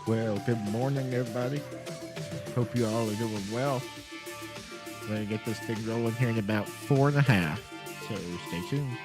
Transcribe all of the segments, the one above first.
Well, good morning, everybody. Hope you all are doing well. We're going to get this thing rolling here in about 4.5. So stay tuned.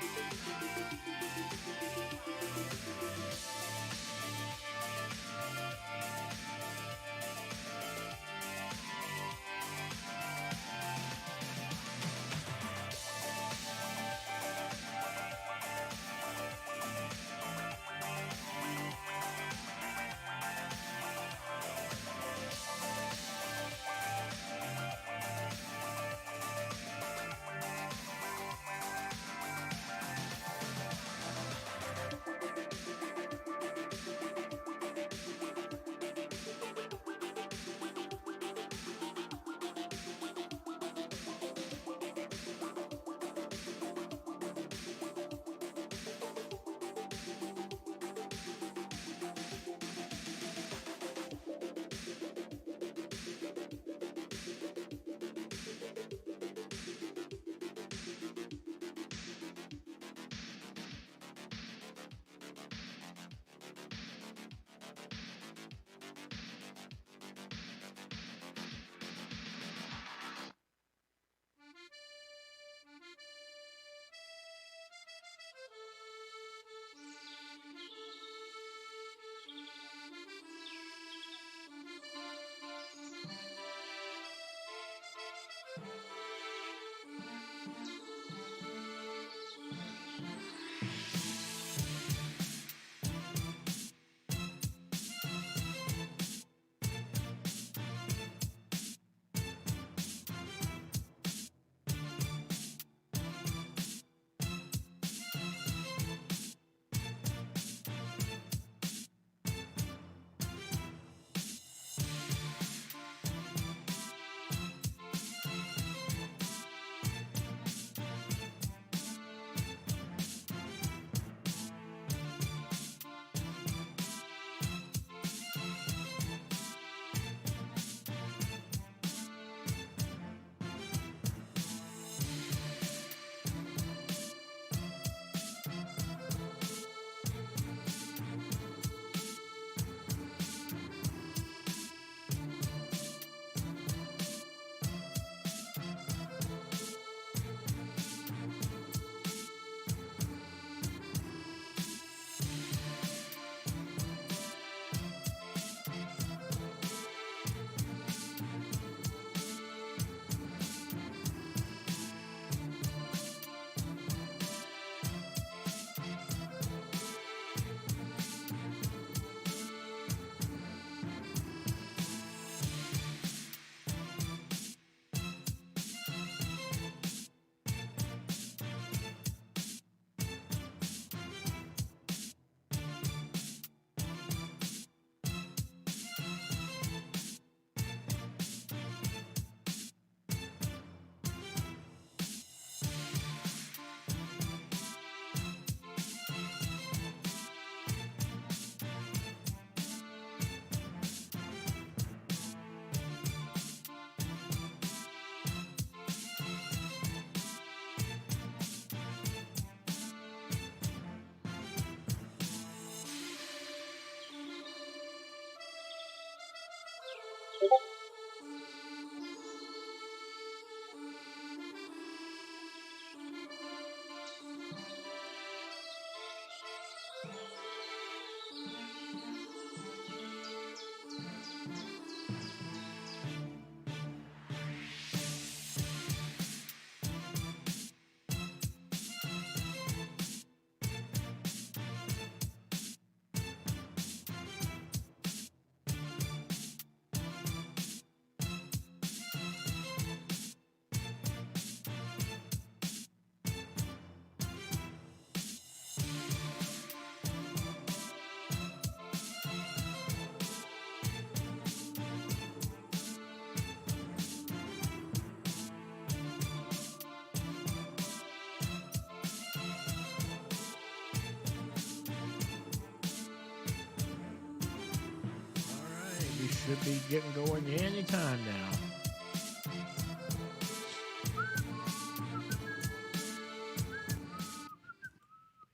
We should be getting going anytime now.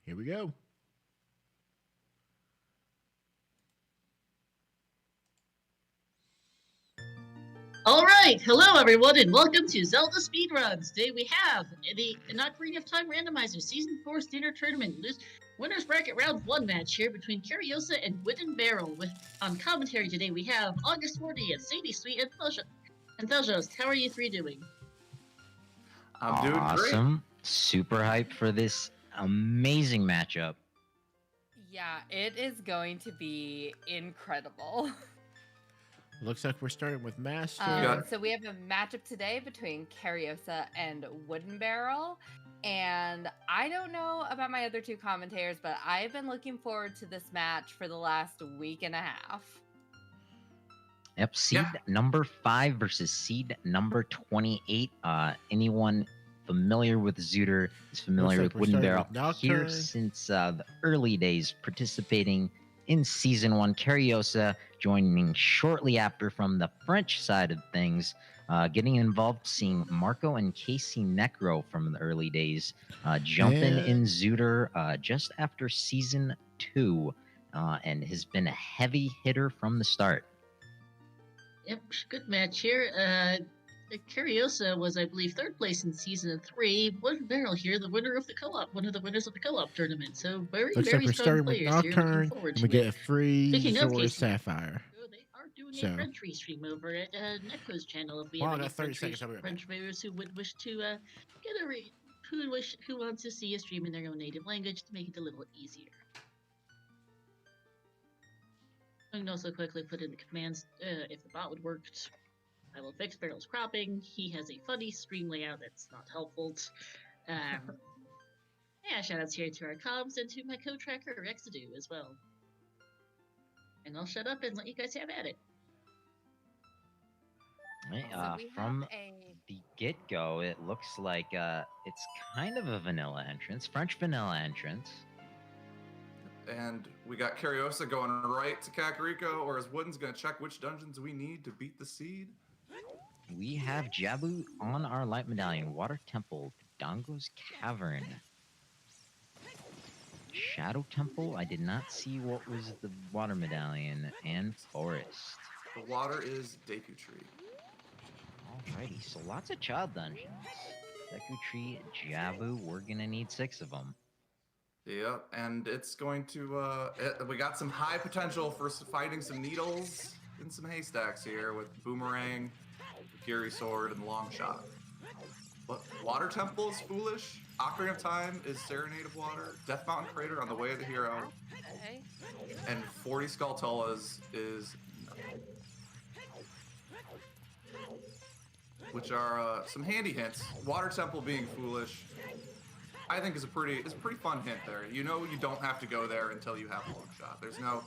Here we go. Alright, hello everyone, and welcome to Zelda Speedruns. Today we have the Ocarina of Time Randomizer Season 4 Standard Tournament Winners Bracket Round 1 match here between Kariossa and Wooden Barrel. On commentary today we have August 40th, Sadie Sweet, and Theljost. How are you three doing? I'm doing great. Awesome. Super hyped for this amazing matchup. Yeah, it is going to be incredible. Looks like we're starting with Master. So we have a matchup today between Kariossa and Wooden Barrel. And I don't know about my other two commentators, but I've been looking forward to this match for the last week and a half. Yep, seed number 5 versus seed number 28. Anyone familiar with Zooter is familiar with Wooden Barrel here since the early days, participating in Season 1. Kariossa joining shortly after from the French side of things, getting involved, seeing Marco and Casey Necro from the early days, jumping in Zooter just after Season 2, and has been a heavy hitter from the start. Yep, good match here. Kariossa was, I believe, 3rd place in Season 3. Wooden Barrel here, the winner of the co-op, one of the winners of the co-op tournament. So very strong players here. Looking forward to we get a free Zora Casey, Sapphire. They are doing a French stream over at Necro's channel. If we have any French viewers who would wish to get who wants to see a stream in their own native language to make it a little easier. I can also quickly put in the commands if the bot would work. I will fix Barrel's cropping. He has a funny stream layout that's not helpful. Yeah, shoutouts here to our comms and to my co-tracker Rexadu as well. And I'll shut up and let you guys have at it. From the get-go, it looks like it's kind of a vanilla entrance, French vanilla entrance. And we got Kariossa going right to Kakariko, whereas Wooden's going to check which dungeons we need to beat the seed. We have Jabu on our light medallion, Water Temple, Dongo's Cavern, Shadow Temple. I did not see what was the water medallion, and Forest. The water is Deku Tree. Alrighty, so lots of child dungeons. Deku Tree, Jabu, we're gonna need 6 of them. Yep, and it's going to, we got some high potential for finding some needles in some haystacks here with Boomerang, Fury Sword, and Long Shot. But Water Temple is foolish. Ocarina of Time is Serenade of Water. Death Mountain Crater on the Way of the Hero. Okay. And 40 Skulltulas is nothing. Which are some handy hints. Water Temple being foolish, I think is a pretty fun hint there. You know you don't have to go there until you have a long shot. There's no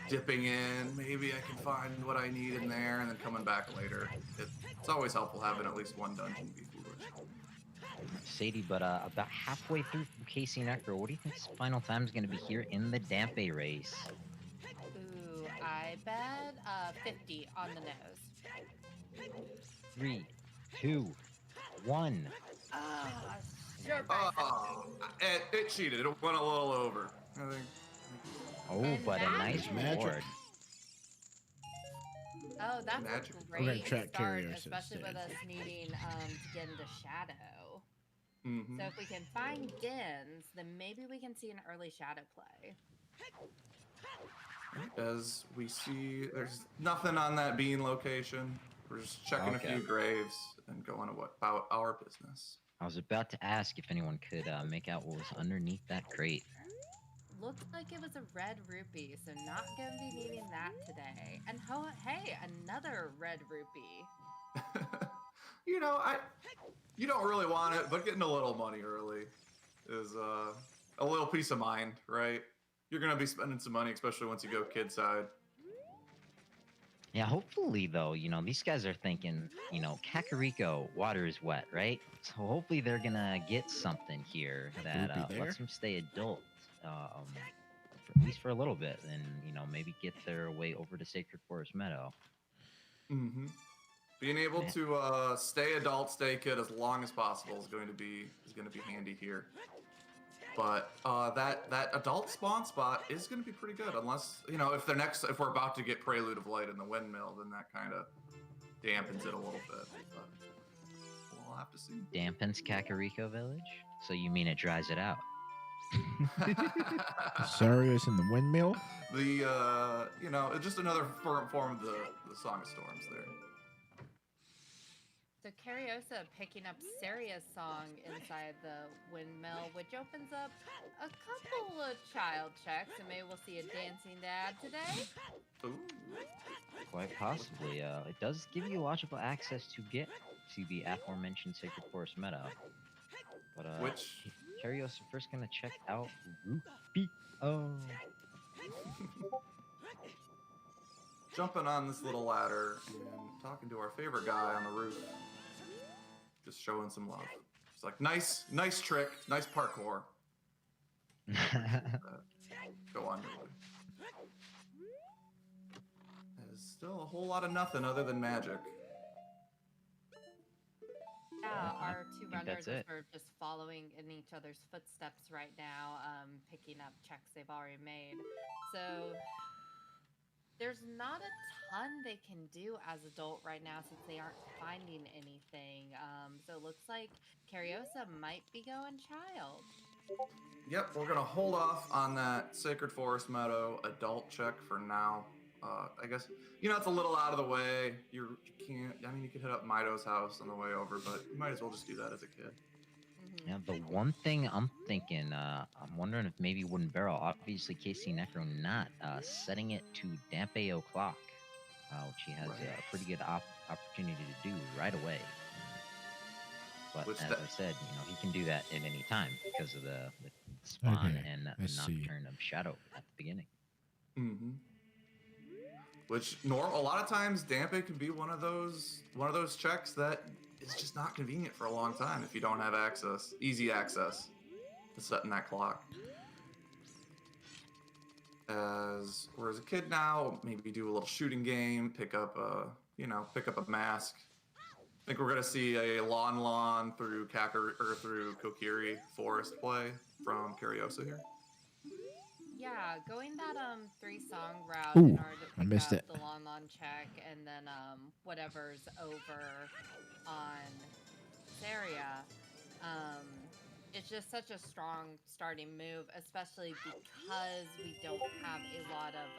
dipping in, maybe I can find what I need in there, and then coming back later. It's always helpful having at least one dungeon be foolish. Sadie, but about halfway through from Casey Necro, what do you think his final time is going to be here in the Dampe race? Ooh, I bet 50 on the nose. 3, 2, 1. Sure. It cheated. It went a little over. I think. Oh, but a nice reward. Oh, that's Magic. a great We're gonna track start, Kariossa especially instead. with us needing to get into Shadow. Mm-hmm. So if we can find Gins, then maybe we can see an early Shadow play. As we see, there's nothing on that bean location. We're just checking a few graves and going about our business. I was about to ask if anyone could make out what was underneath that crate. Looked like it was a red rupee, so not gonna be needing that today. And hey, another red rupee. You know, you don't really want it, but getting a little money early is a little peace of mind, right? You're gonna be spending some money, especially once you go kid side. Yeah, hopefully, though, you know, these guys are thinking, you know, Kakariko, water is wet, right? So hopefully they're gonna get something here that lets them stay adult, at least for a little bit, and, you know, maybe get their way over to Sacred Forest Meadow. Mm-hmm. Being able to stay adult, stay kid as long as possible is going to be handy here. But that adult spawn spot is going to be pretty good, unless, you know, if we're about to get Prelude of Light in the windmill, then that kind of dampens it a little bit. But we'll have to see. Dampens Kakariko Village? So you mean it dries it out? Sarius and the windmill. You know, it's just another form of the Song of Storms there. So Kariossa picking up Saria's song inside the windmill, which opens up a couple of child checks, and maybe we'll see a dancing dad today. Ooh. Quite possibly. It does give you logical access to get to the aforementioned Sacred Forest Meadow. But Which Kariossa first gonna check out Rupee. Oh. Jumping on this little ladder and talking to our favorite guy on the roof. Just showing some love. It's like, nice trick, nice parkour. Go on your way. There's still a whole lot of nothing other than magic. Yeah, our two I think runners that's it. are just following in each other's footsteps right now, picking up checks they've already made. So there's not a ton they can do as adult right now since they aren't finding anything. So it looks like Kariossa might be going child. Yep, we're gonna hold off on that Sacred Forest Meadow adult check for now. I guess, you know, it's a little out of the way. You can't, I mean, you could hit up Mido's house on the way over, but you might as well just do that as a kid. Mm-hmm. Yeah, the one thing I'm thinking, I'm wondering if maybe Wooden Barrel, obviously KC Necro not, setting it to Dampe O'Clock, which he has a pretty good opportunity to do right away. But as I said, you know, he can do that at any time because of the spawn and the Nocturne of Shadow at the beginning. Mm-hmm. Which a lot of times Dampe can be one of those checks that is just not convenient for a long time if you don't have easy access to setting that clock. Whereas a kid now, maybe do a little shooting game, pick up a mask. I think we're gonna see a lawn through Kokiri Forest play from Kariossa here. Yeah, going that 3-song route Ooh, in order to I pick missed up it. the long check, and then whatever's over on Saria. It's just such a strong starting move, especially because we don't have a lot of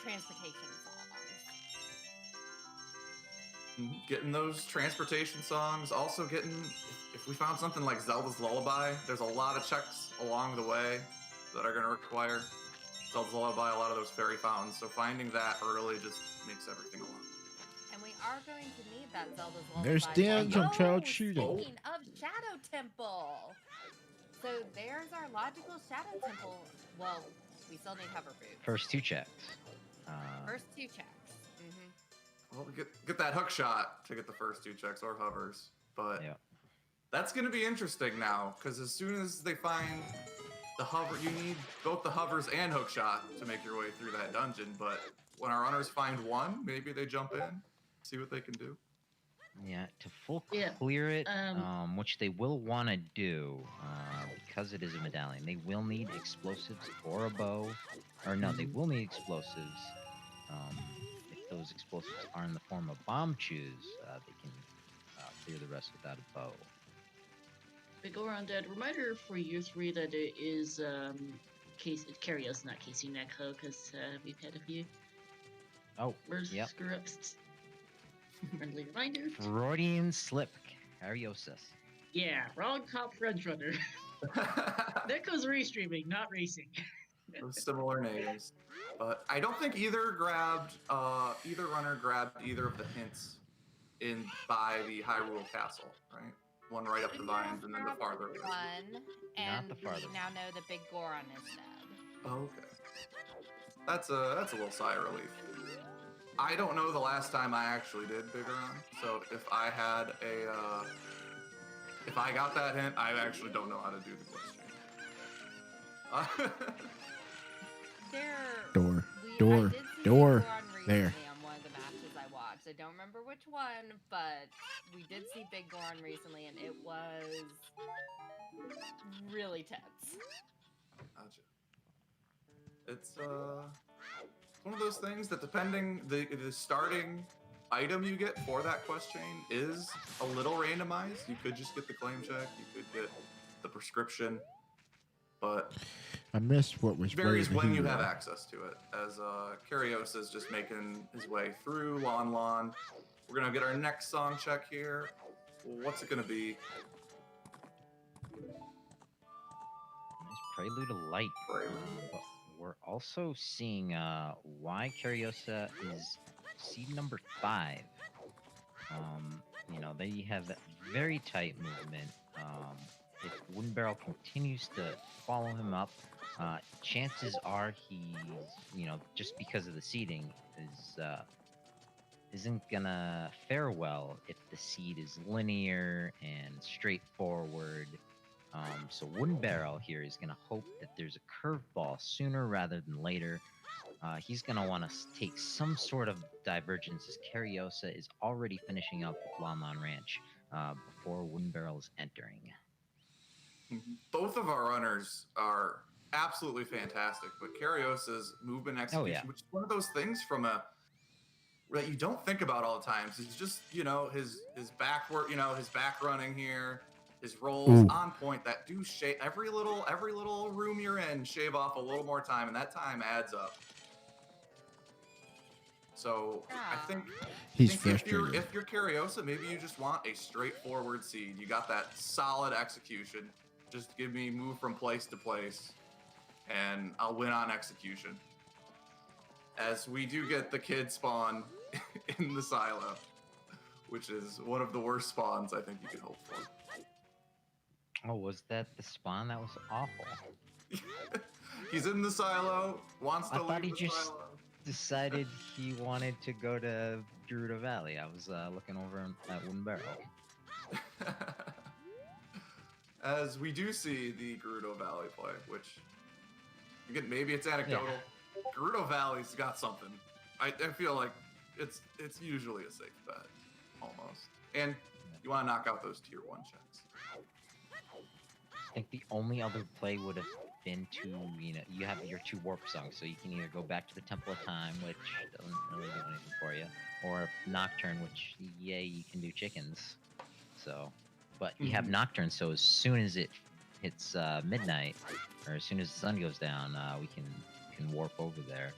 transportation songs. Getting those transportation songs, also getting, if we found something like Zelda's Lullaby, there's a lot of checks along the way that are going to require Zelda's Lullaby, a lot of those fairy fountains, so finding that early just makes everything a lot. And we are going to need that Zelda's Lullaby. There's dams on child shooting. Speaking of Shadow Temple! So there's our logical Shadow Temple. Well, we still need hoverboot. First two checks. First two checks. Mm-hmm. Well, get that hook shot to get the first two checks or hovers, but that's going to be interesting now because as soon as they find the hover, you need both the hovers and hook shot to make your way through that dungeon. But when our runners find one, maybe they jump in, see what they can do. Yeah, to full clear it, which they will want to do because it is a medallion. They will need explosives or a bow, or no, they will need explosives. If those explosives are in the form of bomb chews, they can clear the rest without a bow. Big Oron Dad, reminder for you three that it is Kariossa, not KC Necro, because we've had a few. Oh, screw ups. Friendly reminder. Freudian slip, Kariossa. Yeah, wrong top French runner. Necro's restreaming, not racing. Those similar names, but I don't think either runner grabbed either of the hints by the Hyrule Castle, right? One right up the vines and then the farther away. One, and we now know that Big Goron is dead. Oh, okay. That's a little sigh of relief. I don't know the last time I actually did Big Goron, so if I got that hint, I actually don't know how to do the glitch stream. Door. There. On one of the matches I watched. I don't remember which one, but we did see Big Goron recently, and it was really tense. Gotcha. It's one of those things that depending the starting item you get for that quest chain is a little randomized. You could just get the claim check, you could get the prescription, but I missed what was varies when you hero. have access to it. As Kariossa is just making his way through Lon Lon. We're gonna get our next song check here. What's it gonna be? Nice Prelude of Light. But we're also seeing why Kariossa is seed number 5. You know, they have very tight movement. If Wooden Barrel continues to follow him up, chances are he's, you know, just because of the seeding, isn't gonna fare well if the seed is linear and straightforward. So Wooden Barrel here is gonna hope that there's a curveball sooner rather than later. He's going to want to take some sort of divergence as Kariossa is already finishing up with Lon Lon Ranch before Wooden Barrel is entering. Both of our runners are absolutely fantastic, but Kariossa's movement execution, which is one of those things from that you don't think about all the times. It's just, you know, his back work, you know, his back running here, his rolls on point that do shave every little room you're in, shave off a little more time, and that time adds up. So I think if you're Kariossa, maybe you just want a straightforward seed. You got that solid execution. Just give me move from place to place, and I'll win on execution. As we do get the kid spawn in the silo, which is one of the worst spawns I think you could hope for. Oh, was that the spawn? That was awful. He's in the silo, wants to leave the silo. Decided he wanted to go to Gerudo Valley. I was looking over at Wooden Barrel. As we do see the Gerudo Valley play, which, again, maybe it's anecdotal. Yeah. Gerudo Valley's got something. I feel like it's usually a safe bet, almost. And you want to knock out those tier 1 checks. I think the only other play would have been to, you know, you have your 2 warp songs, so you can either go back to the Temple of Time, which doesn't really do anything for you, or Nocturne, which, yay, you can do chickens. So, but you have Nocturne, so as soon as it hits midnight, or as soon as the sun goes down, we can warp over there.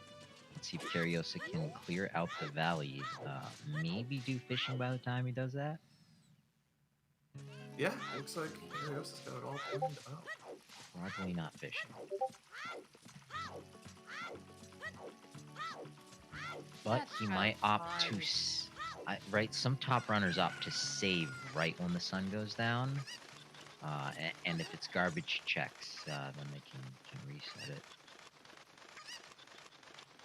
Let's see if Kariossa can clear out the valley. Maybe do fishing by the time he does that. Yeah, looks like Kariossa's got it all planned out. Probably not fishing. But he might opt to, right, some top runners opt to save right when the sun goes down. And if it's garbage checks, then they can reset it.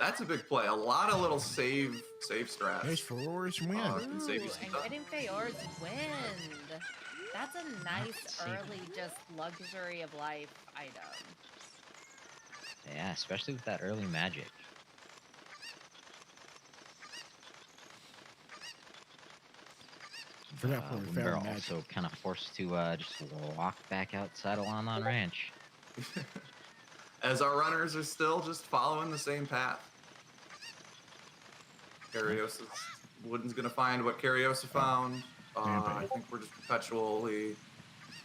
That's a big play. A lot of little save strats. There's Feor's win. Ooh, and getting Feor's wind. That's a nice early just luxury of life item. Yeah, especially with that early magic. Wooden also kind of forced to just walk back outside of Lon Lon Ranch. As our runners are still just following the same path. Wooden's gonna find what Kariossa found. I think we're just perpetually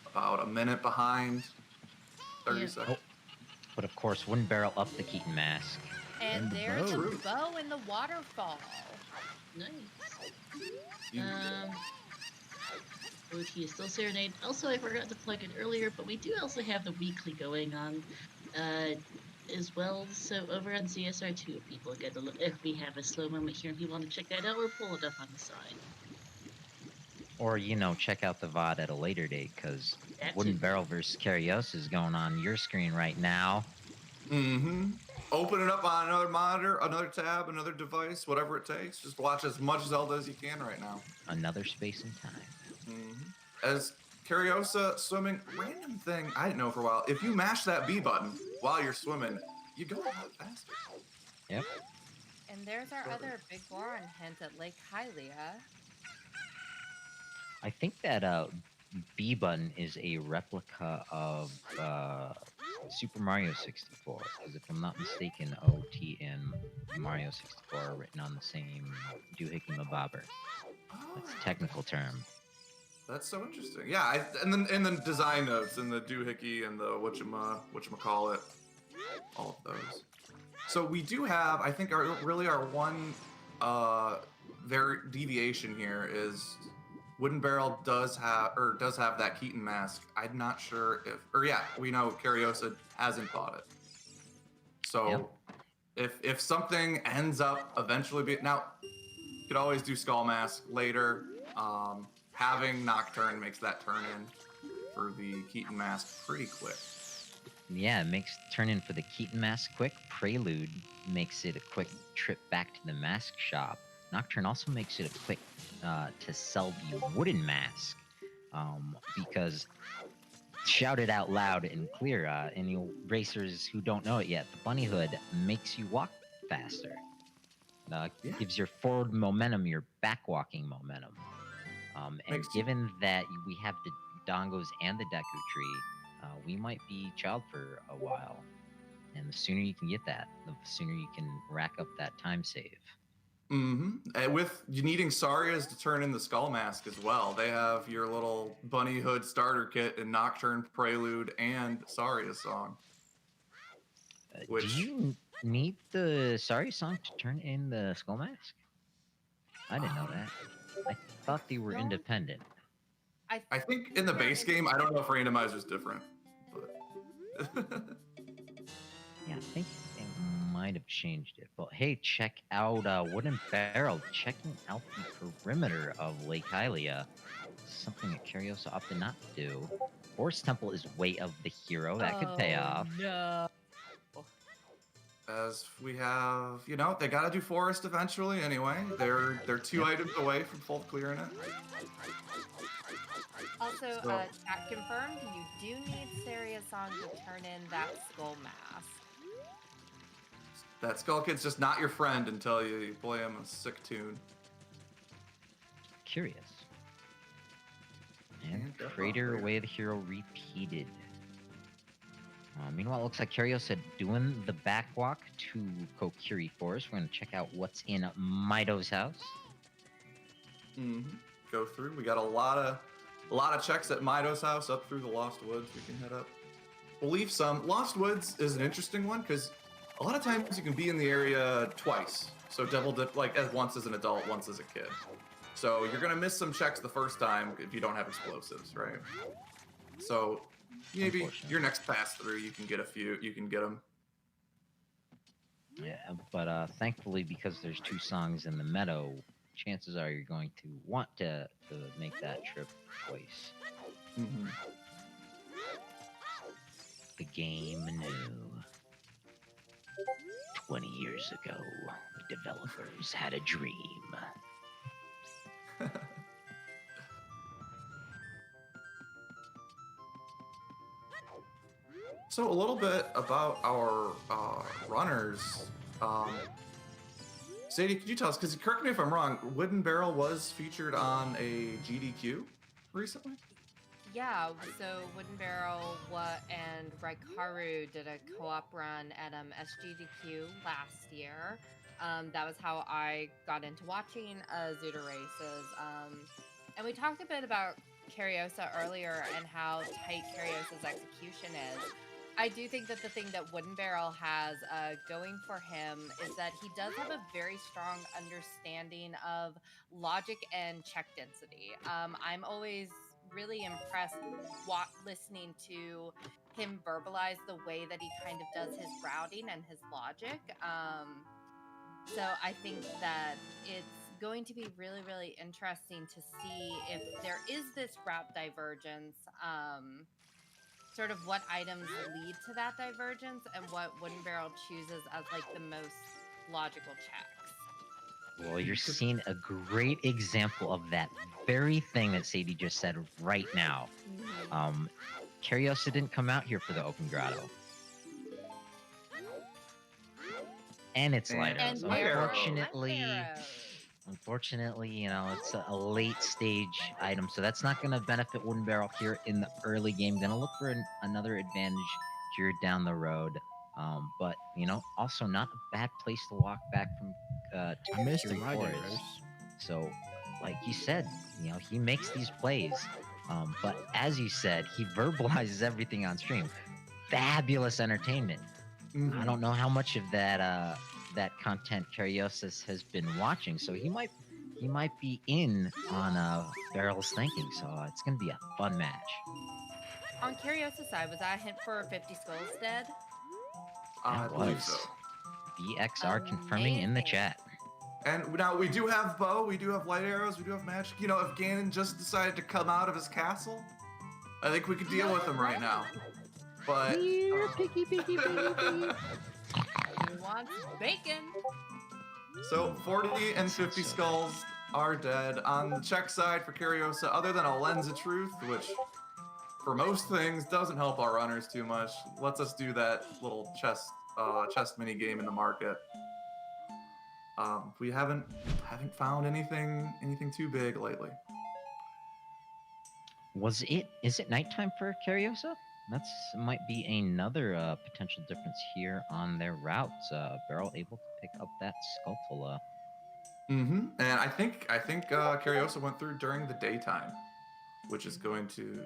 about a minute behind. 30 seconds. Oh. But of course, Wooden Barrel up the Keaton mask. And there's a bow in the waterfall. Nice. He is still Serenade. Also, I forgot to plug it earlier, but we do also have the weekly going on as well. So over on ZSR 2, if people get a look, if we have a slow moment here and you want to check that out, we'll pull it up on the side. Or, you know, check out the VOD at a later date, because Wooden Barrel versus Kariossa is going on your screen right now. Open it up on another monitor, another tab, another device, whatever it takes. Just watch as much Zelda as you can right now. Another space and time. As Kariossa swimming, random thing I didn't know for a while. If you mash that B button while you're swimming, you go a lot faster. Yep. And there's our other Big Goron hint at Lake Hylia. I think that B button is a replica of Super Mario 64, because if I'm not mistaken, OT and Mario 64 are written on the same doohickey mabobber. That's a technical term. That's so interesting. Yeah, and then design notes and the doohickey and the whatchamacallit, all of those. So we do have, I think, our one deviation here is Wooden Barrel does have that Keaton mask. I'm not sure we know Kariossa hasn't bought it. So if something ends up eventually now, you could always do Skull Mask later. Having Nocturne makes that turn in for the Keaton mask pretty quick. Yeah, it makes turn in for the Keaton mask quick. Prelude makes it a quick trip back to the mask shop. Nocturne also makes it a quick to sell the wooden mask, because shout it out loud and clear. Any racers who don't know it yet, the bunny hood makes you walk faster. Gives your forward momentum, your back walking momentum. And given that we have the Dongos and the Deku Tree, we might be child for a while. And the sooner you can get that, the sooner you can rack up that time save. And with you needing Sarias to turn in the Skull Mask as well, they have your little Bunny Hood starter kit in Nocturne, Prelude, and Saria song. Do you need the Saria song to turn in the Skull Mask? I didn't know that. I thought they were independent. I think in the base game, I don't know if randomizer's different. But yeah, I think they might have changed it. But hey, check out Wooden Barrel, checking out the perimeter of Lake Hylia. Something that Kariossa opted not to do. Forest Temple is Way of the Hero. That could pay off. No. As we have, they got to do Forest eventually anyway. They're 2 items away from full clearing it. Also, chat confirmed, you do need Saria's song to turn in that Skull Mask. That Skull Kid's just not your friend until you play him a sick tune. Curious. And Crater Way of the Hero repeated. Meanwhile, it looks like Kariossa doing the backwalk to Kokiri Forest. We're going to check out what's in Mido's house. Go through. We got a lot of checks at Mido's house up through the Lost Woods. We can head up. We'll leave some. Lost Woods is an interesting one because a lot of times you can be in the area twice. So double dip, like once as an adult, once as a kid. So you're going to miss some checks the first time if you don't have explosives, right? So maybe your next pass through, you can get a few. You can get them. Yeah, but thankfully, because there's 2 songs in the meadow, chances are you're going to want to make that trip twice. The game knew. 20 years ago, the developers had a dream. So a little bit about our runners. Sadie, could you tell us, because correct me if I'm wrong, Wooden Barrel was featured on a GDQ recently? Yeah, so Wooden Barrel and Raikaru did a co-op run at SGDQ last year. That was how I got into watching Zuda races. And we talked a bit about Kariossa earlier and how tight Kariossa's execution is. I do think that the thing that Wooden Barrel has going for him is that he does have a very strong understanding of logic and check density. I'm always really impressed listening to him verbalize the way that he kind of does his routing and his logic. So I think that it's going to be really, really interesting to see if there is this route divergence, sort of what items lead to that divergence and what Wooden Barrel chooses as like the most logical checks. Well, you're seeing a great example of that very thing that Sadie just said right now. Kariossa didn't come out here for the open grotto. And it's lighter. So unfortunately, it's a late stage item. So that's not going to benefit Wooden Barrel here in the early game. Going to look for another advantage secured down the road. But also not a bad place to walk back from I missed the Fury light Forest. arrows. So, like you said, he makes these plays. But as you said, he verbalizes everything on stream. Fabulous entertainment. I don't know how much of that content Kariossa has been watching, so he might be in on Barrel's thinking. So it's gonna be a fun match. On Kariossa's side, was that a hint for 50 Skulls dead? I believe was. so. VXR confirming in the Amazing. chat. And now we do have bow, we do have light arrows, we do have magic. If Ganon just decided to come out of his castle, I think we could deal with him right now. But Piggy. He wants bacon. so 40 and 50 skulls are dead. On the check side for Kariossa, other than a Lens of Truth, which for most things doesn't help our runners too much, lets us do that little chest mini game in the market. We haven't found anything too big lately. Is it nighttime for Kariossa? Might be another potential difference here on their routes. Barrel able to pick up that Skulltula. And I think Kariossa went through during the daytime, which is going to,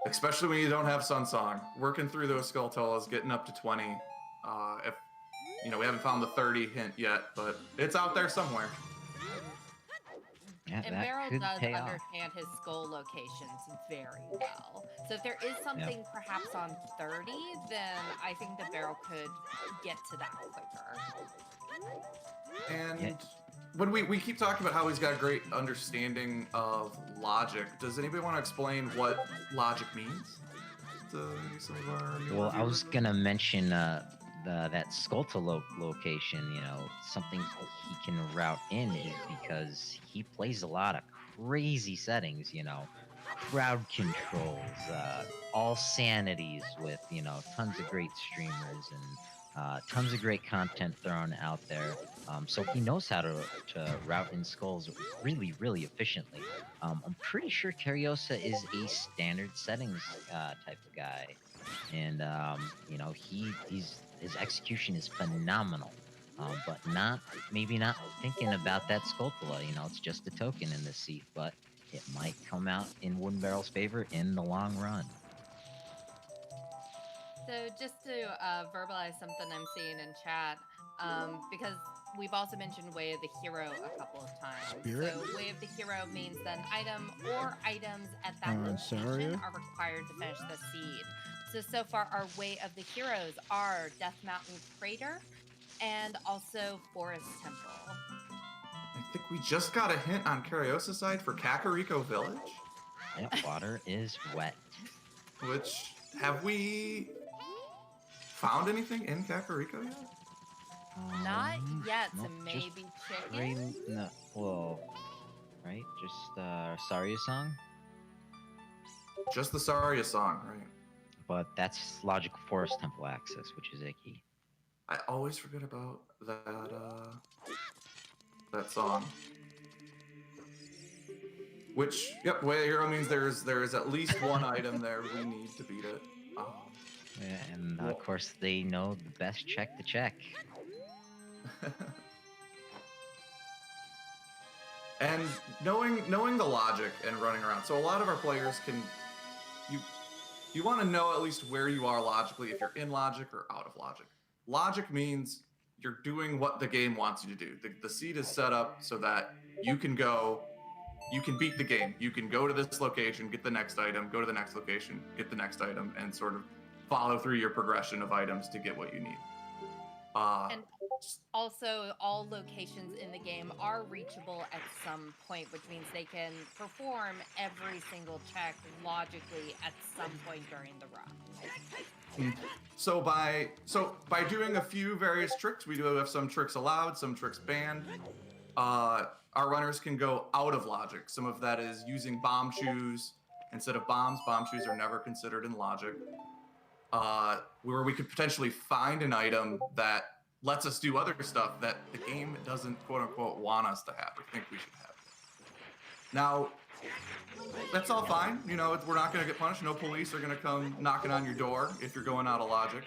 especially when you don't have Sunsong, working through those Skulltulas, getting up to 20. If we haven't found the 30 hint yet, but it's out there somewhere. Yeah, And that Barrel could does pay off. understand his skull locations very well. So if there is something perhaps on 30, then I think the Barrel could get to that quicker. And when we keep talking about how he's got a great understanding of logic, does anybody want to explain what logic means to some of our new Well, I was viewers? gonna mention that Skulltula location. Something he can route in is because he plays a lot of crazy settings. Crowd controls, all sanities with tons of great streamers and tons of great content thrown out there. So he knows how to route in skulls really, really efficiently. I'm pretty sure Kariossa is a standard settings type of guy, and his execution is phenomenal. But maybe not thinking about that Skulltula. It's just a token in this seat, but it might come out in Wooden Barrel's favor in the long run. So just to verbalize something I'm seeing in chat, because we've also mentioned Way of the Hero a couple of times. Spirit? So Way of the Hero means that an item or items at that location Saria? are required to finish the seed. So far our Way of the Heroes are Death Mountain Crater and also Forest Temple. I think we just got a hint on Kariossa's side for Kakariko Village, Yep, water is wet. which have we found anything in Kakariko yet? Not yet, so nope, just maybe chicken? No, well, right? Just Saria song, Just the Saria song, right? but that's logical forest temple access, which is icky. I always forget about that song. Which, yep, Way of the Hero means there is at least one item there. We need to beat it. Yeah, and of course they know the best check to check. And knowing the logic and running around. So a lot of our players can you want to know at least where you are logically, if you're in logic or out of logic. Logic means you're doing what the game wants you to do. The seed is set up so that you can beat the game. You can go to this location, get the next item, go to the next location, get the next item, and sort of follow through your progression of items to get what you need. And also, all locations in the game are reachable at some point, which means they can perform every single check logically at some point during the run. So by doing a few various tricks, we do have some tricks allowed, some tricks banned. Our runners can go out of logic. Some of that is using bomb shoes instead of bombs. Bomb shoes are never considered in logic. Where we could potentially find an item that lets us do other stuff that the game doesn't quote unquote want us to have or think we should have. Now, that's all fine. You know, we're not going to get punished. No police are going to come knocking on your door if you're going out of logic.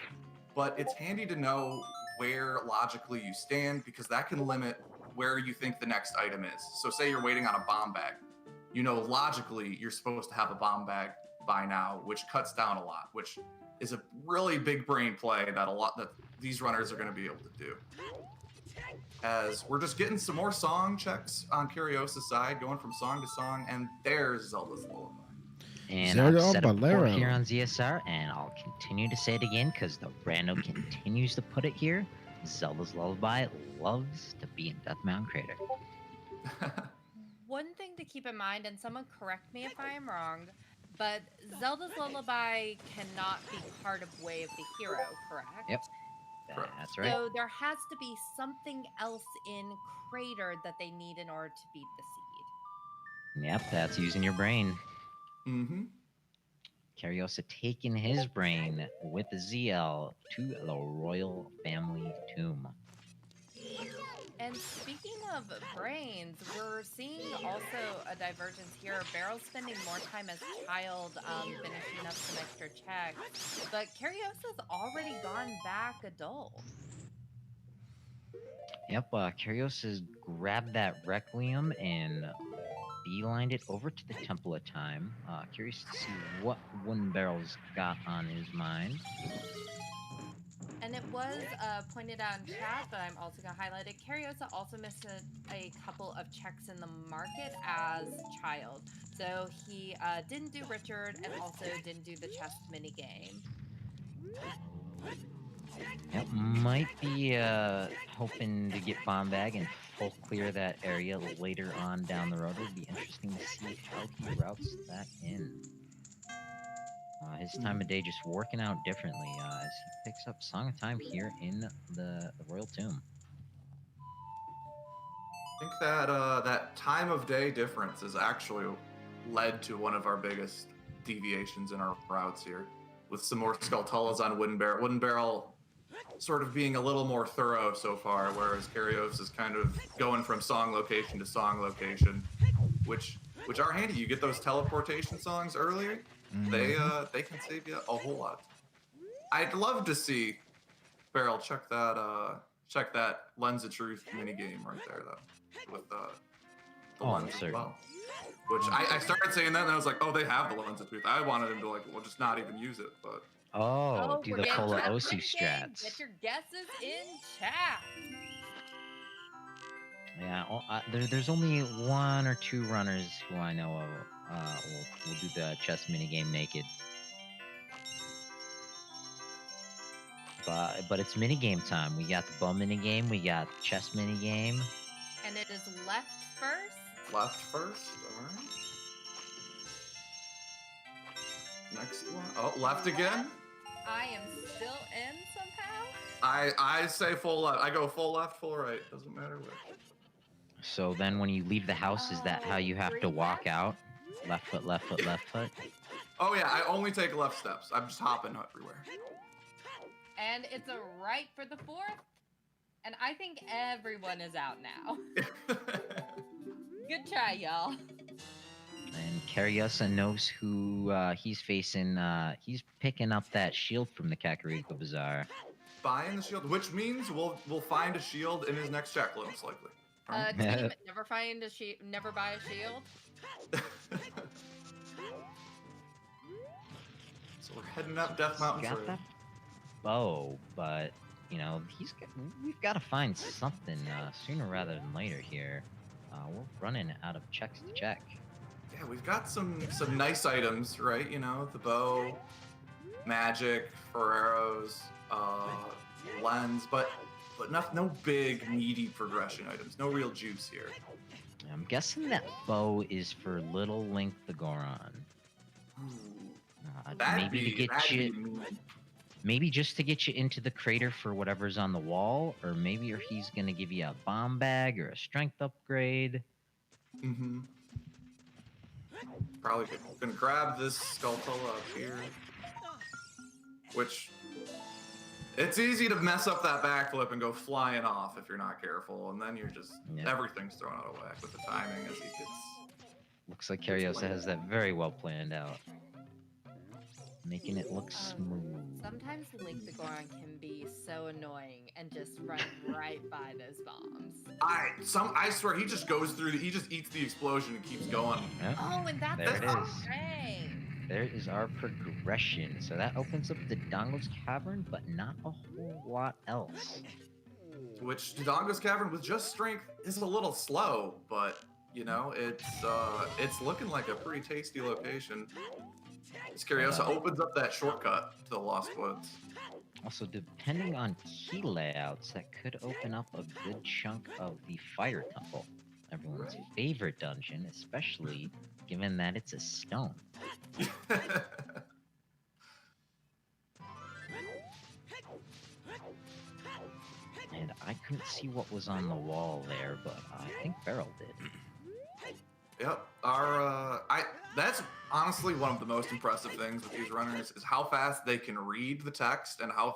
But it's handy to know where logically you stand because that can limit where you think the next item is. So say you're waiting on a bomb bag. You know, logically, you're supposed to have a bomb bag by now, which cuts down a lot, which is a really big brain play that these runners are going to be able to do. As we're just getting some more song checks on Kariossa's side, going from song to song, and there's Zelda's Lullaby. And I've set a report here on ZSR, and I'll continue to say it again because the rando continues to put it here. Zelda's Lullaby loves to be in Death Mountain Crater. One thing to keep in mind, and someone correct me if I am wrong, but Zelda's Lullaby cannot be part of Way of the Hero, correct? Yep. That's right. So there has to be something else in Crater that they need in order to beat the seed. Yep, that's using your brain. Mm-hmm. Kariossa taking his brain with the ZL to the royal family tomb. And speaking of brains, we're seeing also a divergence here. Barrel's spending more time as child, finishing up some extra checks, but Kariossa's already gone back adult. Yep, Kariossa's grabbed that Requiem and beelined it over to the Temple of Time. Curious to see what Wooden Barrel's got on his mind. And it was pointed out in chat, but I'm also going to highlight it. Kariossa also missed a couple of checks in the market as child. So he didn't do Richard and also didn't do the chess minigame. Yep, might be hoping to get Bomb Bag and full clear that area later on down the road. It'll be interesting to see how he routes that in. His time of day just working out differently as he picks up Song of Time here in the Royal Tomb. I think that that time of day difference has actually led to one of our biggest deviations in our routes here, with some more Skulltulas on Wooden Barrel. Wooden Barrel sort of being a little more thorough so far, whereas Kariossa is kind of going from song location to song location, which are handy. You get those teleportation songs earlier. Mm-hmm. They can save you a whole lot. I'd love to see Barrel check that Lens of Truth minigame right there though, with the lens as well. Which I started saying that and I was like, oh, they have the Lens of Truth. I wanted him to just not even use it, but do the full Osu strats. Get your guesses in chat. Yeah, there's only one or two runners who I know of. We'll do the chess minigame naked. But it's minigame time. We got the bow minigame, we got the chess minigame. And it is left first? Left first, alright. Next one. Oh, left again? I am still in somehow? I say full left. I go full left, full right. Doesn't matter which. So then when you leave the house, is that how you have to walk out? Left foot, left foot, left foot? Oh yeah, I only take left steps. I'm just hopping everywhere. And it's a right for the fourth. And I think everyone is out now. Good try, y'all. And Kariossa knows who he's facing. He's picking up that shield from the Kakariko Bazaar. Buying the shield, which means we'll find a shield in his next check, most likely. Right? Team, never buy a shield. So we're heading up Death Mountain Got Trail. that bow, but we've got to find something sooner rather than later here. We're running out of checks to check. Yeah, we've got some nice items, right? You know, the bow, magic, Ferreros, lens, but no big meaty progression items. No real juice here. I'm guessing that bow is for Little Link the Goron. Maybe just to get you into the crater for whatever's on the wall, or maybe he's gonna give you a bomb bag or a strength upgrade. Mm-hmm. Probably gonna grab this Skulltula up here, which it's easy to mess up that backflip and go flying off if you're not careful, and then you're just everything's thrown out of whack with the timing as he gets. Looks like Kariossa has that very well planned out. Making it look smooth. Sometimes Link the Goron can be so annoying and just run right by those bombs. I swear he just goes through. He just eats the explosion and keeps going. Yeah. Oh, and that's There it the is. thing. There is our progression. So that opens up the Dodongo's Cavern, but not a whole lot else. Which Dodongo's Cavern with just strength is a little slow, but you know it's looking like a pretty tasty location. As Kariossa opens up that shortcut to the Lost Woods. Also, depending on key layouts, that could open up a good chunk of the Fire Temple, everyone's favorite dungeon, especially given that it's a stone. And I couldn't see what was on the wall there, but I think Beryl did. Yep. That's honestly one of the most impressive things with these runners is how fast they can read the text and how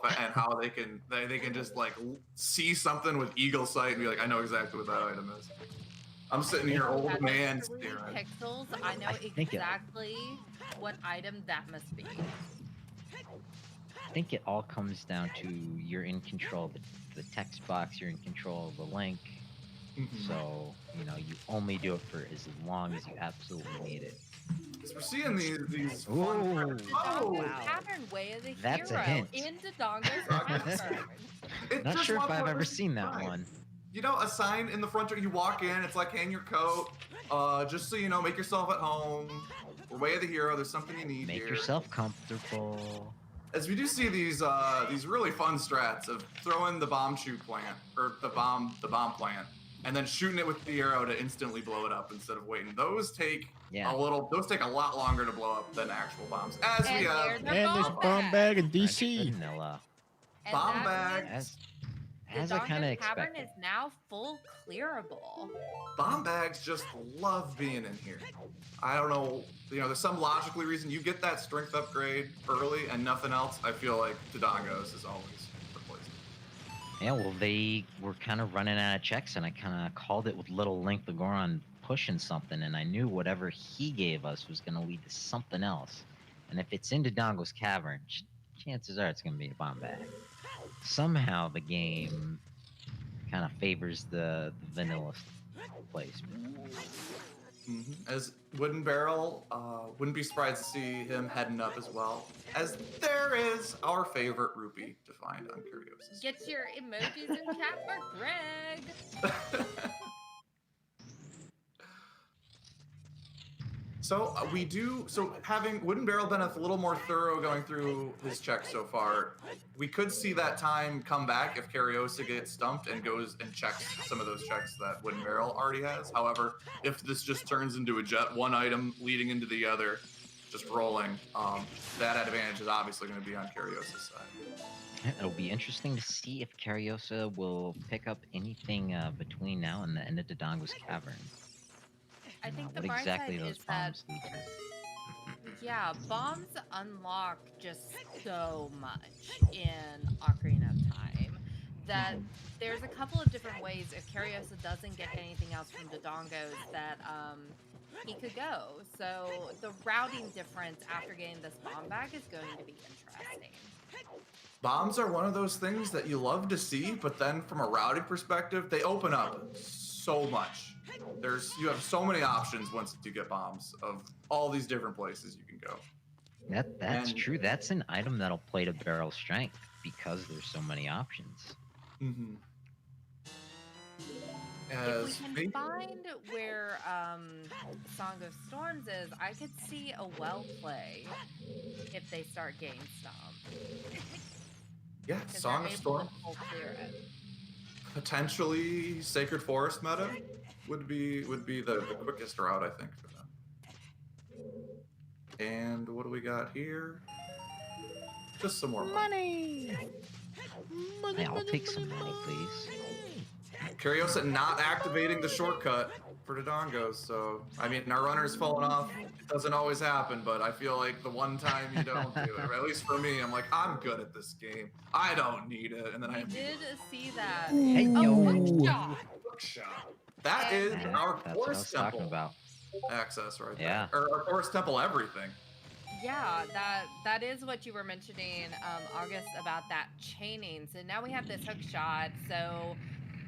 they can just like see something with eagle sight and be like, I know exactly what that item is. I'm sitting here, old man. Pixels. I know exactly what item that must be. I think it all comes down to you're in control of the text box, you're in control of the link. So, you know, you only do it for as long as you absolutely need it. So we're seeing these Ooh. Cavern Way of the That's Hero a hint. in Dodongo's Cavern. Not sure if I've ever seen that one. You know, a sign in the front door, you walk in, it's like, hang your coat, just so you know, make yourself at home. We're Way of the Hero, there's something you need Make here. yourself comfortable. As we do see these really fun strats of throwing the bomb shoot plant, or the bomb plant, and then shooting it with the arrow to instantly blow it up instead of waiting. Those take those take a lot longer to blow up than actual bombs. As we have, and there's bomb bag and DC. Vanilla. Bomb bag. As I kind of Dodongo's Cavern expected. is now full clearable. Bomb bags just love being in here. I don't know, you know, there's some logical reason you get that strength upgrade early and nothing else. I feel like Dodongo's is always replaced. Yeah, well, they were kind of running out of checks, and I kind of called it with little Link the Goron pushing something, and I knew whatever he gave us was going to lead to something else. And if it's in Dodongo's Cavern, chances are it's going to be a bomb bag. Somehow the game kind of favors the vanilla placement. As Wooden Barrel, wouldn't be surprised to see him heading up as well. As there is our favorite rupee to find on Kariossa. Get your emojis in chat for Greg. So having Wooden Barrel been a little more thorough going through his checks so far, we could see that time come back if Kariossa gets stumped and goes and checks some of those checks that Wooden Barrel already has. However, if this just turns into one item leading into the other, just rolling, that advantage is obviously going to be on Kariossa's side. It'll be interesting to see if Kariossa will pick up anything between now and the end of Dodongo's Cavern. I think the what bright exactly side those is that, bombs lead to. yeah, bombs unlock just so much in Ocarina of Time that there's a couple of different ways if Kariossa doesn't get anything else from Dodongo's that he could go. So the routing difference after getting this bomb bag is going to be interesting. Bombs are one of those things that you love to see, but then from a routing perspective, they open up so much. You have so many options once you get bombs of all these different places you can go. That's true. That's an item that'll play to Barrel's strength because there's so many options. If we can find where Song of Storms is, I could see a well play if they start getting stomped. Yeah, Song of Storms. Potentially Sacred Forest meta would be the quickest route, I think, for them. And what do we got here? Just some more money. Yeah, I'll take some money, please. Kariossa not activating the shortcut for Dodongo, so I mean our runner's falling off. It doesn't always happen, but I feel like the one time you don't do it, or at least for me, I'm like, I'm good at this game. I don't need it, and then I did see that. Hey, yo. Hook shot. Hook shot. That is our That's what I force was talking temple. about. access right Yeah. there. Or Forest Temple everything. Yeah, that is what you were mentioning, August, about that chaining. So now we have this hook shot. So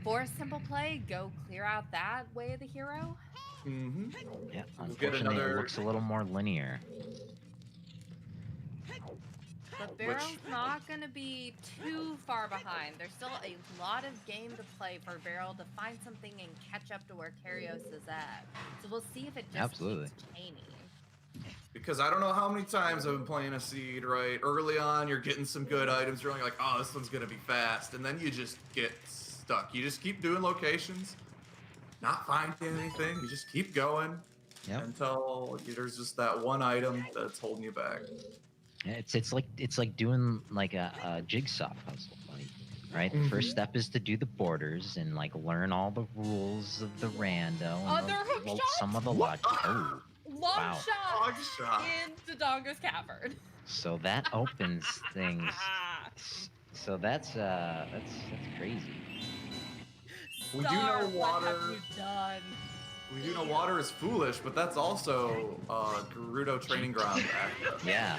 Forest Temple play, go clear out that way of the hero. Mm-hmm. Yeah, We'll get unfortunately, another... it looks a little more linear. But Barrel's not going to be too far behind. There's still a lot of game to play for Barrel to find something and catch up to where Kariossa's at. So we'll see if it just Absolutely. keeps chaining. Because I don't know how many times I've been playing a seed, right? Early on, you're getting some good items. You're like, oh, this one's going to be fast. And then you just get stuck. You just keep doing locations, not finding anything. You just keep going until there's just that one item that's holding you back. Yeah, it's like doing like a jigsaw puzzle, like, right? The first step is to do the borders and like learn all the rules of the rando and some of the logic. Oh, Long shot shot into Donga's cavern. So that opens things. So that's crazy. We do know water. What have you done? We do know water is foolish, but that's also Gerudo training ground access. Yeah.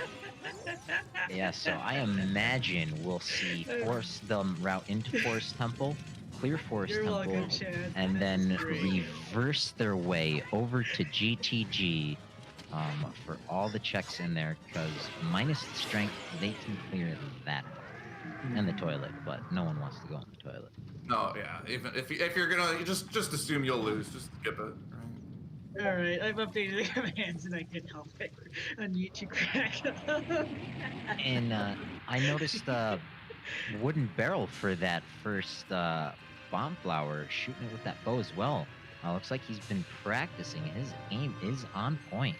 Yeah, so I imagine we'll see the route into Forest Temple, clear Forest Temple, and then reverse their way over to GTG for all the checks in there, because minus the strength, they can clear that. And the toilet, but no one wants to go in the toilet. No, yeah. Even if you're gonna, you just assume you'll lose. Just skip it. Right? All right, I've updated the commands and I can help it unmute to crack. And I noticed wooden barrel for that first bomb flower, shooting it with that bow as well. Looks like he's been practicing. His aim is on point.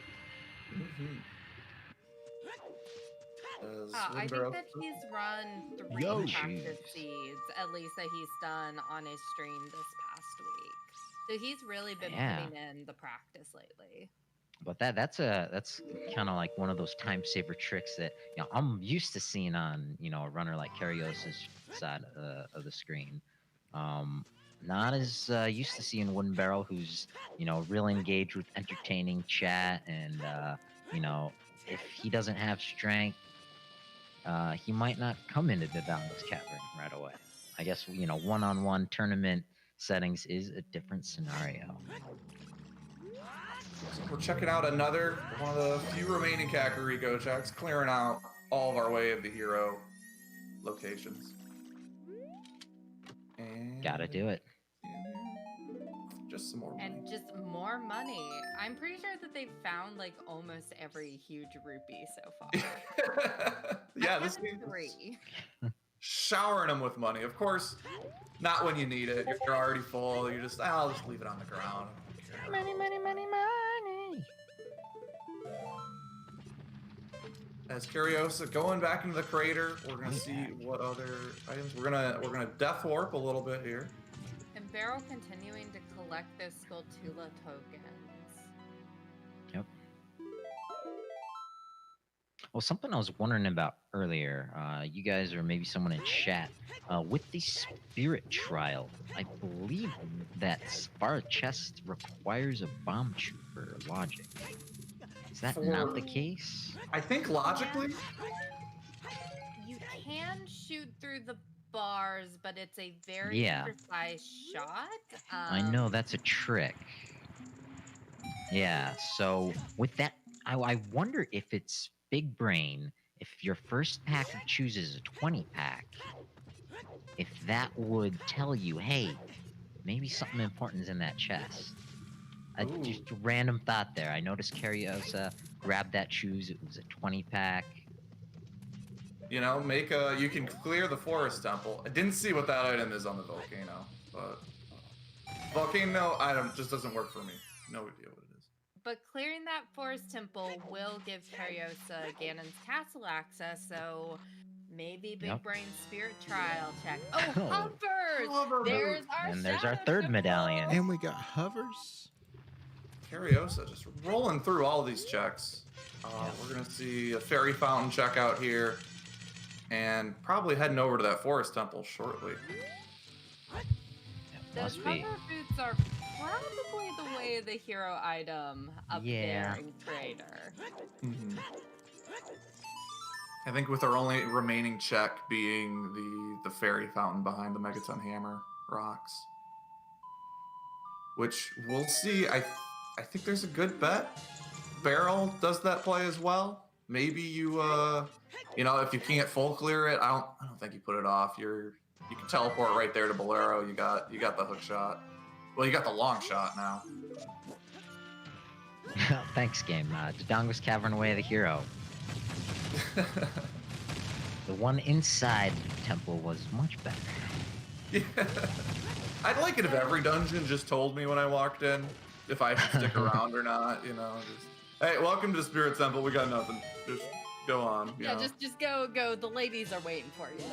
I think that he's run 3 practice seeds, at least that he's done on his stream this past week. So he's really been putting in the practice lately. But that's kind of like one of those time saver tricks that I'm used to seeing on a runner like Kariossa's side of the screen. Not as used to seeing Wooden Barrel, who's really engaged with entertaining chat, and if he doesn't have strength, he might not come into the Donga's cavern right away. I guess one-on-one tournament settings is a different scenario. So we're checking out one of the few remaining Kakariko checks, clearing out all of our way of the hero locations. And gotta do it. Just some more money. And just more money. I'm pretty sure that they've found like almost every huge rupee so far. Yeah, this game 3. Showering them with money. Of course, not when you need it. You're already full. You're just, I'll just leave it on the ground. Money, money, money, money. As Kariossa going back into the crater, we're gonna see what other items. We're gonna death warp a little bit here. And Barrel continuing to collect those Skulltula tokens. Yep. Well, something I was wondering about earlier, you guys or maybe someone in chat, with the spirit trial, I believe that Spar chest requires a bomb trooper logic. Is that not the case? I think logically, you can shoot through the bars, but it's a very precise shot. I know that's a trick. Yeah, so with that, I wonder if it's big brain, if your first pack chooses a 20 pack, if that would tell you, hey, maybe something important is in that chest. Just a random thought there. I noticed Kariossa grabbed that choose. It was a 20 pack. you can clear the Forest Temple. I didn't see what that item is on the volcano, but volcano item just doesn't work for me. No idea what it is. But clearing that Forest Temple will give Kariossa Ganon's castle access, so maybe Big Brain Spirit Trial check. Oh, hovers! There's our third medallion. And we got hovers. Kariossa just rolling through all of these checks. We're going to see a fairy fountain check out here. And probably heading over to that Forest Temple shortly. Those hover boots are probably the way of the hero item up there in Crater. Mm-hmm. I think with our only remaining check being the fairy fountain behind the Megaton Hammer rocks. Which we'll see. I think there's a good bet. Barrel does that play as well. Maybe you if you can't full clear it, I don't think you put it off. You can teleport right there to Bolero. You got the hook shot. Well, you got the long shot now. Thanks, game. Dodongo's Cavern Way of the Hero. The one inside the temple was much better. Yeah. I'd like it if every dungeon just told me when I walked in if I should stick around or not. Just, hey, welcome to the Spirit Temple. We got nothing. Just go on. You know. Just go. The ladies are waiting for you.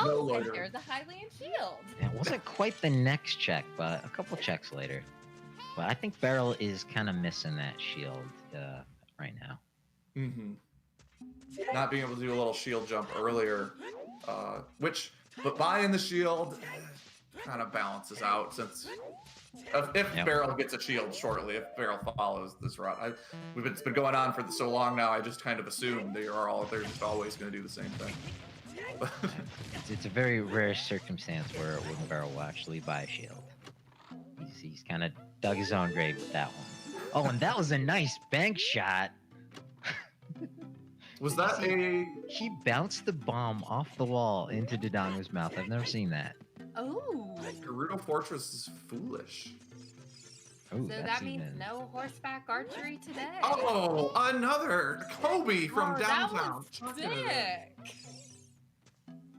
No and here's a Hylian shield. It wasn't quite the next check, but a couple checks later. But I think Barrel is kind of missing that shield right now. Mm-hmm. Not being able to do a little shield jump earlier, but buying the shield kind of balances out since if Barrel gets a shield shortly, if Barrel follows this route. It's been going on for so long now, I just kind of assume they're just always going to do the same thing. It's a very rare circumstance where Wooden Barrel will actually buy a shield. He's kind of dug his own grave with that one. Oh, and that was a nice bank shot. Was that He bounced the bomb off the wall into Dodongo's mouth. I've never seen that. Oh. Gerudo Fortress is foolish. Ooh, So that means no horseback archery today. Oh, another Kobe from downtown. That was sick.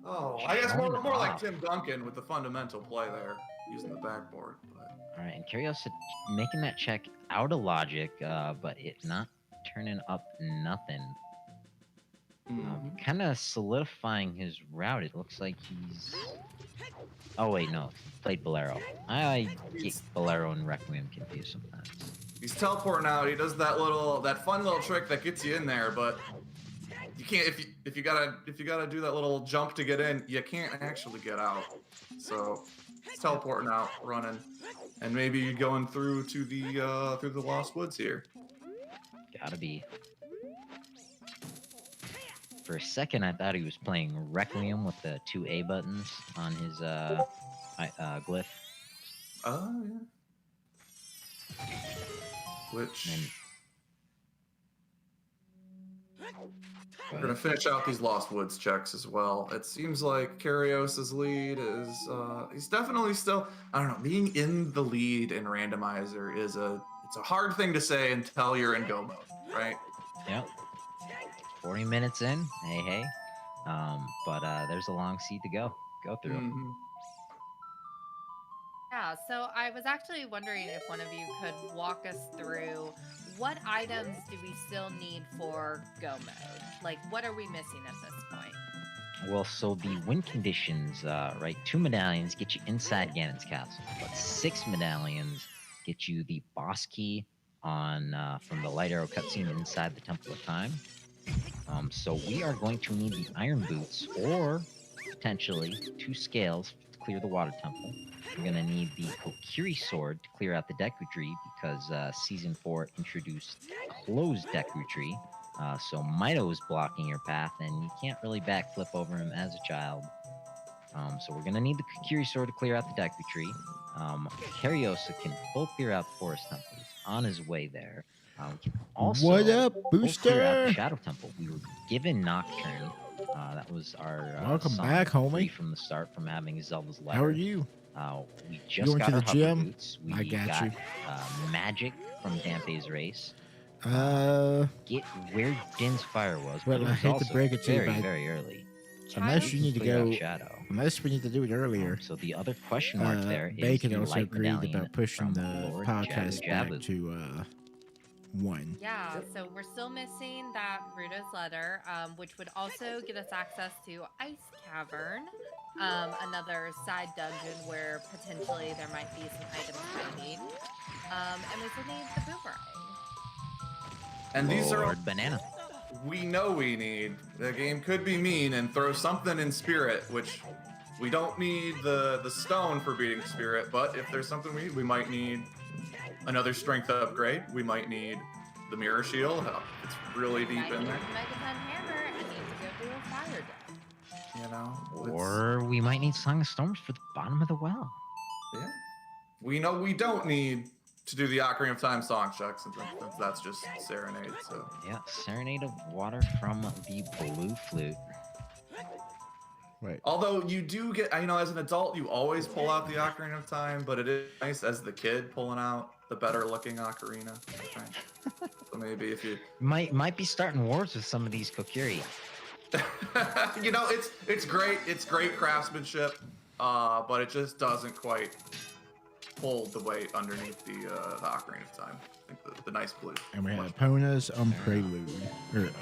Oh, I guess more like Tim Duncan with the fundamental play there, using the backboard. But. All right, and Kariossa making that check out of logic, but it's not turning up nothing. Kind of solidifying his route. It looks like he's... Oh, wait, no. He played Bolero. I get Bolero and Requiem confused sometimes. He's teleporting out. He does that fun little trick that gets you in there, but you can't if you gotta do that little jump to get in, you can't actually get out. So he's teleporting out, running, and maybe going through to the Lost Woods here. Gotta be. For a second, I thought he was playing Requiem with the 2 A buttons on his glyph. Oh, yeah. Which... We're going to finish out these Lost Woods checks as well. It seems like Kariossa's lead is... he's definitely still... I don't know, being in the lead in Randomizer is it's a hard thing to say until you're in go mode, right? Yep. 40 minutes in, hey. But there's a long seat to go through. Mm-hmm. Yeah, so I was actually wondering if one of you could walk us through what items do we still need for go mode? Like, what are we missing at this point? Well, so the win conditions, right? 2 medallions get you inside Ganon's castle, but 6 medallions get you the boss key on from the Light Arrow cutscene inside the Temple of Time. So we are going to need the Iron Boots, or potentially 2 scales to clear the Water Temple. We're going to need the Kokiri Sword to clear out the Deku Tree, because Season 4 introduced closed Deku Tree. So Mito is blocking your path, and you can't really backflip over him as a child. So we're going to need the Kokiri Sword to clear out the Deku Tree. Kariossa can full clear out the Forest Temple. He's on his way there. We can also what up, Booster? Clear out the Shadow Temple. We were given Nocturne. That was our welcome back, homie. From the start, from having Zelda's Letter. How are you? We just going got to the our gym? Boots. We I got you. Magic from Dampe's race. Get where Din's fire was. Well, I hate to break it to you, very, but very early. Unless you need to go. Shadow. Unless we need to do it earlier. So the other question mark there is Bacon the also light agreed medallion about pushing from the Lord podcast Jabu. back to 1. Yeah, so we're still missing that Rudo's letter, which would also get us access to Ice Cavern, another side dungeon where potentially there might be some items hiding. And we still need the boomerang. And these are all Banana. we know we need. The game could be mean and throw something in Spirit, which We don't need the stone for beating Spirit, but if there's something we might need another strength upgrade. We might need the Mirror Shield. It's really deep in there. Megaton Hammer and need to go do a fire deck. You know? Or we might need Song of Storms for the bottom of the well. Yeah. We know we don't need to do the Ocarina of Time song, Chuck, since that's just Serenade, so. Yeah, Serenade of Water from the Blue Flute. Right. Although you do get, you know, as an adult, you always pull out the Ocarina of Time, but it is nice as the kid pulling out the better looking Ocarina. Right? So maybe if you might be starting wars with some of these Kokiri. you know, it's great. It's great craftsmanship, but it just doesn't quite hold the weight underneath the Ocarina of Time. I think the nice blue. And we have Epona's Prelude.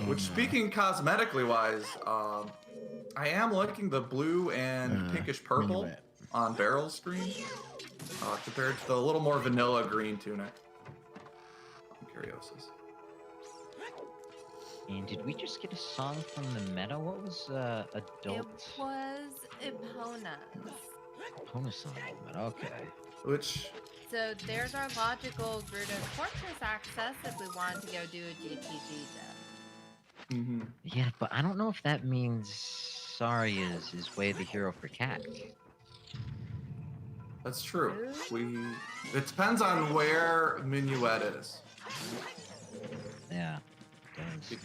Which, speaking cosmetically wise, I am liking the blue and pinkish purple Minuet. on Barrel's screen compared to the little more vanilla green tunic on Kariossa's. And did we just get a song from the meta? What was adult? It was Epona's. Epona song from the meta. Okay. Which, So there's our logical Gerudo's Fortress access if we wanted to go do a GTG then. Yeah, but I don't know if that means Sari is Way of the Hero for Cat. that's true. It depends on where Minuet is. Yeah. It does.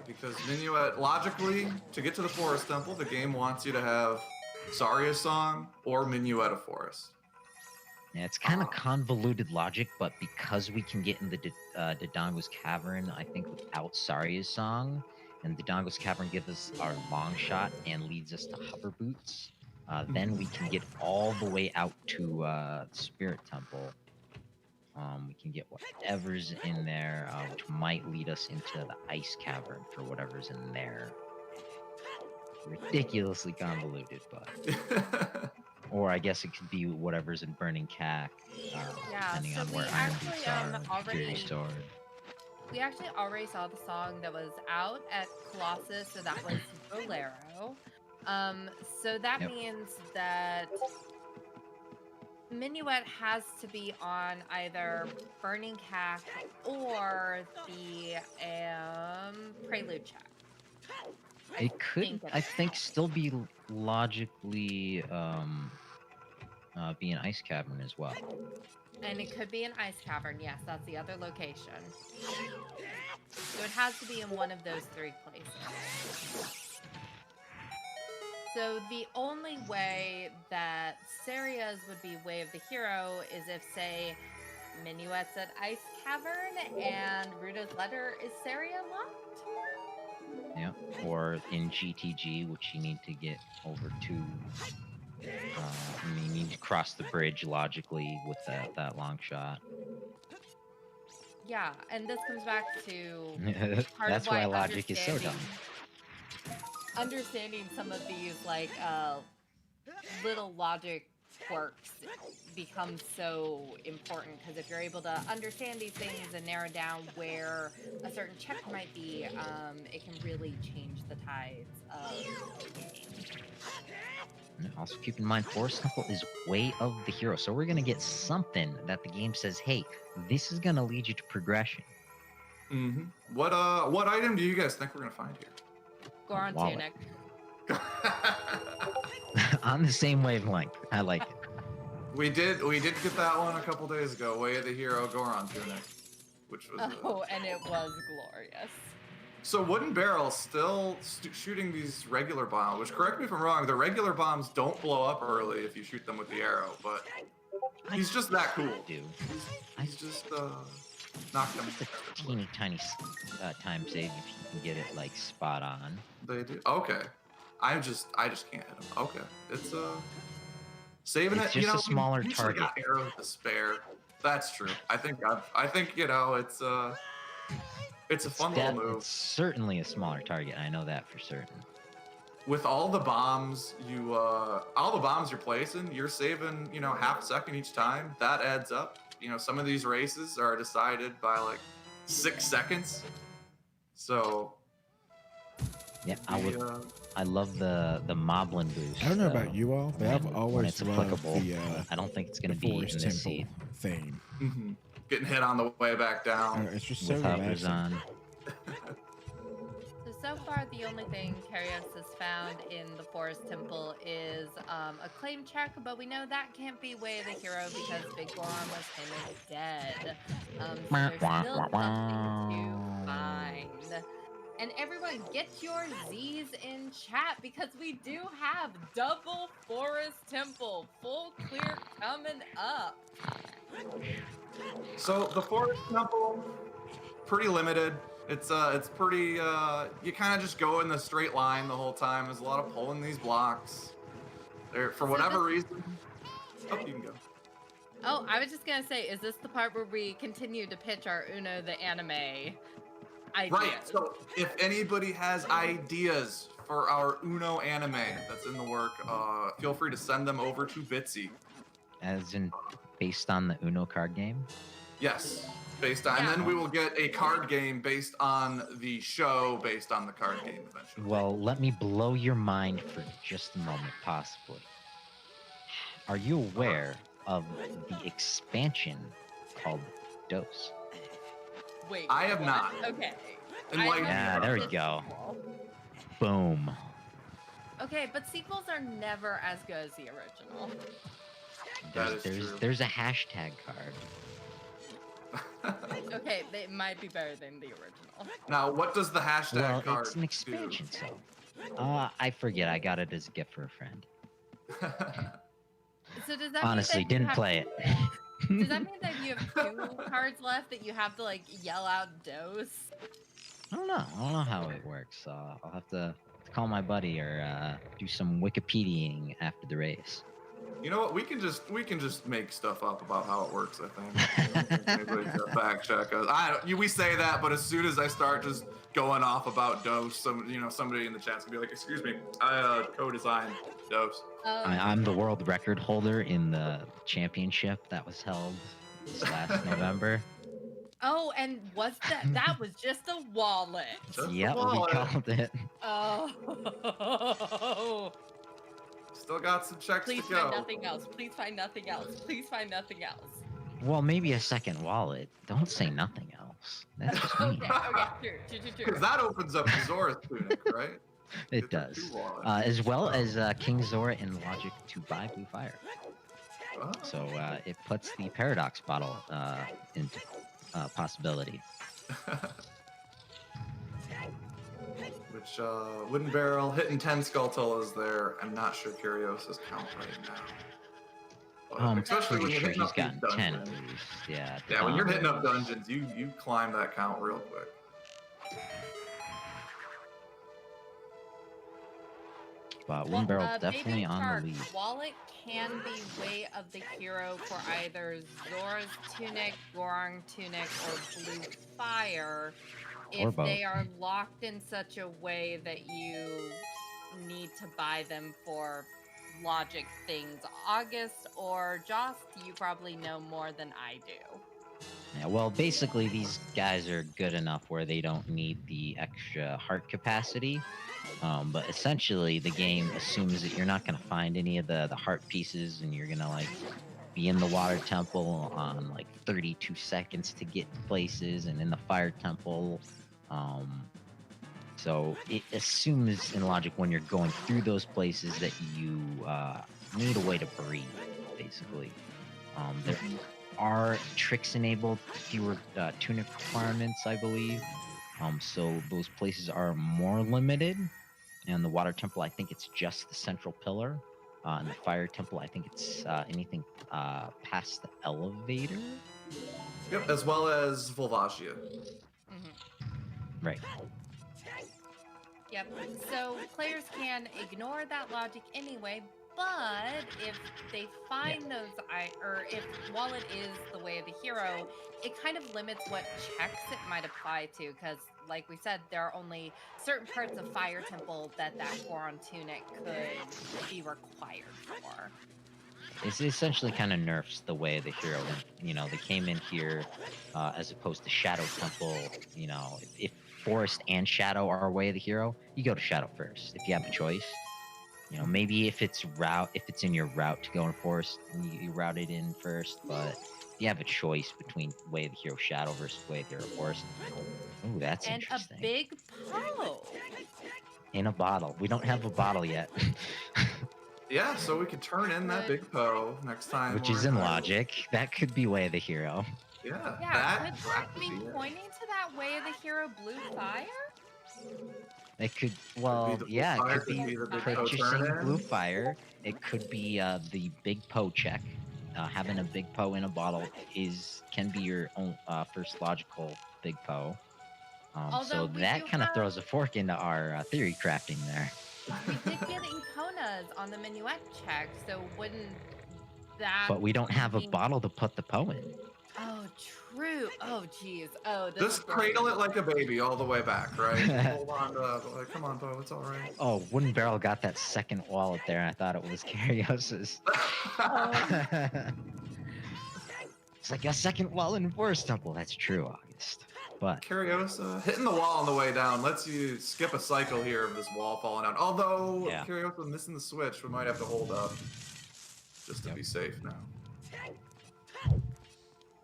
Because Minuet, logically, to get to the Forest Temple, the game wants you to have Saria's song or Minuet of Forest. Yeah, it's kind of convoluted logic, but because we can get in the Dodongo's Cavern, I think without Saria's song, and Dodongo's Cavern gives us our long shot and leads us to Hover Boots, then we can get all the way out to Spirit Temple. We can get whatever's in there, which might lead us into the Ice Cavern for whatever's in there. Ridiculously convoluted, but... Or I guess it could be whatever's in Burning Cack, depending so on where we Iron actually, Boots are, already- Fury Sword. We actually already saw the song that was out at Colossus, so that was Bolero. So that means that Minuet has to be on either Burning Cack or the Prelude check. It could, I think, still be logically be an Ice Cavern as well. And it could be an Ice Cavern, yes, that's the other location. So it has to be in one of those three places. So the only way that Saria's would be Way of the Hero is if, say, Minuet's at Ice Cavern and Ruto's letter is Saria locked. Yeah, or in GTG, which you need to get over to. You need to cross the bridge logically with that long shot. Yeah, and this comes back to part That's of why logic is so dumb. Understanding some of these like little logic quirks becomes so important, because if you're able to understand these things and narrow down where a certain check might be, it can really change the tides of the game. And also keep in mind, Forest Temple is Way of the Hero, so we're gonna get something that the game says, hey, this is gonna lead you to progression. What item do you guys think we're gonna find here? Goron Wallet. Tunic. On the same wavelength. I like it. We did get that one a couple days ago. Way of the Hero Goron tunic, which was. Oh, and it was glorious. So Wooden Barrel still shooting these regular bombs. Which, correct me if I'm wrong, the regular bombs don't blow up early if you shoot them with the arrow, but he's just that cool. He's just knock them. It's a teeny tiny time save if you can get it like spot on. They do. Okay. I just can't hit him. Okay. It's saving It's it. just a smaller you usually target. got arrows to spare. That's true. I think you know it's a fun little move. It's certainly a smaller target. I know that for certain. With all the bombs you're placing, you're saving, you know, half a second each time. That adds up. You know, some of these races are decided by like 6 seconds. So Yeah, I love the Moblin boost. I don't know about you all, but I've when always it's loved applicable. the I don't think it's going the to be in Forest this Temple seed theme. Mm-hmm. Getting hit on the way back down. It's just so with hovers relaxing. on. So far, the only thing Kariossa has found in the Forest Temple is a claim check, but we know that can't be Way of the Hero because Big Goron was him is dead. So there's still something to find. And everyone, get your Z's in chat because we do have double Forest Temple full clear coming up. So the Forest Temple, pretty limited. It's pretty you kind of just go in the straight line the whole time. There's a lot of pulling these blocks. There for whatever reason. Oh, you can go. Oh, I was just gonna say, is this the part where we continue to pitch our Uno the anime ideas? Right. So if anybody has ideas for our Uno anime that's in the work, feel free to send them over to Bitsy. As in, based on the Uno card game? Yes. Based on, Yeah. and then we will get a card game based on the show, based on the card game eventually. Well, let me blow your mind for just a moment, possibly. Are you aware of the expansion called Dose? Wait, I have what? not. Okay. Enlighten me. Yeah, there we go. Boom. Okay, but sequels are never as good as the original. That is true. There's a hashtag card. Okay, they might be better than the original. Now, what does the hashtag Well, card it's an expansion, so. I forget. I got it as a gift for a friend. So does that Honestly, mean that you didn't have, play it. Does that mean that you have 2 cards left that you have to like yell out dose? I don't know how it works. I'll have to call my buddy or do some Wikipediaing after the race. You know what? We can just make stuff up about how it works. I think. I don't think anybody's gonna fact check us. We say that, but as soon as I start just going off about Dose, somebody in the chat's gonna be like, "Excuse me, I co-designed Dose." I'm the world record holder in the championship that was held this last November. Oh, and was that was just a wallet? Just Yep, the we wallet. called it. Oh. Still got some checks Please to go. find nothing else. Please find nothing else. Please find nothing else. Well, maybe a second wallet. Don't say nothing else. That's just me. Okay, true. Because that opens up the Zora's tunic, right? It It's a does. 2 wallet. As well as King Zora in Logic to buy Blue Fire. Oh. So it puts the Paradox bottle into possibility. Which Wooden Barrel hitting 10 Skulltulas there. I'm not sure Kariossa's count right now. But I'm especially when pretty you're sure hitting he's up gotten these 10 at dungeons. least. Yeah. Yeah, when you're hitting up dungeons, you climb that count real quick. But Wooden Barrel's Baby definitely on Shark, the lead. Wallet can be Way of the Hero for either Zora's Tunic, Gorong Tunic, or Blue Fire Or if both. they are locked in such a way that you need to buy them for logic things. August or Joss, you probably know more than I do. Yeah, well, basically, these guys are good enough where they don't need the extra heart capacity. But essentially, the game assumes that you're not going to find any of the heart pieces, and you're going to like be in the water temple on like 32 seconds to get places, and in the fire temple. So it assumes in logic when you're going through those places that you need a way to breathe, basically. There are tricks enabled, fewer tunic requirements, I believe. So those places are more limited. And the water temple, I think it's just the central pillar. And the fire temple, I think it's anything past the elevator. Yep, as well as Volvagia. Right. Yep. So players can ignore that logic anyway, but if they find those, or if Wallet is the Way of the Hero, it kind of limits what checks it might apply to, because, like we said, there are only certain parts of Fire Temple that Goron Tunic could be required for. It essentially kind of nerfs the Way of the Hero. You know, they came in here as opposed to Shadow Temple. You know, if Forest and Shadow are Way of the Hero, you go to Shadow first if you have a choice. You know, maybe if it's in your route to go in Forest, you route it in first. But if you have a choice between Way of the Hero Shadow versus Way of the Hero Forest, oh, that's And interesting. a big Poe. In a bottle. We don't have a bottle yet. Yeah, so we could turn in that big Poe next time. Which we're is in Hyrule. logic. That could be Way of the Hero. Yeah, Yeah, could that could be it. pointing to that Way of the Hero blue fire? It could, Could well, be the yeah, it fire, could be the big Poe purchasing turn-in. Blue Fire. It could be the Big Poe check. Having a Big Poe in a bottle can be your own first logical Big Poe. So that kind of throws a fork into our theory crafting there. We did get Eponas on the minuet check, so wouldn't that? But we don't have a bottle to put the Poe in. Oh, true. Oh, geez. Oh, this Just cradle it like a baby all the way back, right? Hold on to, like, come on, Poe, it's all right. Oh, Wooden Barrel got that second wallet there, and I thought it was Kariossa's. It's like a second wall in Forest Temple. That's true, August. But Kariossa hitting the wall on the way down lets you skip a cycle here of this wall falling out. Although Kariossa missing the switch, we might have to hold up just to be safe now.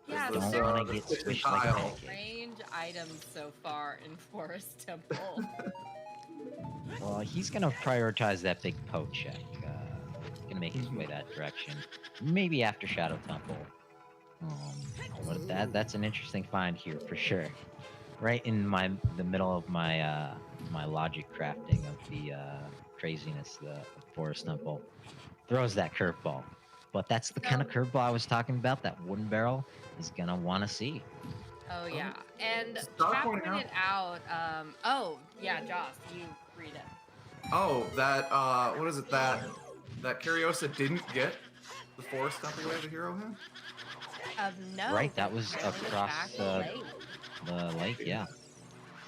Yeah, This, don't want to get switched like a range items so far in Forest Temple. Well, he's gonna prioritize that big Poe check. Gonna make his way that direction. Maybe after Shadow Temple. But that's an interesting find here for sure. Right in the middle of my my logic crafting of the craziness, the Forest Temple throws that curveball. But that's the kind of curveball I was talking about that Wooden Barrel is gonna want to see. Oh yeah, and Chad pointed out. Oh yeah, Joss, you read it. Oh, that what is it that Kariossa didn't get the Forest Temple Way of the Hero hint? No. Right, that was across the lake, yeah.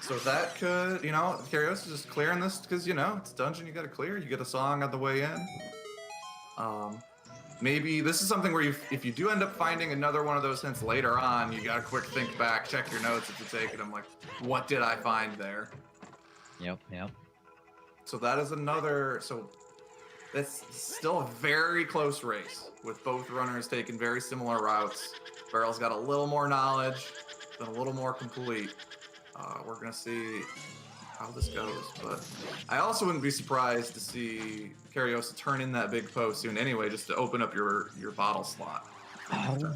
So that could, you know, Kariossa just clearing this because, you know, it's a dungeon you gotta clear. You get a song on the way in. Maybe this is something where if you do end up finding another one of those hints later on, you gotta quick think back, check your notes if you're taking them, like, what did I find there? Yep. So that is another, so that's still a very close race with both runners taking very similar routes. Barrel's got a little more knowledge, been a little more complete. We're gonna see how this goes, but I also wouldn't be surprised to see Kariossa turn in that big Poe soon anyway, just to open up your bottle slot. Oh,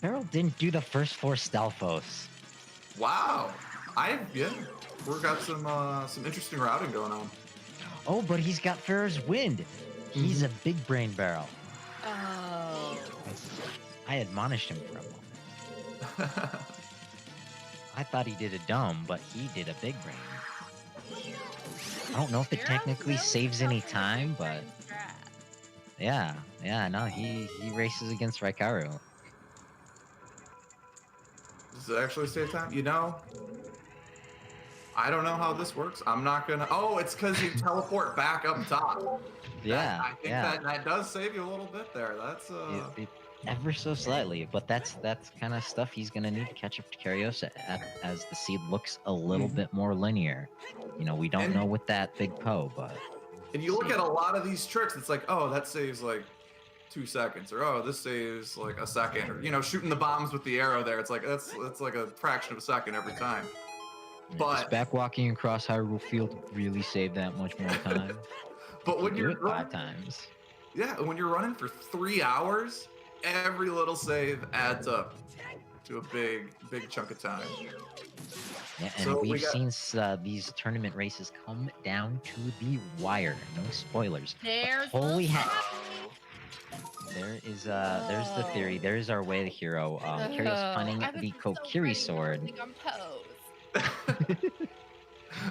Barrel didn't do the first 4 Stalfos. Wow, we've got some interesting routing going on. Oh, but he's got Farrah's Wind. He's a big brain Barrel. Oh. I admonished him for a moment. I thought he did a dumb, but he did a big brain. I don't know if it technically saves any time, but yeah, no, he races against Raikaru. Does it actually save time? You know, I don't know how this works. I'm not gonna. Oh, it's because you teleport back up top. Yeah, I think that does save you a little bit there. That's ever so slightly, but that's kind of stuff he's gonna need to catch up to Kariossa as the seed looks a little bit more linear. You know, we don't know with that big Poe, but and you look at a lot of these tricks, it's like, oh, that saves like 2 seconds, or oh, this saves like a second, or you know, shooting the bombs with the arrow there. It's like that's like a fraction of a second every time. But back walking across Hyrule Field really saved that much more time. But when you're running 5 times, when you're running for 3 hours, every little save adds up to a big chunk of time. Yeah, and so we've seen these tournament races come down to the wire. No spoilers. Holy heck! There's the theory. There's our Way of the Hero. Kariossa finding the Kokiri sword.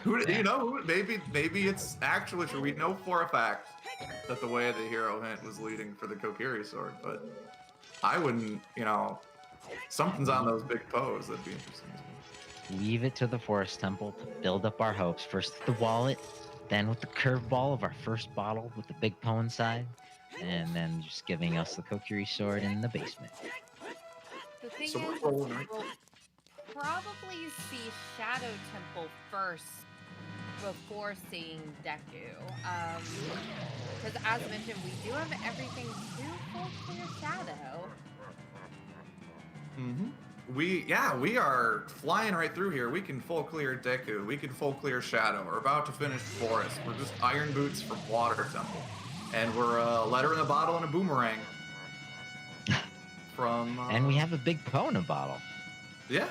You know, maybe it's actually true. We know for a fact that the Way of the Hero hint was leading for the Kokiri sword, but I wouldn't, you know, something's on those big Poes. That'd be interesting as well. Leave it to the Forest Temple to build up our hopes. First with the wallet, then with the curveball of our first bottle with the big Poe inside, and then just giving us the Kokiri sword in the basement. The thing So we're is, rolling right. we'll probably see Shadow Temple first before seeing Deku. Because as mentioned, we do have everything to full clear Shadow. Mm-hmm. We are flying right through here. We can full clear Deku. We can full clear Shadow. We're about to finish Forest. We're just Iron Boots from Water Temple. And we're Letter in a Bottle and a Boomerang from... and we have a big Poe in a bottle. Yeah.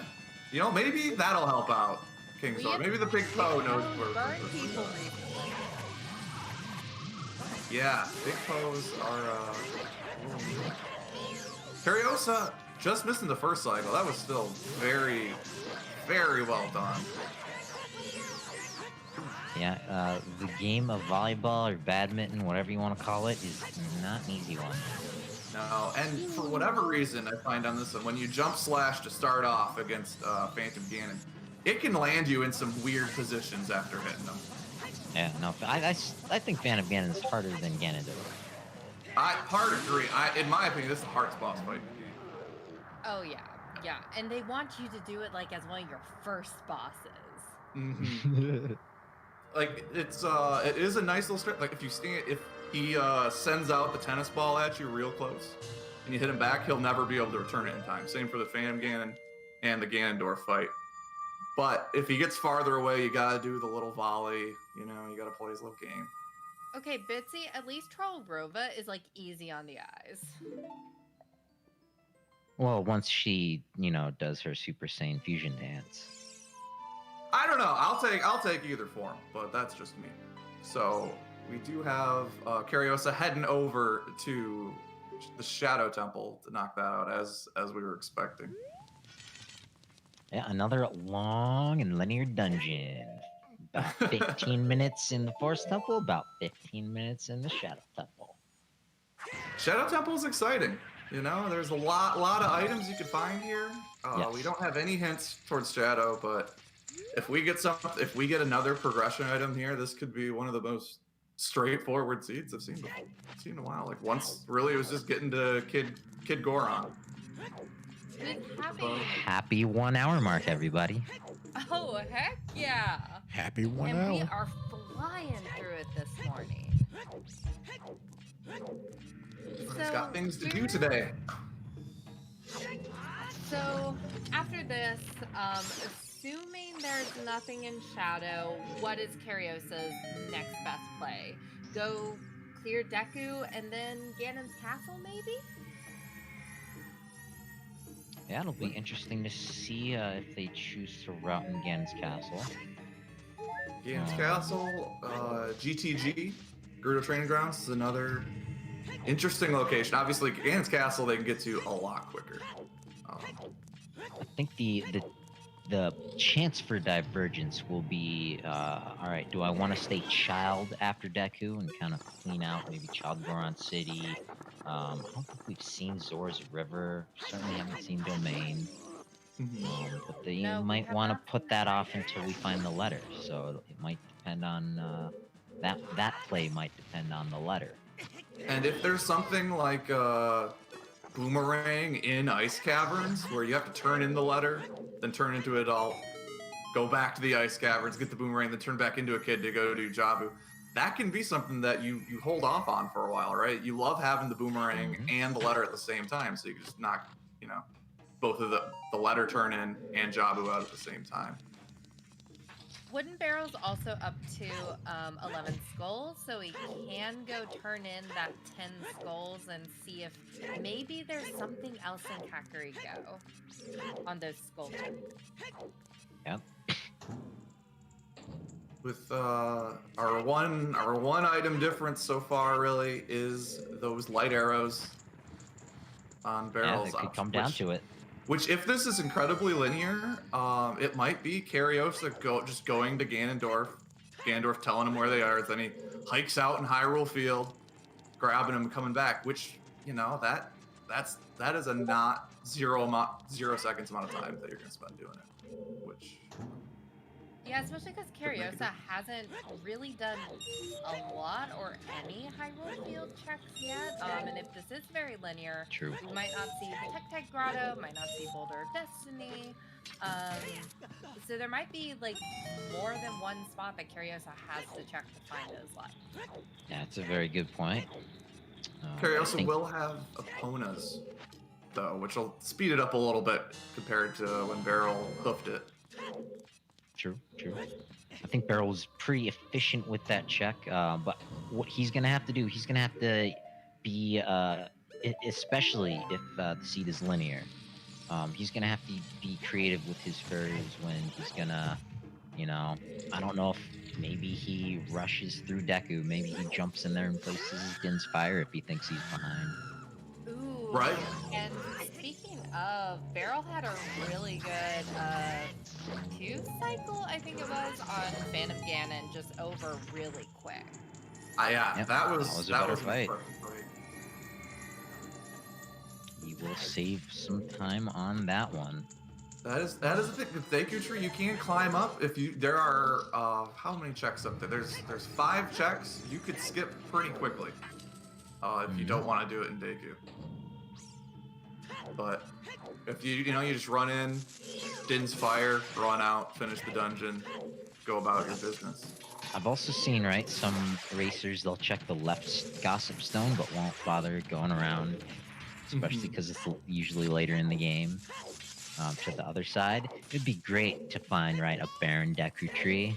You know, maybe that'll help out, King Sword. Maybe the big Poe knows where... Burn people recently. Yeah, big Poes are... Kariossa just missing the first cycle. That was still very, very well done. Yeah, the game of volleyball or badminton, whatever you want to call it, is not an easy one. No, and for whatever reason, I find on this one, when you jump slash to start off against Phantom Ganon, it can land you in some weird positions after hitting them. Yeah, no, I think Phantom Ganon's harder than Ganondorf. I part agree. In my opinion, this is the hardest boss fight in the game. Oh yeah, yeah, and they want you to do it like as one of your first bosses. Mm-hmm. Like it is a nice little stretch. Like if he sends out the tennis ball at you real close, and you hit him back, he'll never be able to return it in time. Same for the Phantom Ganon and the Ganondorf fight. But if he gets farther away, you gotta do the little volley. You know, you gotta play his little game. Okay, Bitsy, at least Trollrova is like easy on the eyes. Well, once she, does her Super Saiyan fusion dance. I don't know. I'll take either form, but that's just me. So we do have Kariossa heading over to the Shadow Temple to knock that out, as we were expecting. Yeah, another long and linear dungeon. About 15 minutes in the Forest Temple, about 15 minutes in the Shadow Temple. Shadow Temple is exciting. You know, there's a lot of items you can find here. Yes. We don't have any hints towards Shadow, but if we get another progression item here, this could be one of the most straightforward seeds I've seen in a while. Like once, really, it was just getting to Kid Goron. Happy 1 hour mark, everybody. Oh heck yeah! Happy 1 hour. And we are flying through it this morning. He's got things to do today. So after this, assuming there's nothing in Shadow, what is Kariossa's next best play? Go clear Deku and then Ganon's Castle, maybe? Yeah, it'll be interesting to see if they choose to route in Ganon's Castle. Ganon's Castle, GTG, Gerudo Training Grounds, is another interesting location. Obviously, Ganon's Castle they can get to a lot quicker. I think the chance for divergence will be, all right, do I want to stay Child after Deku and kind of clean out maybe Child Goron City? I don't think we've seen Zora's River. Certainly haven't seen Domain. But they might want to put that off until we find the letter. So it might depend on that play might depend on the letter. And if there's something like Boomerang in Ice Caverns, where you have to turn in the letter, then turn into an adult, go back to the Ice Caverns, get the Boomerang, then turn back into a kid to go do Jabu. That can be something that you hold off on for a while, right? You love having the Boomerang and the letter at the same time, so you can just knock, both of the letter turn in and Jabu out at the same time. Wooden Barrel's also up to 11 skulls, so he can go turn in that 10 skulls and see if maybe there's something else in Kakariko on those skulls. Yep. With our one item difference so far really is those light arrows on barrels. Yeah, it could come down to it. Which, if this is incredibly linear, it might be Kariossa just going to Ganondorf telling him where they are, then he hikes out in Hyrule Field, grabbing him and coming back, which, that is a not 0 seconds amount of time that you're going to spend doing it, which Yeah, especially because Kariossa hasn't really done a lot or any Hyrule Field checks yet. And if this is very linear, True. we might not see the Tech Grotto, might not see Boulder of Destiny. Um, so there might be like more than one spot that Kariossa has to check to find those left. Yeah, that's a very good point. Kariossa will have Eponas, though, which will speed it up a little bit compared to when Beryl hoofed it. True. I think Barrel's pretty efficient with that check, but what he's going to have to do, he's going to have to be, especially if the seed is linear, he's going to have to be creative with his furs when he's going to, I don't know if maybe he rushes through Deku, maybe he jumps in there and places Din's Fire if he thinks he's behind. Ooh, right. And speaking of, Beryl had a really good 2 cycle, I think it was, on Phantom Ganon just over really quick. Yeah, Yep, that was a better an fight. impressive fight. He will save some time on that one. That is the thing. The Deku Tree, you can't climb up if you. There are how many checks up there? There's 5 checks. You could skip pretty quickly if you don't want to do it in Deku. But if you just run in, Din's Fire, run out, finish the dungeon, go about your business. I've also seen, right, some racers, they'll check the left Gossip Stone, but won't bother going around, especially because it's usually later in the game, to the other side. It'd be great to find, right, a barren Deku Tree,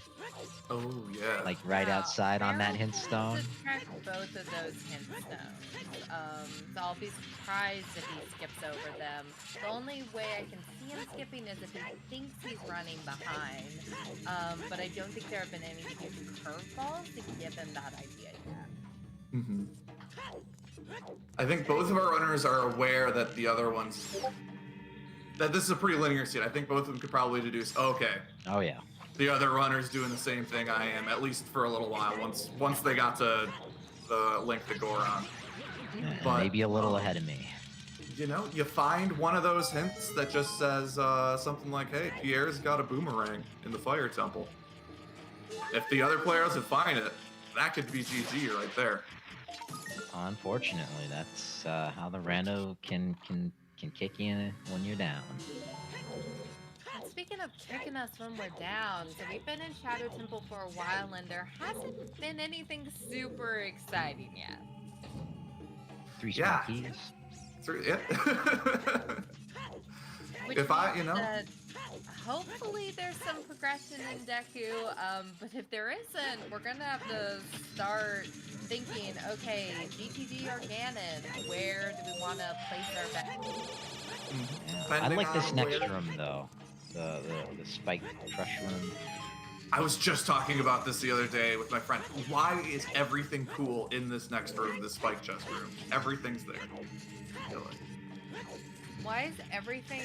Oh yeah. like right outside on that hint stone. To track both of those hint stones. So I'll be surprised if he skips over them. The only way I can see him skipping is if he thinks he's running behind. But I don't think there have been any huge curveballs to give him that idea yet. I think both of our runners are aware that the other ones, that this is a pretty linear scene. I think both of them could probably deduce, okay, Oh yeah. the other runner's doing the same thing I am, at least for a little while, once they got to the Link to Goron. And But, maybe a little ahead of me. You find one of those hints that just says something like, hey, Pierre's got a boomerang in the Fire Temple. If the other player doesn't find it, that could be GG right there. Unfortunately, that's how the rando can kick you when you're down. And speaking of kicking us when we're down, so we've been in Shadow Temple for a while and there hasn't been anything super exciting yet. 3 Yeah. small keys. Which If I, means that hopefully there's some progression in Deku, but if there isn't, we're gonna have to start thinking, okay, GTG or Ganon, where do we want to place our bet? I like this on next where- room though, the spike crush room. I was just talking about this the other day with my friend. Why is everything cool in this next room, this spike chest room? Everything's there. Why is everything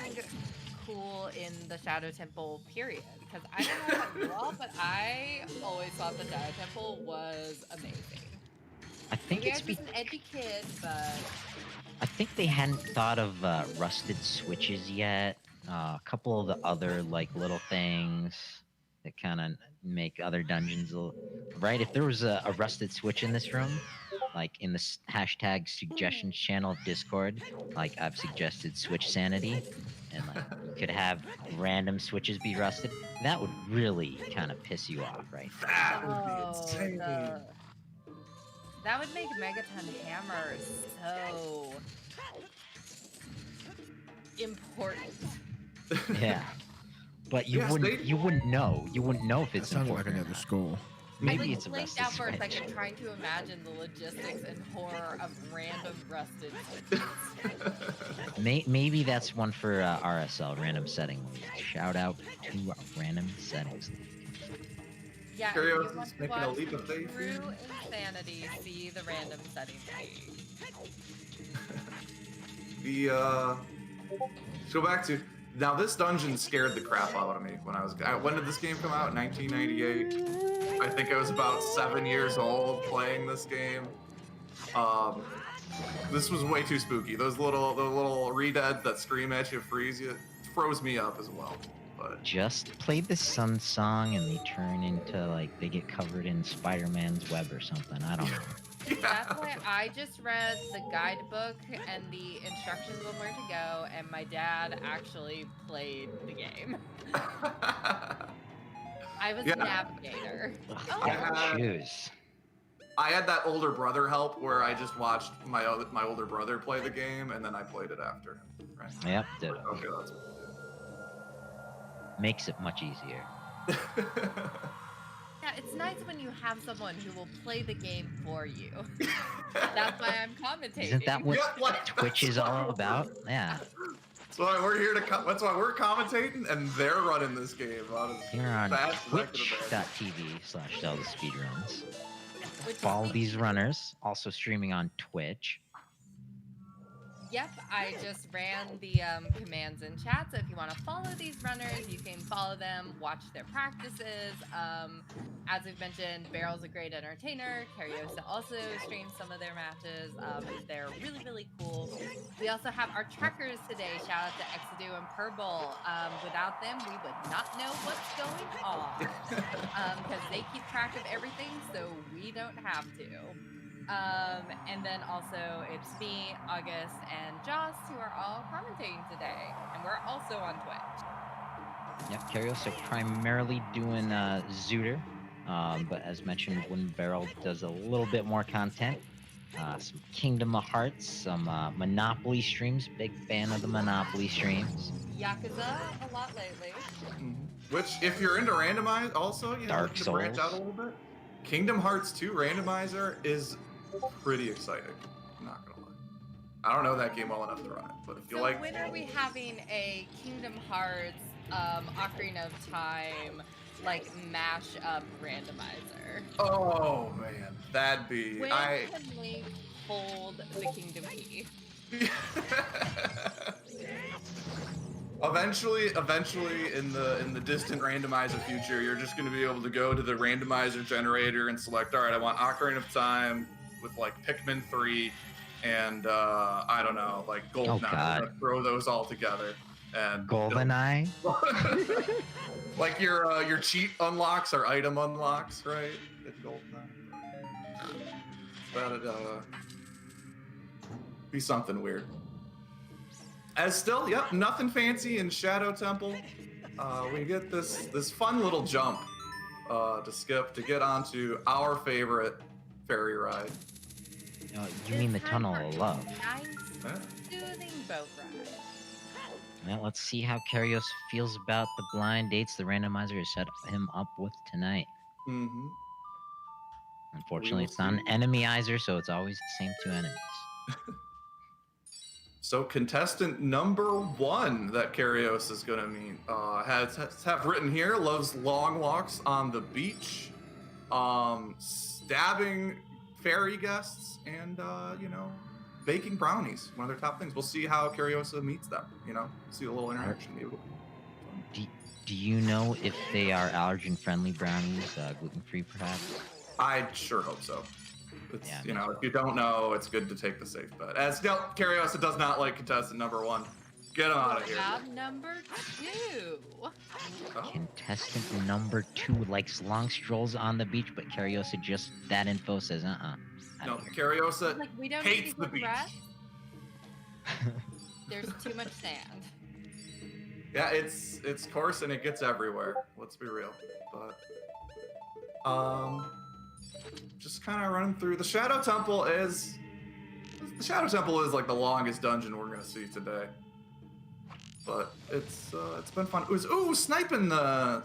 cool in the Shadow Temple, period? Because I don't know about you all, but I always thought the Shadow Temple was amazing. I think Maybe it's I'm just an edgy kid, but I think they hadn't thought of rusted switches yet. A couple of the other like little things that kind of make other dungeons right. If there was a rusted switch in this room, like in the hashtag suggestions channel of Discord, like I've suggested switch sanity, and like you could have random switches be rusted. That would really kind of piss you off, right? That would be insane. that would make Megaton Hammer so important. Yeah. But you Yes, wouldn't know. You wouldn't know if That it's sounds like important. or another not. school. Maybe I it's a blinked rusted out for a switch. second trying to imagine the logistics and horror of random rusted switches. Maybe that's one for RSL, random setting. Shout out to random settings. Yeah, if Curious you want is to making a watch leap of faith true here. insanity, see the random settings page. Let's go back to now. This dungeon scared the crap out of me when I was. When did this game come out? 1998. I think I was about 7 years old playing this game. This was way too spooky. The little redeads that scream at you, freeze you, froze me up as well. But just played the Sun Song and they turn into like they get covered in Spider-Man's web or something. I don't know. That's why I just read the guidebook and the instructions on where to go, and my dad actually played the game. I was Yeah. navigator. Choose. I had that older brother help where I just watched my older brother play the game and then I played it after him. Right? Yep, ditto. Okay, that's what Makes it much easier. we do. Yeah, it's nice when you have someone who will play the game for you. That's why I'm commentating. Isn't that what Yeah, like, Twitch is all about? Yeah. That's why we're here to. That's why we're commentating, and they're running this game. Here on Fast as I could imagine. twitch.tv/ZeldaSpeedruns. Which is Follow the- these runners, also streaming on Twitch. Yep, I just ran the commands in chat, so if you want to follow these runners, you can follow them, watch their practices. As we've mentioned, Barrel's a great entertainer. Kariossa also streams some of their matches. They're really, really cool. We also have our trackers today. Shout out to Exadu and Purple. Without them, we would not know what's going on because they keep track of everything, so we don't have to. And then also it's me, August, and Joss who are all commentating today. And we're also on Twitch. Yep, Kariossa primarily doing Zooter. But as mentioned, Wooden Barrel does a little bit more content. Some Kingdom of Hearts, some Monopoly streams. Big fan of the Monopoly streams. Yakuza a lot lately. Which, if you're into randomize, also you Dark have to branch Souls. out a little bit. Kingdom Hearts 2 randomizer is pretty exciting. I'm not gonna lie. I don't know that game well enough to run it, but if you So like, when are we having a Kingdom Hearts Ocarina of Time like mash-up randomizer? oh man, that'd be When can Link hold the Kingdom Key? Eventually, in the distant randomizer future, you're just going to be able to go to the randomizer generator and select, all right, I want Ocarina of Time with like Pikmin 3 and I don't know, like Goldeneye. God. I'm gonna throw those all together and Goldeneye? like your cheat unlocks or item unlocks, right? In Goldeneye. That'd be something weird. As still, yep, nothing fancy in Shadow Temple. We get this fun little jump to skip to get onto our favorite ferry ride. You mean the Tunnel of Love. Nice, Yeah. soothing boat ride. Well, let's see how Kariossa feels about the blind dates the randomizer has set him up with tonight. Mm-hmm. Unfortunately, will it's not an see. enemizer, so it's always the same two enemies. So contestant number 1 that Kariossa is gonna meet have written here, loves long walks on the beach, stabbing ferry guests, and baking brownies. One of their top things. We'll see how Kariossa meets them. See a little interaction. Maybe. Do you know if they are allergen-friendly brownies, gluten-free perhaps? I sure hope so. It's, Yeah, if you don't know, it's good to take the safe bet. As Kariossa does not like contestant number 1. Get him out of here. Job number 2. Oh. Contestant number 2 likes long strolls on the beach, but Kariossa just that info says No, Kariossa Like we don't hates need to the get beach. rest. There's too much sand. Yeah, it's coarse and it gets everywhere. Let's be real. But just kind of running through the Shadow Temple is like the longest dungeon we're gonna see today. But it's been fun. It was sniping the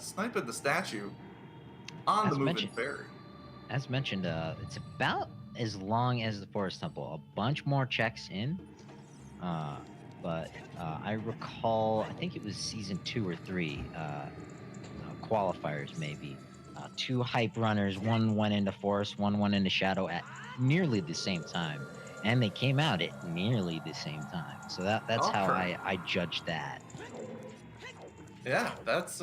statue on As the moving mentioned. ferry. As mentioned, it's about as long as the Forest Temple. A bunch more checks in, but I recall, I think it was season 2 or 3, qualifiers maybe. 2 hype runners, one went into Forest, one went into Shadow at nearly the same time, and they came out at nearly the same time. So that's how I judged that. Yeah, that's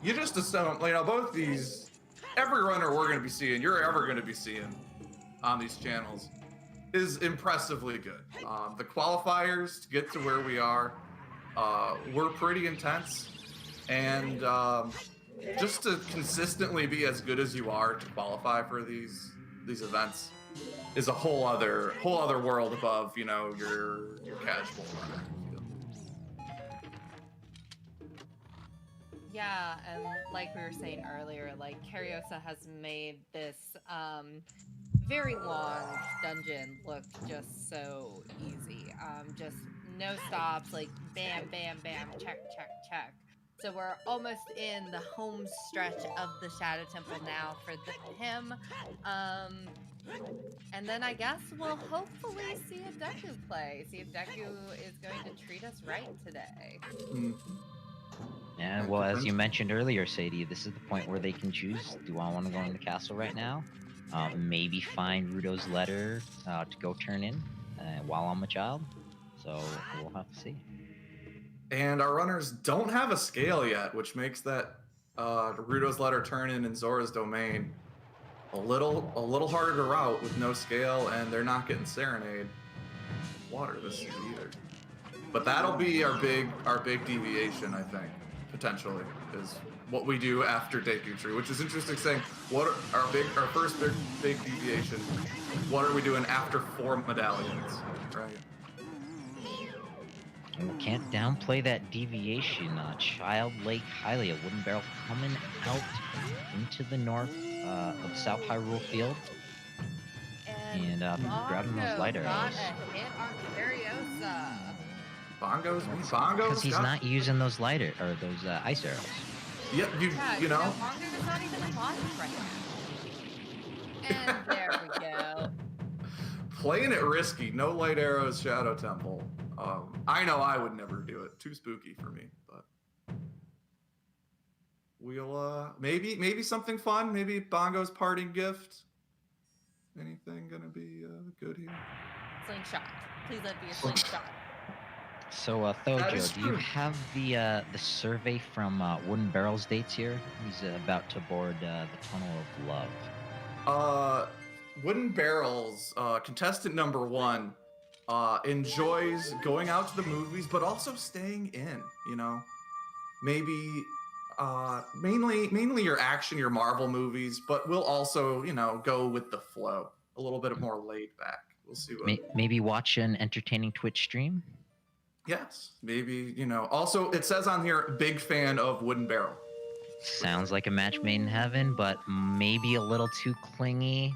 you just assume both these, every runner we're gonna be seeing, you're ever gonna be seeing on these channels is impressively good. The qualifiers to get to where we are were pretty intense. And just to consistently be as good as you are to qualify for these events is a whole other world above, you know, your casual runner. I feel. Yeah, and like we were saying earlier, like Kariossa has made this very long dungeon look just so easy. Just no stops, like bam, bam, bam, check, check, check. So we're almost in the home stretch of the Shadow Temple now for him. And then I guess we'll hopefully see a Deku play. See if Deku is going to treat us right today. Yeah, well, as you mentioned earlier, Sadie, this is the point where they can choose, do I want to go in the castle right now? Maybe find Rudo's letter to go turn in while I'm a child. So we'll have to see. And our runners don't have a scale yet, which makes that Rudo's letter turn in Zora's domain a little harder to route with no scale, and they're not getting Serenade water this year either. But that'll be our big deviation, I think, potentially, is what we do after Deku Tree, which is interesting saying what are our first big deviation, what are we doing after 4 medallions, right? And we can't downplay that deviation. Child Lake Hylia, Wooden Barrel coming out into the north of South Hyrule Field. And grabbing those light arrows. Got a hit on Kariossa. Bongos. Because he's not using those those ice arrows. Yep, you know. Bongo's not even alive right now. And there we go. Playing it risky. No light arrows, Shadow Temple. I know I would never do it. Too spooky for me, but we'll maybe something fun. Maybe Bongo's parting gift. Anything gonna be good here? Slingshot. Please let it be a slingshot. So, Thojo, do you have the survey from Wooden Barrel's dates here? He's about to board the Tunnel of Love. Wooden Barrel's contestant number 1 enjoys going out to the movies, but also staying in. You know, maybe mainly your action, your Marvel movies, but we'll also go with the flow, a little bit more laid back. We'll see what. Maybe watch an entertaining Twitch stream. Yes, maybe, Also, it says on here, big fan of Wooden Barrel. Sounds like a match made in heaven, but maybe a little too clingy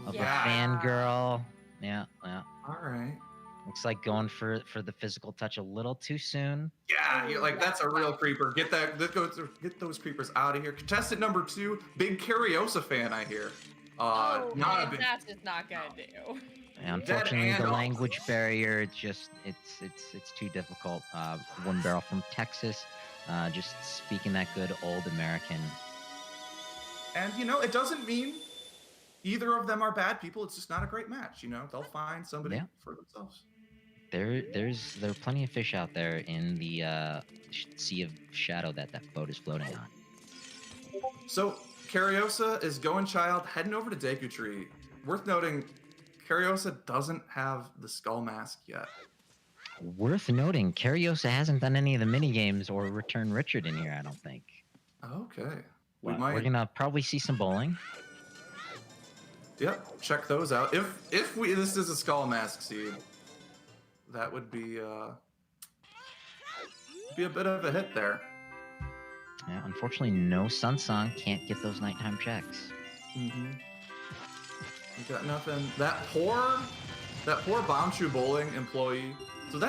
of a fangirl. Yeah. All right. Looks like going for the physical touch a little too soon. Yeah, you're like, that's a real creeper. Get those creepers out of here. Contestant number 2, big Kariossa fan, I hear. That's just not gonna do. Unfortunately, the language barrier, it's too difficult. One Barrel from Texas, just speaking that good old American. And it doesn't mean either of them are bad people. It's just not a great match. They'll find somebody for themselves. There are plenty of fish out there in the sea of shadow that boat is floating on. So Kariossa is going child, heading over to Deku Tree. Worth noting, Kariossa doesn't have the skull mask yet. Worth noting, Kariossa hasn't done any of the mini games or returned Richard in here, I don't think. Okay. We're gonna probably see some bowling. Yep, check those out. If this is a skull mask seed, that would be a bit of a hit there. Yeah, unfortunately, no Sun Song, can't get those nighttime checks. Mm-hmm. We got nothing. That poor Bombchu Bowling employee. So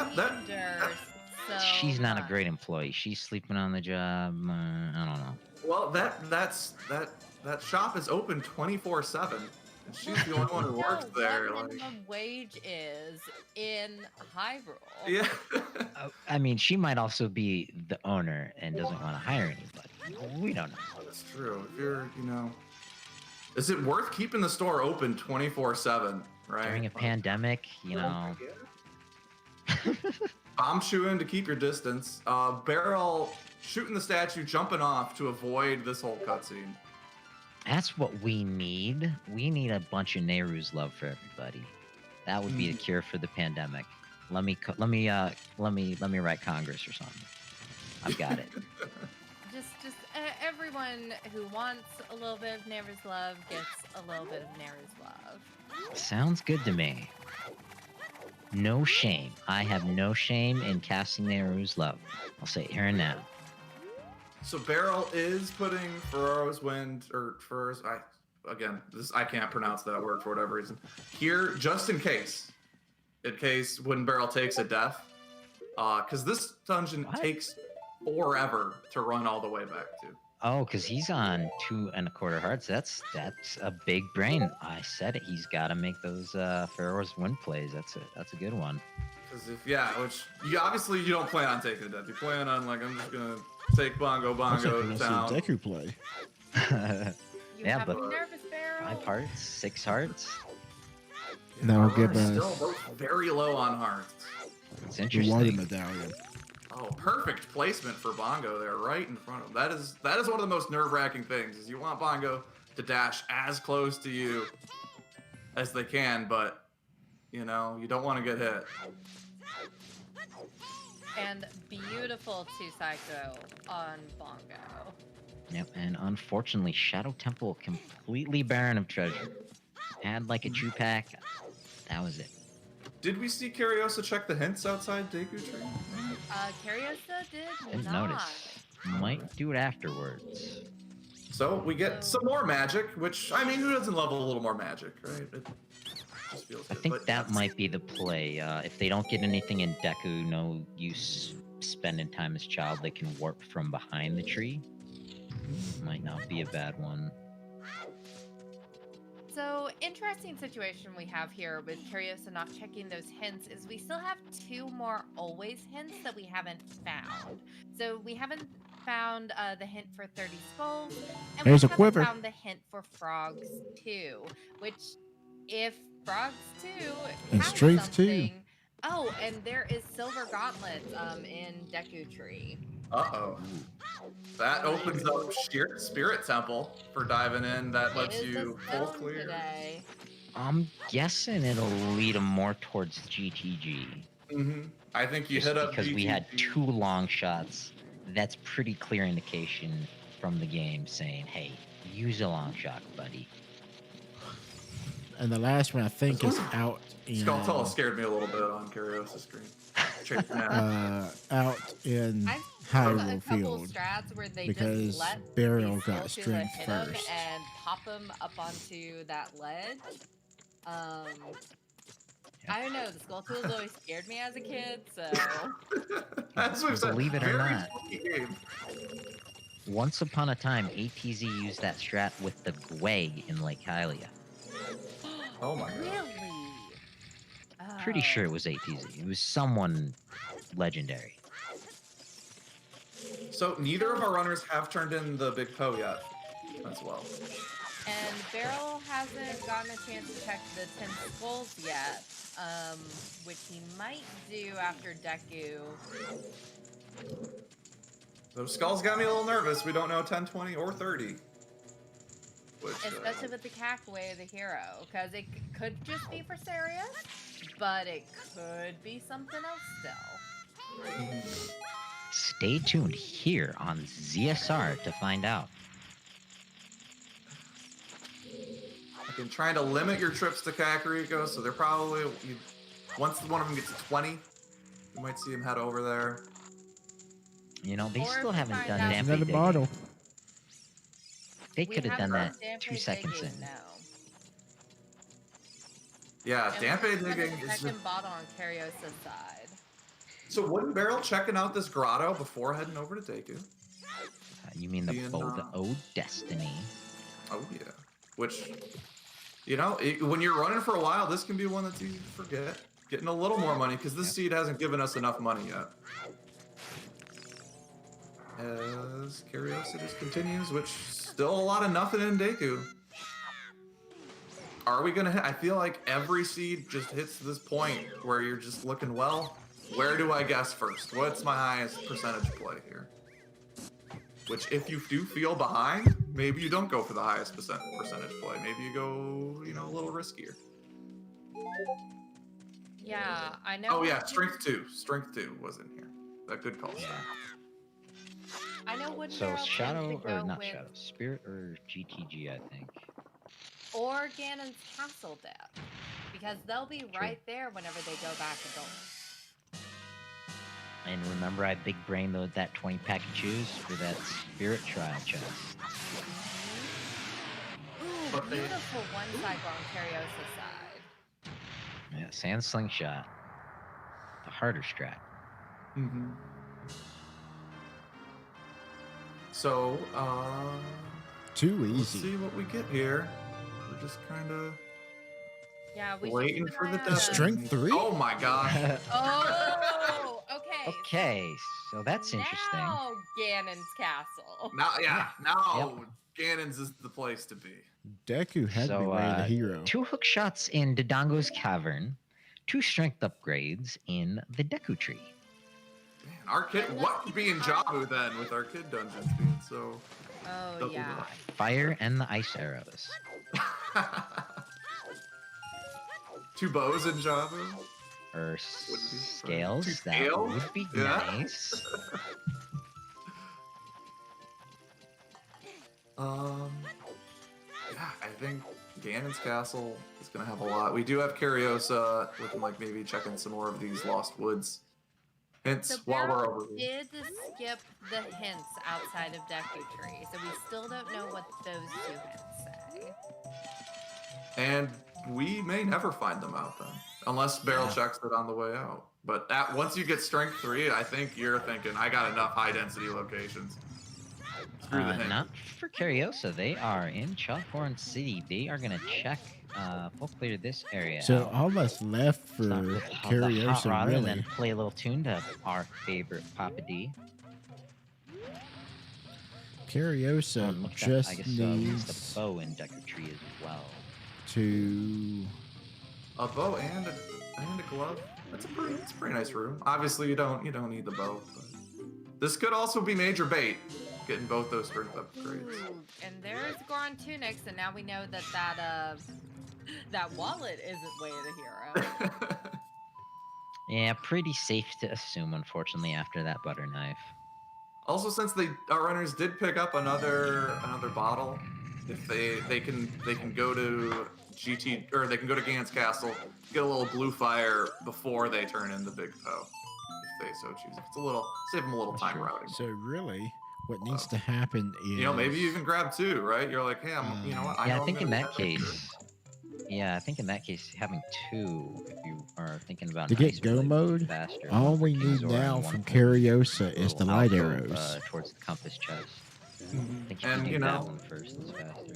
she's not a great employee. She's sleeping on the job. I don't know. Well, that shop is open 24/7. And she's the only one who works there. What minimum wage is in Hyrule? Yeah. I mean, she might also be the owner and doesn't want to hire anybody. We don't know. That's true. If you're, is it worth keeping the store open 24/7? Right. During a pandemic, Bomb chewing to keep your distance. Barrel shooting the statue, jumping off to avoid this whole cutscene. That's what we need. We need a bunch of Nehru's love for everybody. That would be the cure for the pandemic. Let me write Congress or something. I've got it. everyone who wants a little bit of Neighbor's love gets a little bit of Neighbor's love. Sounds good to me. No shame. I have no shame in casting Nehru's love. I'll say it here and now. So Beryl is putting Ferraro's Wind, or Ferraro's, I can't pronounce that word for whatever reason. Here, just in case Wooden Barrel takes a death. Because this dungeon takes forever to run all the way back to. Oh, because he's on 2 1/4 hearts. That's a big brain. I said it. He's got to make those Pharaoh's Wind plays. That's a good one. Because which you obviously you don't plan on taking a death. You plan on like I'm just gonna take Bongo to town. Deku play. Have but a nervous barrel. 5 hearts, 6 hearts. That will give us still both very low on hearts. It's the interesting. water medallion. Oh, perfect placement for Bongo there, right in front of him. That is one of the most nerve-wracking things. Is you want Bongo to dash as close to you as they can, but you don't want to get hit. And beautiful 2 Psycho on Bongo. Yep, and unfortunately, Shadow Temple completely barren of treasure. Had like a Chew pack. That was it. Did we see Kariossa check the hints outside Deku Tree? Kariossa did Didn't not. notice. Might do it afterwards. So we get some more magic, which, I mean, who doesn't love a little more magic, right? It just feels I good. think But that might be the play. If they don't get anything in Deku, no use spending time as child. They can warp from behind the tree. Might not be a bad one. So, interesting situation we have here with Kariossa not checking those hints is we still have 2 more always hints that we haven't found. So, we haven't found the hint for 30 skulls, and There's we a haven't quiver. found the hint for frogs too. Which, if frogs too, And has strength, too. something. Oh, and there is silver gauntlets in Deku Tree. Uh-oh. That opens up Spirit Temple for diving in. That lets It is you the full stone clear. today. I'm guessing it'll lead them more towards GTG. Mm-hmm. I think you Just hit up because we had GTG. 2 long shots. That's pretty clear indication from the game saying, "Hey, use a long shot, buddy." And the last one I think is out in Skulltula scared me a little bit on Kariossa's screen. out in I've seen a Hyrule couple Field strats where they because just let Beryl these got Skulltula strength hit 'em first. and pop them up onto that ledge. I don't know. The Skulltulas always scared me as a kid, so As we've said, Believe it or very not. funny game. Once upon a time, ATZ used that strat with the Gwei in Lake Hylia. Oh my god. really. Pretty Oh. sure it was ATZ. It was someone legendary. So neither of our runners have turned in the big Poe yet, as well. And Beryl hasn't gotten a chance to check the 10 skulls yet, which he might do after Deku. Those skulls got me a little nervous. We don't know 10, 20, or 30. Which, Especially with the Cacaway of the hero, because it could just be for Sarius, but it could be something else still. Stay tuned here on ZSR to find out. I've been trying to limit your trips to Kakariko, so they're probably once one of them gets to 20, you might see him head over there. You know, they Or if still we haven't find done out- Dampé Another digging. bottle. They We could have done haven't that done 2 Dampé seconds digging, in. No. Yeah, And we Dampé have digging a is second just... bottle on Kariossa's side. So Wooden Barrel checking out this grotto before heading over to Deku. You mean the Being, bow, the Ode Destiny? Oh yeah. Which, you know, when you're running for a while, this can be one that's easy to forget. Getting a little more money, because this seed hasn't given us enough money yet. As Kariossa just continues, which still a lot of nothing in Deku. Are we gonna hit? I feel like every seed just hits this point where you're just looking, well, where do I guess first? What's my highest percentage play here? Which, if you do feel behind, maybe you don't go for the highest percentage play. Maybe you go, you know, a little riskier. Yeah, I know. Oh yeah, strength 2. Strength 2 was in here. That good call. Yeah. I know Wooden So Barrel tends to Shadow, or go not with Shadow, Spirit or GTG, I think. or Ganon's Castle deck, because they'll be True. right there whenever they go back adult. And remember, I big brained that 20-pack of chews for that Spirit Trial chest. Ooh, But they- beautiful one sidebar on Kariosa's side. Yeah, Sand Slingshot. The harder strat. Mm-hmm. So, Too let's easy. see what we get here. We're just kind of Yeah, we waiting should keep for an the eye A on strength 3? Oh my gosh. Oh, okay. Okay, so that's interesting. Now Ganon's Castle. Now, now Yep. Ganon's is the place to be. Deku had to be So, way of the hero. 2 hook shots in Dodongo's Cavern, 2 strength upgrades in the Deku Tree. Man, our kid, And what let's would keep be in an eye- Jabu then with our kid dungeons being so Oh, doubled yeah. Fire and the ice arrows. up? 2 bows in Jabu? Or Would be scales. 2 That scales? would be Yeah. nice. Yeah, I think Ganon's Castle is gonna have a lot. We do have Kariossa. We can like maybe check in some more of these Lost Woods hints So while we're Barrel over here. did skip the hints outside of Deku Tree, so we still don't know what those 2 hints say. And we may never find them out then, unless Barrel Yeah. checks it on the way out. But once you get Strength 3, I think you're thinking, I got enough high density locations. Screw the hint. Not for Kariossa. They are in Chalkhorn City. They are going to check, full clear this area. So out. all that's left for Stop with the hot Kariossa rodder and really. then play a little tune to our favorite Papa D. Kariossa Look, just I guess used needs a bow in Deku Tree as well. to. A bow and a glove. It's a pretty nice room. Obviously, you don't need the bow. But this could also be major bait, getting both those strength upgrades. Ooh, and there's Goron Tunics, and now we know that wallet isn't way of the hero. Yeah, pretty safe to assume, unfortunately, after that butter knife. Also, since our runners did pick up another bottle, if they can go to GT, or they can go to Ganon's Castle, get a little blue fire before they turn in the big Poe, if they so choose. If it's save them a little time routing. So really, what needs to happen is Maybe you even grab 2, right? You're like, hey, you know what? Yeah, know I think I'm in gonna that have case. Yeah, I think in that case, having 2, if you are thinking about to an ice get go blade mode. faster, All one we for need King's Aura now and from one for Kariossa is the little light alcove, arrows. towards the compass chest. I think if And, you you do that know, one first, it's faster.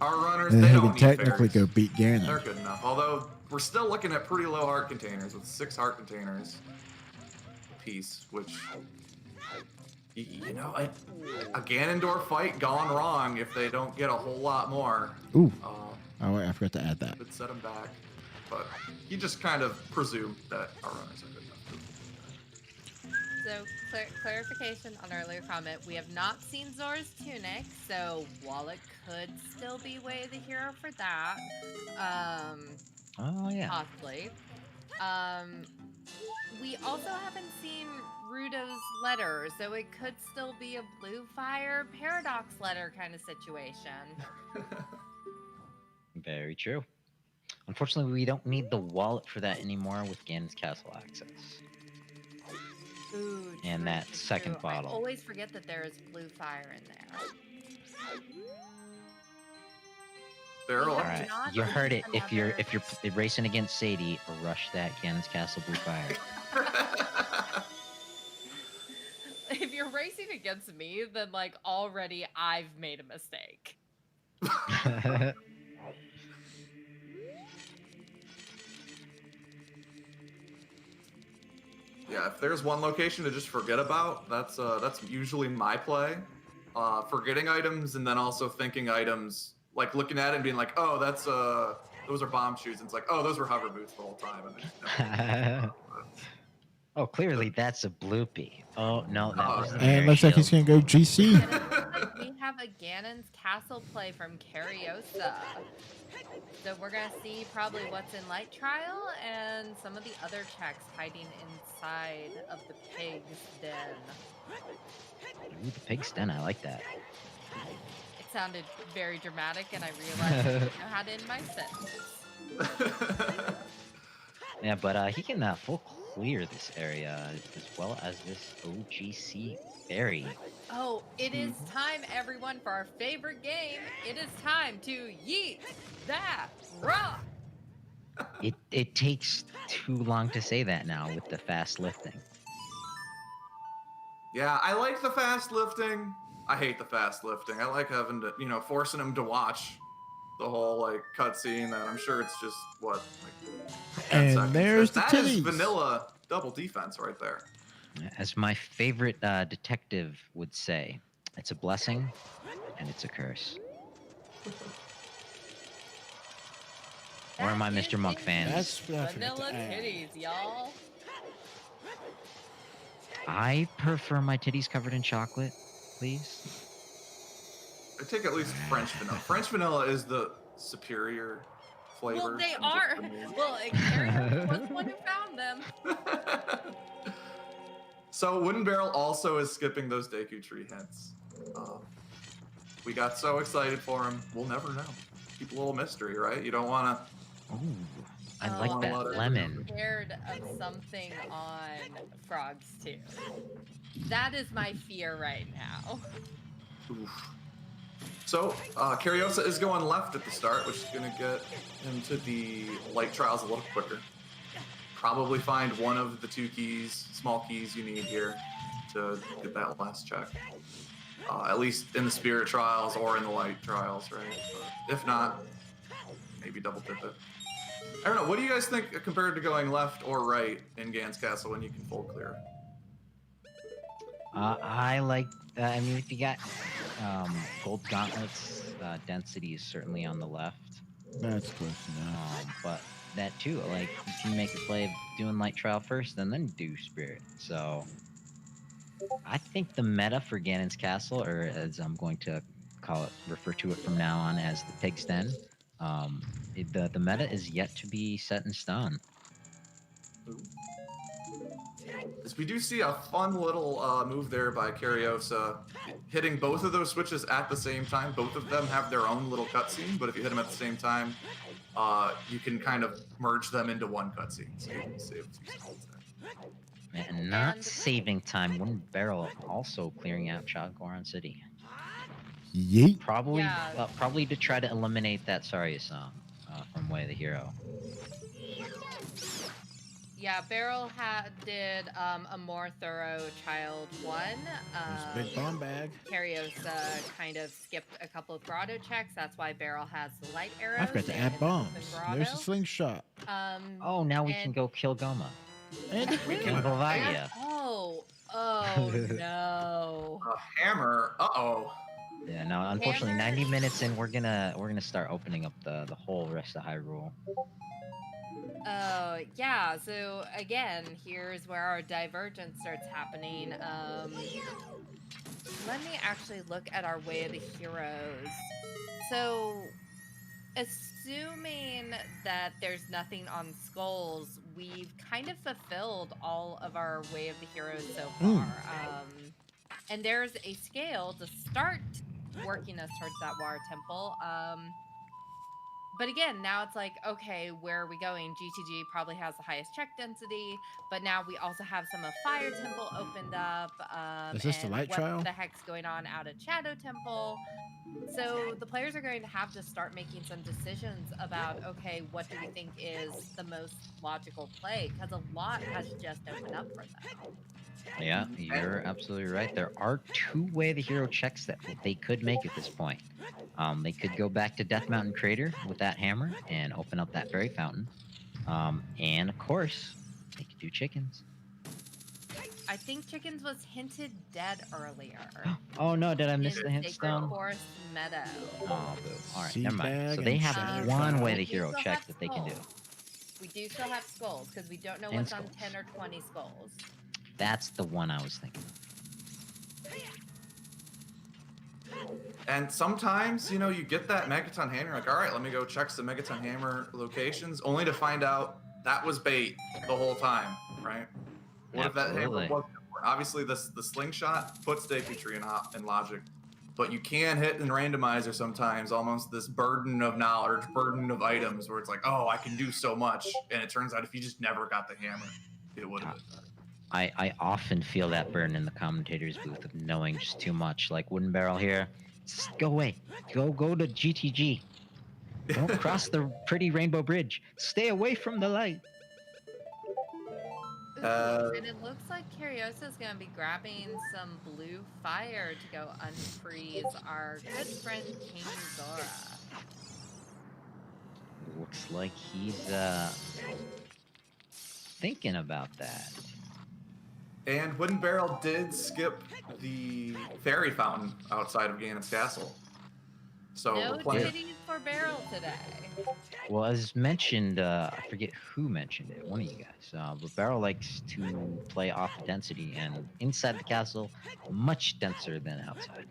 Our runners, And they then he don't can need technically fairies. go beat They're Ganon. good enough. Although we're still looking at pretty low heart containers with 6 heart containers apiece, which a Ganondorf fight gone wrong if they don't get a whole lot more. Ooh. Oh wait, I forgot to add that. Would set them back. But you just kind of presume that our runners are good enough. So, clarification on earlier comment, we have not seen Zora's Tunic, so Wallet could still be way of the hero for that. Oh, yeah. Possibly. We also haven't seen Rudo's letter, so it could still be a blue fire paradox letter kind of situation. Very true. Unfortunately, we don't need the wallet for that anymore with Ganon's Castle access. Ooh, And true, that true, second true. bottle. I always forget that there is blue fire in there. Barrel All up. right, not you heard it. another- If you're racing against Sadie, rush that Ganon's Castle blue fire. If you're racing against me, then like already I've made a mistake. Yeah, if there's one location to just forget about, that's usually my play. Forgetting items and then also thinking items, like looking at it and being like, oh, that's those are bomb shoes. And it's like, oh, those were hover boots the whole time. And I just never- Oh, clearly that's a bloopy. Oh no, that was the And looks like he's gonna go GC. And it looks like we have have a Ganon's Castle play from Kariossa. So we're going to see probably what's in Light Trial and some of the other checks hiding inside of the pig's den. Ooh, the pig's den, I like that. It sounded very dramatic, and I realized I didn't know how to end my sentence. Yeah, but he can full clear this area as well as this OGC berry. Oh, it is time, everyone, for our favorite game. It is time to yeet that rock. It takes too long to say that now with the fast lifting. Yeah, I like the fast lifting. I hate the fast lifting. I like having to, forcing him to watch the whole like cutscene. That I'm sure it's just what, like 10 And seconds. there's the That is titties. vanilla double defense right there. As my favorite detective would say, it's a blessing and it's a curse. Or am I Mr. Monk fans? That's what I forgot Vanilla to add. titties, y'all. I prefer my titties covered in chocolate, please. I take at least French vanilla. French vanilla is the superior flavor. Well, they in are. just vanilla. Well, Kariossa was the one who found them. So Wooden Barrel also is skipping those Deku Tree hints. We got so excited for him. We'll never know. Keep a little mystery, right? You don't want to. Ooh, I Oh, like I'm that lemon. Scared of something on frogs too. That is my fear right now. Oof. So Kariossa is going left at the start, which is going to get into the light trials a little quicker. Probably find one of the two keys, small keys you need here to get that last check. At least in the spirit trials or in the light trials, right? But if not, maybe double dip it. I don't know. What do you guys think compared to going left or right in Gan's Castle when you can full clear? I like. I mean, if you got gold gauntlets, density is certainly on the left. That's close enough. But that too, like you can make a play of doing light trial first and then do spirit. So I think the meta for Ganon's Castle, or as I'm going to refer to it from now on as the Pig's Den, the meta is yet to be set in stone. We do see a fun little move there by Kariossa, hitting both of those switches at the same time. Both of them have their own little cutscene, but if you hit them at the same time, you can kind of merge them into one cutscene. So you can save 2 seconds there. And not saving time, Wooden Barrel also clearing out Chaggoron City. Yeet. Probably to try to eliminate that Saria song from Way of the Hero. Yeah, Barrel did a more thorough child one. Big bomb bag. Kariossa kind of skipped a couple of grotto checks. That's why Barrel has the light arrows. I forgot to add bombs. There's the slingshot. Oh, now we can go kill Goma. And We can go Vagia. Oh no. A hammer. Uh-oh. Yeah, no, unfortunately, Hammer. 90 minutes in, we're gonna start opening up the whole rest of Hyrule. Yeah, so again, here's where our divergence starts happening. Let me actually look at our Way of the Heroes. So, assuming that there's nothing on skulls, we've kind of fulfilled all of our Way of the Heroes so far. And there's a scale to start working us towards that Water Temple. But again, now it's like, okay, where are we going? GTG probably has the highest check density, but now we also have some of Fire Temple opened up. Is this the light trial? What the heck's going on out of Shadow Temple? So the players are going to have to start making some decisions about, okay, what do we think is the most logical play? Because a lot has just opened up for them. Yeah, you're absolutely right. There are 2 Way of the Hero checks that they could make at this point. They could go back to Death Mountain Crater with that hammer and open up that fairy fountain. And of course, they could do chickens. I think chickens was hinted dead earlier. Oh no, did I miss in the hint Sacred stone? Forest Meadow. Oh, boo. Alright, Seed never mind. bag So they and have shadow one cloud. Way of the We do Hero still check have that they can do. skulls. We do still have skulls, because we don't know And what's on skulls. 10 or 20 skulls. That's the one I was thinking. And sometimes, you know, you get that Megaton Hammer, like, all right, let me go check some Megaton Hammer locations, only to find out that was bait the whole time, right? What if that hammer Absolutely. wasn't important? Obviously, the slingshot puts Staking Tree in logic, but you can hit in randomizer sometimes, almost this burden of knowledge, burden of items, where it's like, oh, I can do so much, and it turns out if you just never got the hammer, it would have been better. I often feel that burn in the commentator's booth of knowing just too much. Like Wooden Barrel here, just go away. Go to GTG. Don't cross the pretty rainbow bridge. Stay away from the light. And it looks like Kariossa is going to be grabbing some blue fire to go unfreeze our good friend King Zora. Looks like he's thinking about that. And Wooden Barrel did skip the fairy fountain outside of Ganon's castle. So No we're playing. titties for Barrel today. Well, as mentioned, I forget who mentioned it, one of you guys, but Barrel likes to play off density, and inside the castle, much denser than outside.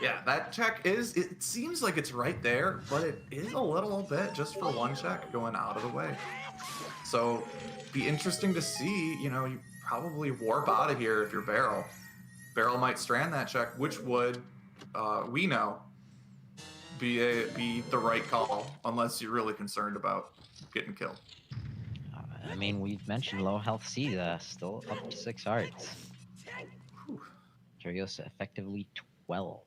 Yeah, that check is, it seems like it's right there, but it is a little bit just for one check going out of the way. So be interesting to see, you know, you probably warp out of here if you're Barrel. Barrel might strand that check, which would, we know, be the right call, unless you're really concerned about getting killed. I mean, we've mentioned low health seed, still up to 6 hearts. Kariossa effectively 12.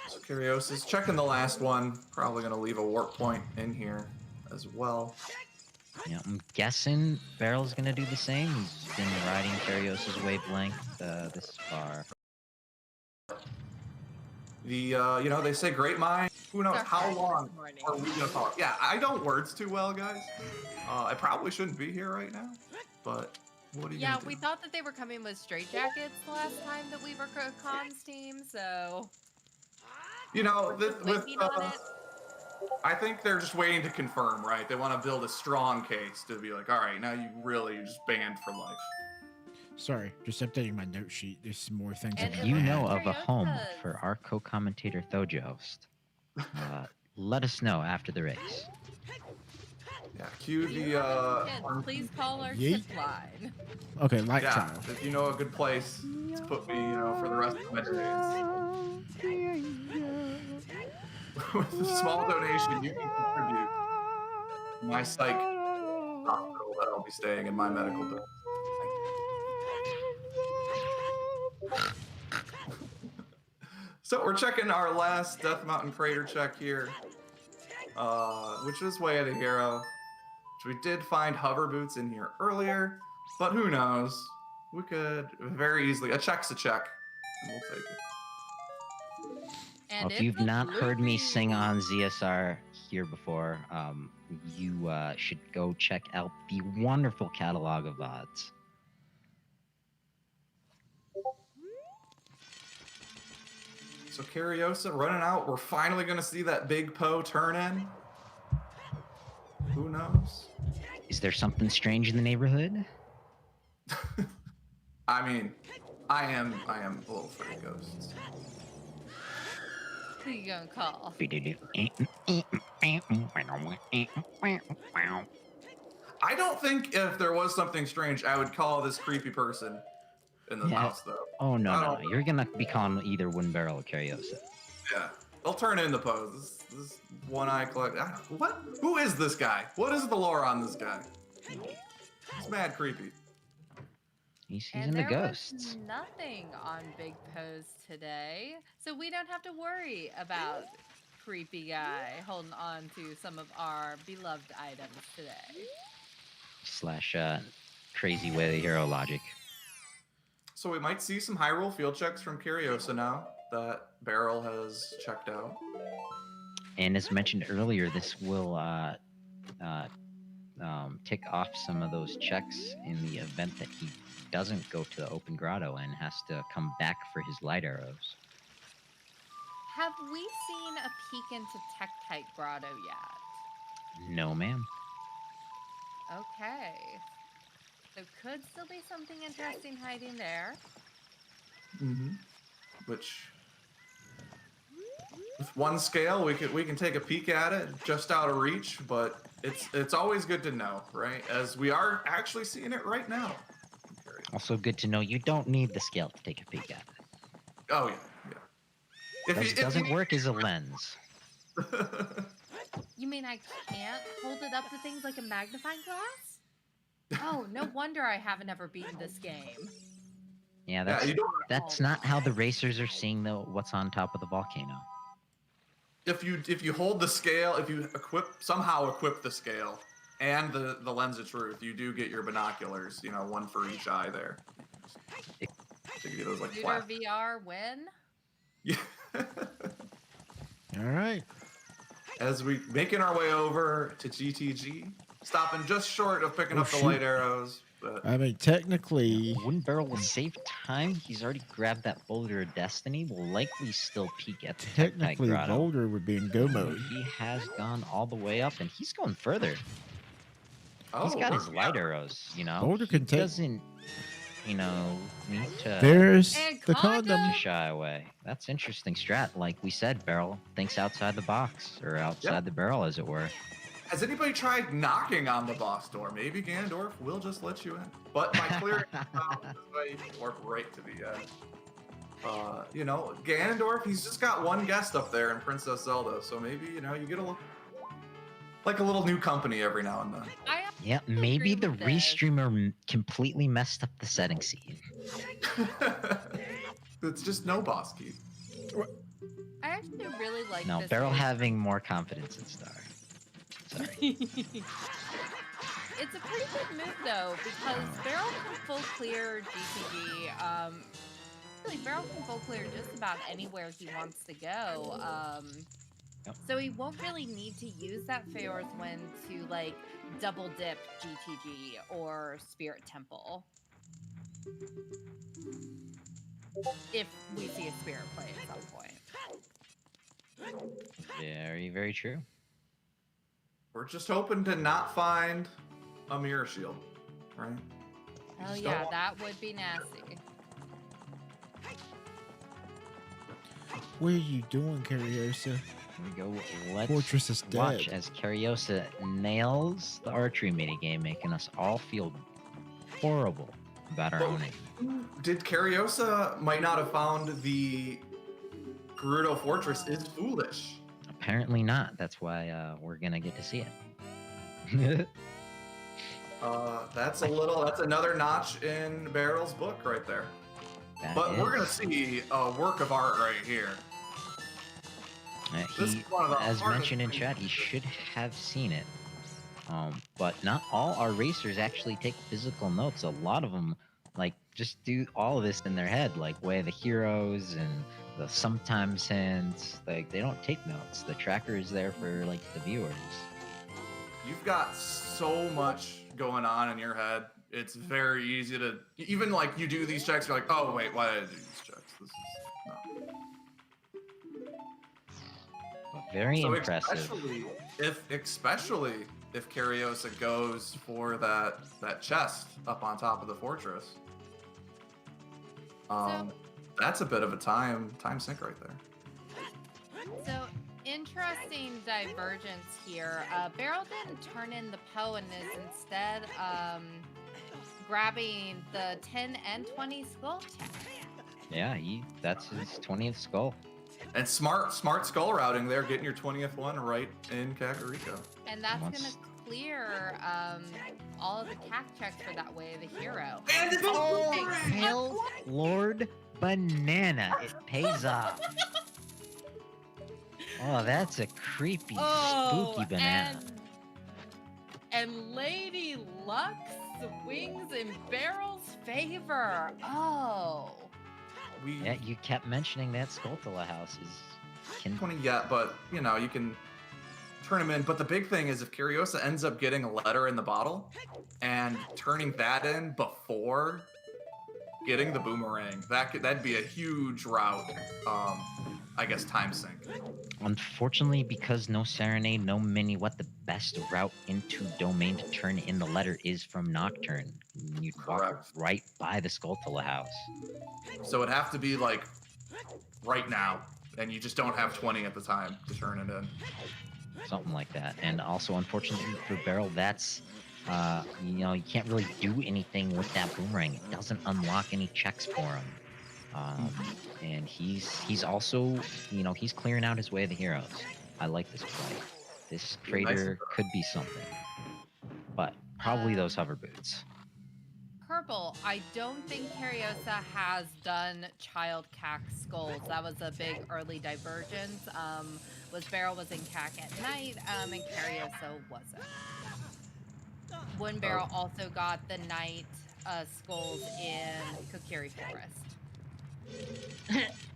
So Kariossa's checking the last one, probably going to leave a warp point in here as well. Yeah, I'm guessing Barrel's gonna do the same. He's been riding Kariossa's wavelength this far. The you know, they say great mind. Who knows how long Morning. are we gonna talk? Yeah, I don't words too well, guys. I probably shouldn't be here right now, but what are you? Yeah, gonna do? we thought that they were coming with straight jackets the last time that we were comms team, so You know, we're just waiting on it. I think they're just waiting to confirm, right? They want to build a strong case to be like, all right, now you're just banned for life. Sorry, just updating my note sheet. There's some more things. And I it You looks know like of a home Kariossa's- for our co-commentator Thojost. Let us know after the race. Yeah, cue If you the have any kids, please call our Yeet. tip line. Okay, light yeah, trial. if you know a good place to put me, you know, for the rest of my days. With a small donation, you can contribute to my psych hospital that I'll be staying in my medical bill. So we're checking our last Death Mountain Crater check here, which is Way of the Hero. Which we did find hover boots in here earlier, but who knows? We could very easily, a check's a check, and we'll take it. And If you've it's a not heard me Blueberry. sing on ZSR here before, you should go check out the wonderful catalog of VODs. So Kariossa running out. We're finally going to see that big Poe turn in. Who knows? Is there something strange in the neighborhood? I mean, I am a little afraid of ghosts. Who you gonna call? I don't think if there was something strange, I would call this creepy person in the Yeah. house, though. Oh, no, I no. don't- You're gonna be calling either Wooden Barrel or Kariossa. Yeah, they'll turn into Poe. This one-eye collect. What? Who is this guy? What is the lore on this guy? It's mad creepy. He's And in the there ghosts. was nothing on Big Pose today, so we don't have to worry about creepy guy holding on to some of our beloved items today. Slash crazy way of the hero logic. So we might see some Hyrule field checks from Kariossa now that Barrel has checked out. And as mentioned earlier, this will tick off some of those checks in the event that he doesn't go to the open grotto and has to come back for his light arrows. Have we seen a peek into Tektite Grotto yet? No, ma'am. Okay. So could still be something interesting hiding there. Which, with one scale, we can take a peek at it, just out of reach, but it's always good to know, right? As we are actually seeing it right now. Also good to know you don't need the scale to take a peek at it. Oh yeah, yeah. It doesn't work as a lens. You mean I can't hold it up to things like a magnifying glass? Oh, no wonder I haven't ever beaten this game. Yeah, Yeah, that's not how the racers are seeing what's on top of the volcano. If you hold the scale, if you somehow equip the scale and the lens of truth, you do get your binoculars. You know, one for each eye there. So you get those like Shooter VR win. Yeah. All right. As we making our way over to GTG, stopping just short of picking up the light arrows. But I mean, technically, Wooden Barrel will save time. He's already grabbed that Boulder of Destiny. Will likely still peek at the technically Grotto. Boulder would be in go mode. He has gone all the way up, and he's going further. Oh, he's got his light arrows. You know, Boulder can take. Doesn't need to. There's the condom. condom. To shy away. That's interesting strat. Like we said, Barrel thinks outside the box or outside the barrel, as it were. Has anybody tried knocking on the boss door? Maybe Ganondorf will just let you in. But my clear way warp right to the end. You know, Ganondorf, he's just got one guest up there in Princess Zelda, so maybe you get a little new company every now and then. Yeah, maybe the restreamer completely messed up the setting scene. It's just no boss key. I actually really like No, this Barrel game. having more confidence in Star. Sorry. It's a pretty good move though, because Barrel can full clear GTG. Really, Barrel can full clear just about anywhere he wants to go. So he won't really need to use that Feyor's Wind to like double dip GTG or Spirit Temple. If we see a Spirit play at some point. Very, very true. We're just hoping to not find a mirror shield, right? Hell yeah, that would be nasty. What are you doing, Kariossa? Here we go. Let's Fortress is watch dead. as Kariossa nails the archery minigame, making us all feel horrible about our owning. Did Kariossa might not have found the Gerudo Fortress is foolish? Apparently not. That's why we're gonna get to see it. That's another notch in Barrel's book right there. We're gonna see a work of art right here. As mentioned in chat, he should have seen it. But not all our racers actually take physical notes. A lot of them just do all of this in their head, like Way of the Heroes and the sometimes hints. They don't take notes. The tracker is there for the viewers. You've got so much going on in your head. It's very easy to even you do these checks. You're like, oh wait, why did I do these checks? This is no. Very impressive. Especially if Kariossa goes for that chest up on top of the fortress. That's a bit of a time sink right there. So interesting divergence here. Barrel didn't turn in the Poe and is instead grabbing the 10 and 20 skull. Yeah, that's his 20th skull. And smart skull routing there, getting your 20th one right in Kakariko. And that's gonna clear all of the CAC checks for that Way of the Hero. And it's Hell Lord Banana. It pays off. Oh, that's a creepy, spooky banana. And Lady Luck swings in Barrel's favor. Oh. Yeah, you kept mentioning that Skulltula house is 20 yet, but you can turn him in. But the big thing is if Kariossa ends up getting a letter in the bottle and turning that in before getting the boomerang, that'd be a huge route. I guess, time sink. Unfortunately, because no Serenade, no Mini, what the best route into Domain to turn in the letter is from Nocturne. You'd walk Correct. right by the Skulltula house. So it'd have to be like right now, and you just don't have 20 at the time to turn it in. Something like that. And also, unfortunately for Beryl, that's you know, you can't really do anything with that boomerang. It doesn't unlock any checks for him. And he's also, you know, he's clearing out his way of the heroes. I like this play. This crater could be something, but probably those hover boots. Purple, I don't think Kariossa has done Child CAC skulls. That was a big early divergence. Beryl was in CAC at night, and Kariossa wasn't. Beryl also got the night skulls in Kokiri Forest.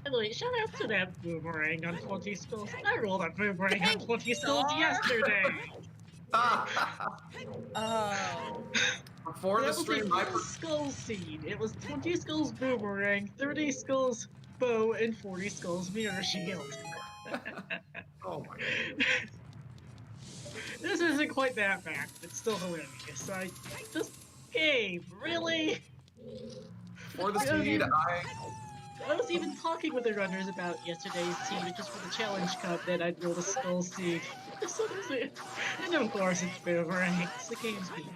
Anyway, shout out to that boomerang on 20 skulls. I rolled a boomerang on 20 skulls yesterday. Oh. Before the stream, that was a skull seed. It was 20 skulls boomerang, 30 skulls bow, and 40 skulls mirror shield. Oh my god. This isn't quite that bad. It's still hilarious. This game, really? For the seed, I was even talking with the runners about yesterday's seed, just for the challenge cup, that I'd roll a skull seed. So and of course it's boomerang. It's the game's game.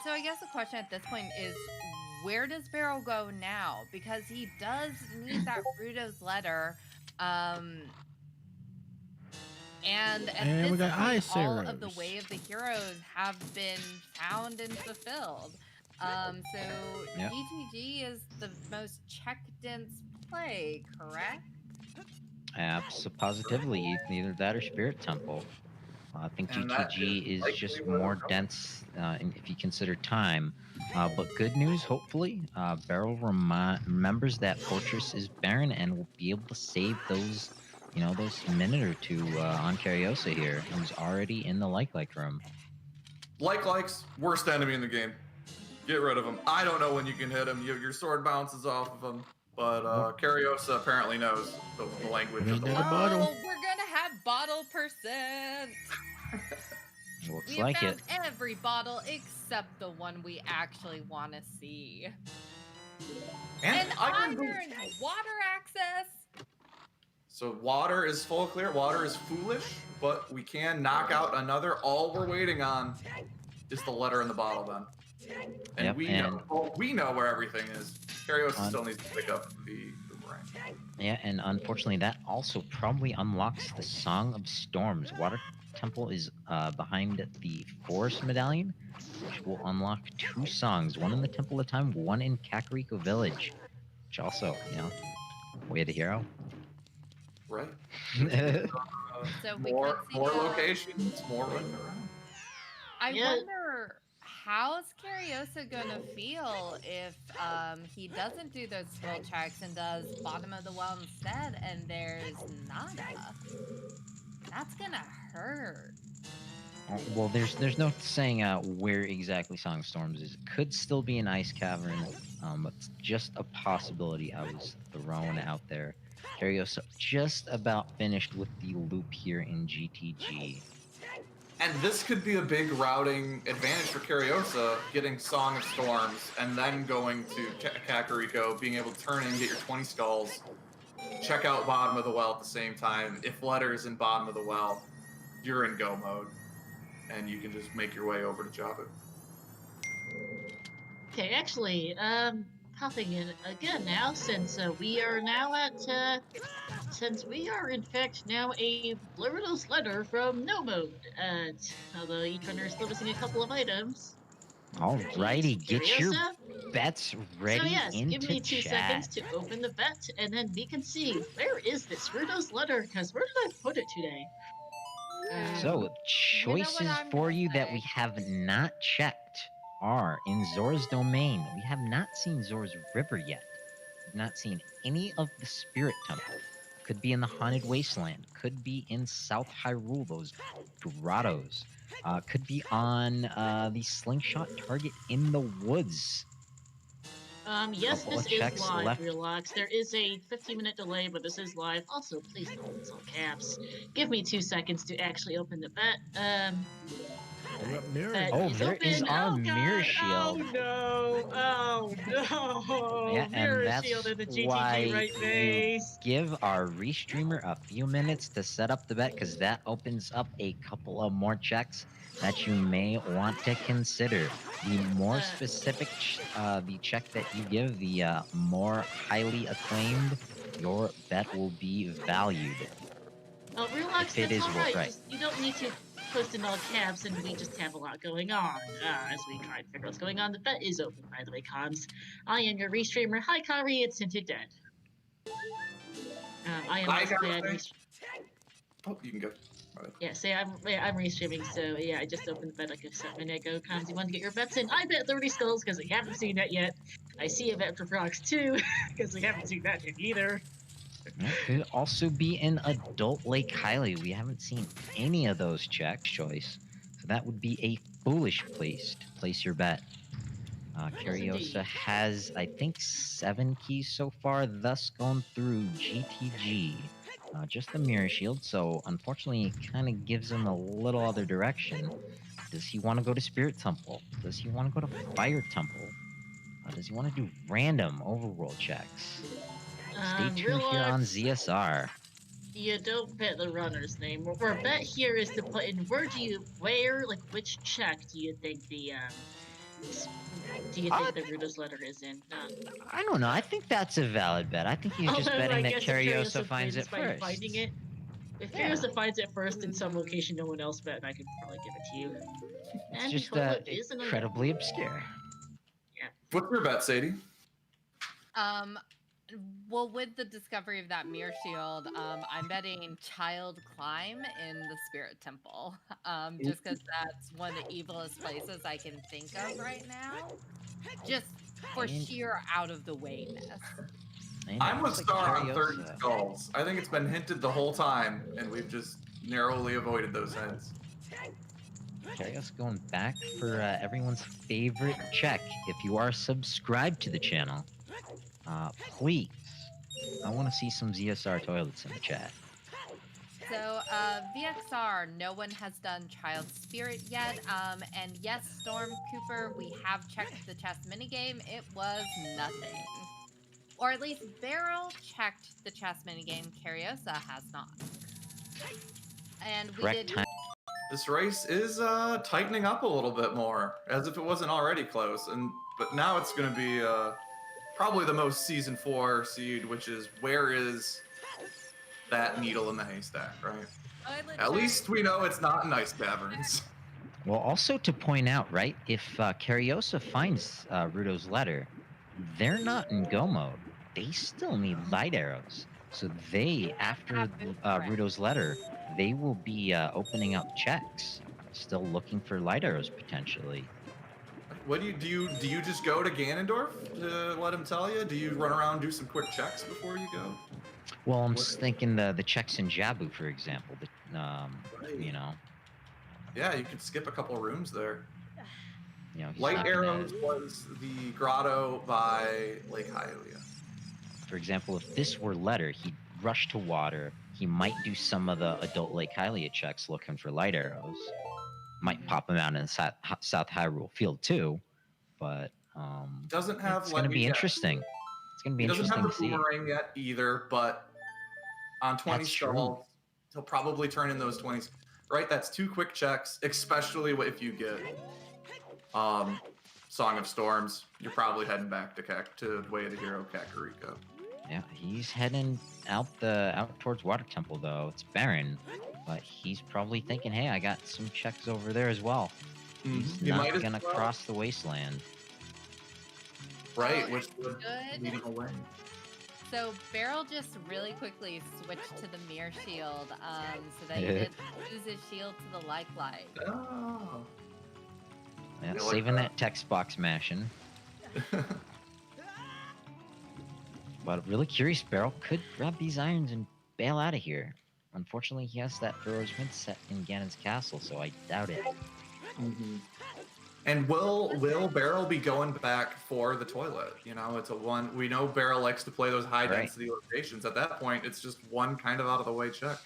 So I guess the question at this point is, where does Beryl go now? Because he does need that Rudo's letter. And at this point, all of the Way of the Heroes have been found and fulfilled. So GTG is the most check-dense play, correct? Positively, either that or Spirit Temple. I think GTG is just more dense if you consider time. But good news, hopefully, Beryl remembers that Fortress is barren and will be able to save those, you know, those minute or two on Kariossa here, who's already in the like room. Likes, worst enemy in the game. Get rid of him. I don't know when you can hit him. Your sword bounces off of him. But Kariossa apparently knows the language of the bottle. Oh, we're gonna have bottle percent. Looks we like found it. Every bottle except the one we actually want to see. And iron water access. So water is full clear. Water is foolish, but we can knock out another. All we're waiting on is the letter in the bottle then. And we know where everything is. Kariossa still needs to pick up the boomerang. Yeah, and unfortunately that also probably unlocks the Song of Storms. Water Temple is behind the Forest Medallion, which will unlock 2 songs, one in the Temple of Time, one in Kakariko Village, which also, you know, Way of the Hero. Right. So more locations, more running around. I wonder, how's Kariossa gonna feel if he doesn't do those skill checks and does bottom of the well instead, and there's nada? That's gonna hurt. Well, there's no saying where exactly Song of Storms is. It could still be an ice cavern, but it's just a possibility I was throwing out there. Kariossa just about finished with the loop here in GTG. And this could be a big routing advantage for Kariossa, getting Song of Storms, and then going to Kakariko, being able to turn in, get your 20 skulls, check out bottom of the well at the same time. If letter's in bottom of the well, you're in go mode, and you can just make your way over to Jabu. Okay, actually, popping in again now, since we are now at, since we are in fact now a Bluritos letter from no mode, although each runner is still missing a couple of items. Alrighty, get your bets ready. So yes, into give me 2 chat. seconds to open the bet, and then we can see, where is this Rudo's letter, because where did I put it today? So, choices for you that we have not checked are in Zora's Domain. We have not seen Zora's River yet. We've not seen any of the Spirit Temple. Could be in the Haunted Wasteland. Could be in South Hyrule, those grottos. Could be on the Slingshot target in the woods. Yes, Couple this of is checks live, left. Relax. There is a 15-minute delay, but this is live. Also, please don't use all caps. Give me 2 seconds to actually open the bet. Hold up mirror. Bet Oh, is there is open. our Oh mirror God! shield. Oh no! Oh no! Yeah, and Mirror that's shield in the GTG why right you face. give our restreamer a few minutes to set up the bet, because that opens up a couple of more checks that you may want to consider. The more specific the check that you give, the more highly acclaimed your bet will be valued. Oh, Relax, If it that's is alright. right. Just, you don't need to post in all caps, and we just have a lot going on. As we try to figure out what's going on, the bet is open, by the way, Cons. I am your restreamer. Hi, Kari, it's Tinted Dead. I am I also got bad. a thing. Oh, you can go. Yeah, say I'm restreaming, so yeah, I just opened the bet like a minute ago. Cons, you want to get your bets in? I bet 30 skulls because we haven't seen that yet. I see a bet for Prox too because we haven't seen that yet either. It could also be an adult Lake Highly. We haven't seen any of those checks choice. So that would be a foolish place to place your bet. Kariossa has, I think, 7 keys so far, thus going through GTG. Just the Mirror Shield, so unfortunately it kind of gives him a little other direction. Does he want to go to Spirit Temple? Does he want to go to Fire Temple? Does he want to do random overworld checks? Stay tuned here on ZSR. You don't bet the runner's name. Our bet here is to put in which check do you think the Rudo's letter is in? I don't know. I think that's a valid bet. I think he's just betting that Kariossa finds it first. Finding it. If Kariossa finds it first in some location no one else bet, I could probably give it to you. It's just incredibly obscure. Yeah. What's your bet, Sadie? Well, with the discovery of that mirror shield, I'm betting Child Climb in the Spirit Temple, just because that's one of the evilest places I can think of right now, just for sheer out of the wayness. I'm with Star on 30 skulls. I think it's been hinted the whole time, and we've just narrowly avoided those hints. Kariossa going back for everyone's favorite check. If you are subscribed to the channel, please, I want to see some ZSR toilets in the chat. So, VXR, no one has done Child Spirit yet. And yes, Storm Cooper, we have checked the chess minigame. It was nothing. Or at least Beryl checked the chess minigame. Kariossa has not. And we did. This race is tightening up a little bit more, as if it wasn't already close. But now it's going to be probably the most Season 4 seed, which is where is that needle in the haystack, right? At least we know it's not in Ice Caverns. Well, also to point out, right, if Kariossa finds Rudo's letter, they're not in go mode. They still need light arrows. So they, after Rudo's letter, they will be opening up checks, still looking for light arrows potentially. What do you just go to Ganondorf to let him tell you? Do you run around, do some quick checks before you go? Well, I'm thinking the checks in Jabu, for example. You know. Yeah, you could skip a couple rooms there. You know, Light Arrows was the grotto by Lake Hylia. For example, if this were letter, he'd rush to water. He might do some of the adult Lake Hylia checks looking for light arrows. Might pop them out in South Hyrule Field too, but doesn't have. It's going to be interesting. It's going to be interesting to see. He doesn't have the boomerang yet either, but on 20 skulls, he'll probably turn in those 20s. Right, that's 2 quick checks, especially if you get Song of Storms. You're probably heading back to Way of the Hero Kakariko. Yeah, he's heading out towards Water Temple though. It's barren, but he's probably thinking, "Hey, I got some checks over there as well." He's not gonna cross the wasteland. Right, which would lead him away. So Beryl just really quickly switched to the mirror shield, so that he didn't lose his shield to the light. Oh. Yeah, saving that text box mashing. But really curious, Beryl could grab these irons and bail out of here. Unfortunately, he has that Pharaoh's Wind set in Ganon's castle, so I doubt it. And will Barrel be going back for the toilet? You know, it's a one. We know Barrel likes to play those high density locations. At that point, it's just one kind of out of the way check.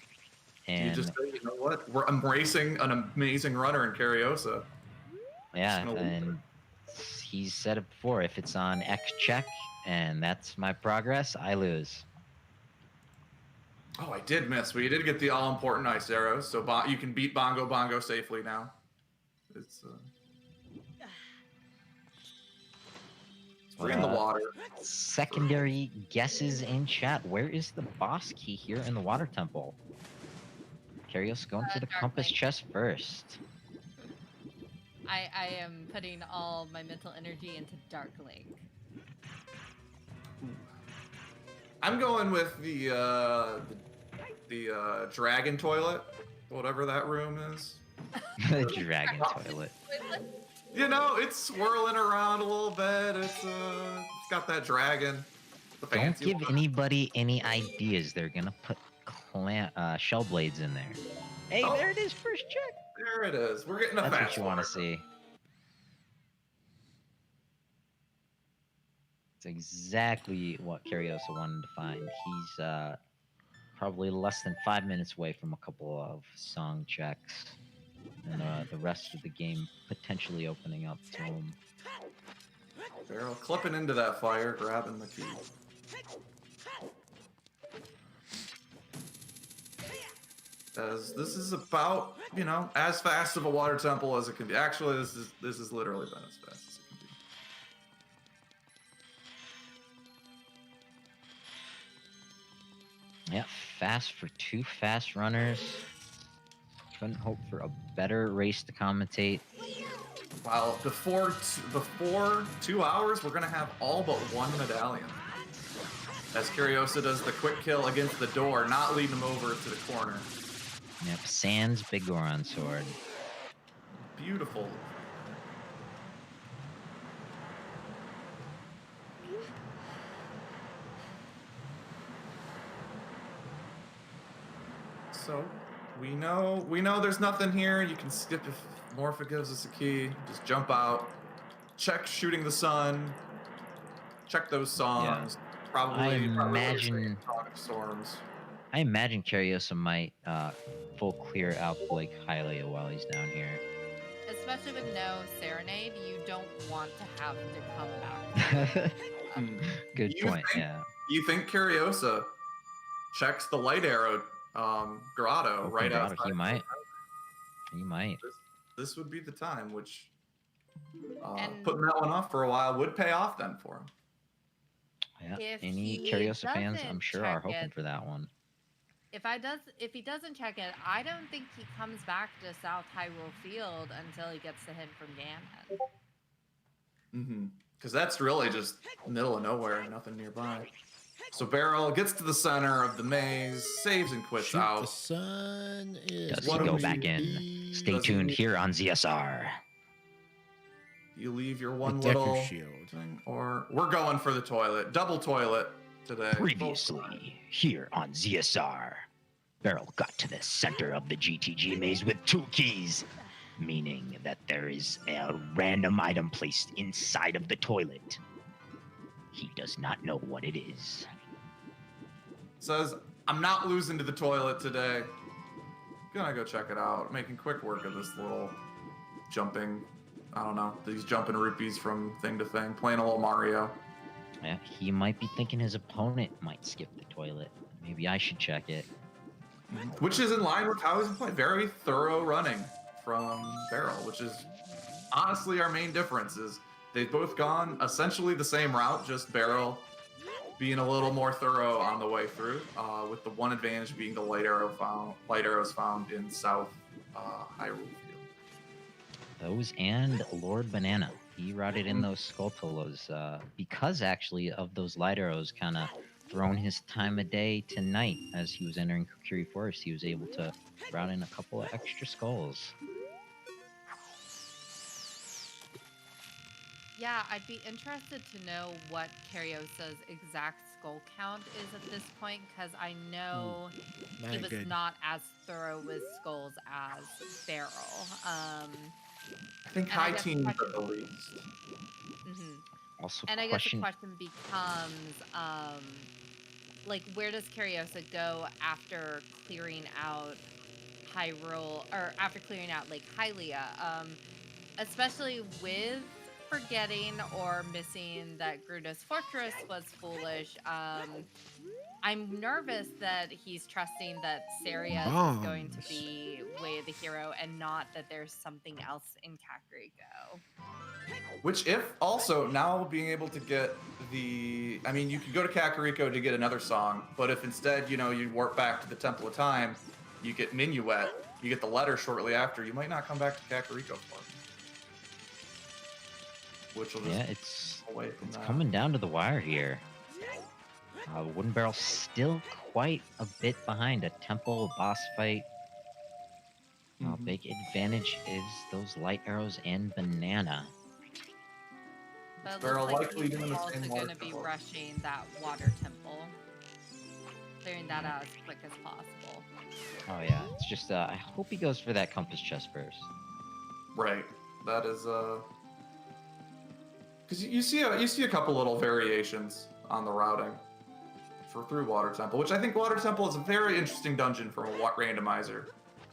And you just say, you know what? We're embracing an amazing runner in Kariossa. Yeah, and he said it before. If it's on X check and that's my progress, I lose. Oh, I did miss. We did get the all important ice arrows, so you can beat Bongo safely now. It's free in the water. Secondary guesses in chat. Where is the boss key here in the water temple? Kariossa going for the compass chest first. I am putting all my mental energy into Dark Link. I'm going with the dragon toilet, whatever that room is. The dragon toilet. You know, it's swirling around a little bit. It's got that dragon. Don't give anybody any ideas. They're gonna put shell blades in there. Hey, there it is, first check. There it is. We're getting a That's fast what you want to see. It's exactly what Kariossa wanted to find. He's probably less than 5 minutes away from a couple of song checks, and the rest of the game potentially opening up to him. Barrel clipping into that fire, grabbing the key. As this is about, you know, as fast of a water temple as it can be. Actually, this is literally been as fast as it can be. Yeah, fast for two fast runners. Couldn't hope for a better race to commentate. Well, before 2 hours, we're gonna have all but one medallion. As Kariossa does the quick kill against the door, not leading him over to the corner. Yep, Sans Big Goron sword. Beautiful. So, we know there's nothing here. You can skip if Morpha gives us a key. Just jump out. Check shooting the sun. Check those songs. Yeah. Probably storms. I imagine Kariossa might full clear out Blake Hylia while he's down here. Especially with no serenade, you don't want to have to come back. Good point. You think Kariossa checks the light arrow grotto right outside? He might. He might. This would be the time, which putting that one off for a while would pay off then for him. Yeah. Any Kariossa fans, I'm sure, are hoping for that one. If he doesn't check it, I don't think he comes back to South Hyrule Field until he gets the hint from Ganon. Mm-hmm. Because that's really just middle of nowhere, nothing nearby. So Barrel gets to the center of the maze, saves and quits out. The sun is. Does he go back in? Stay tuned here on ZSR. You leave your one little shield thing, or we're going for the toilet. Double toilet today. Previously, here on ZSR, Barrel got to the center of the GTG maze with 2 keys, meaning that there is a random item placed inside of the toilet. He does not know what it is. Says, I'm not losing to the toilet today. Gonna go check it out. Making quick work of this little jumping, I don't know, these jumping rupees from thing to thing. Playing a little Mario. Yeah, he might be thinking his opponent might skip the toilet. Maybe I should check it. Which is in line with how he's been playing. Very thorough running from Barrel, which is honestly our main difference. Is they've both gone essentially the same route, just Barrel being a little more thorough on the way through, with the one advantage being the light arrows found in South Hyrule Field. Those and Lord Banana. He routed in those Skulltulas because actually of those light arrows kind of thrown his time of day to night as he was entering Kokiri Forest. He was able to route in a couple of extra skulls. Yeah, I'd be interested to know what Kariossa's exact skull count is at this point, because I know he was not as thorough with skulls as Barrel. I think And I high guess the teens question- at the least. Also, And I guess the question. question becomes, like, where does Kariossa go after clearing out Hyrule, or after clearing out Lake Hylia? Especially with forgetting or missing that Gruda's fortress was foolish. I'm nervous that he's trusting that Sarias is going to Bombs. be Way of the Hero and not that there's something else in Kakariko. Which, if also now being able to get the, I mean, you could go to Kakariko to get another song, but if instead, you know, you warp back to the Temple of Time, you get Minuet, you get the letter shortly after, you might not come back to Kakariko for it. Which will just It's away from that. coming down to the wire here. Wooden Barrel still quite a bit behind a temple boss fight. Big advantage is those light arrows and banana. But it Barrel looks like likely he's doing the also same going water to be temple. rushing that water temple. Clearing that out as quick as possible. Oh yeah, it's just I hope he goes for that compass chest first. Right. That is because you see a couple little variations on the routing through Water Temple, which I think Water Temple is a very interesting dungeon from a randomizer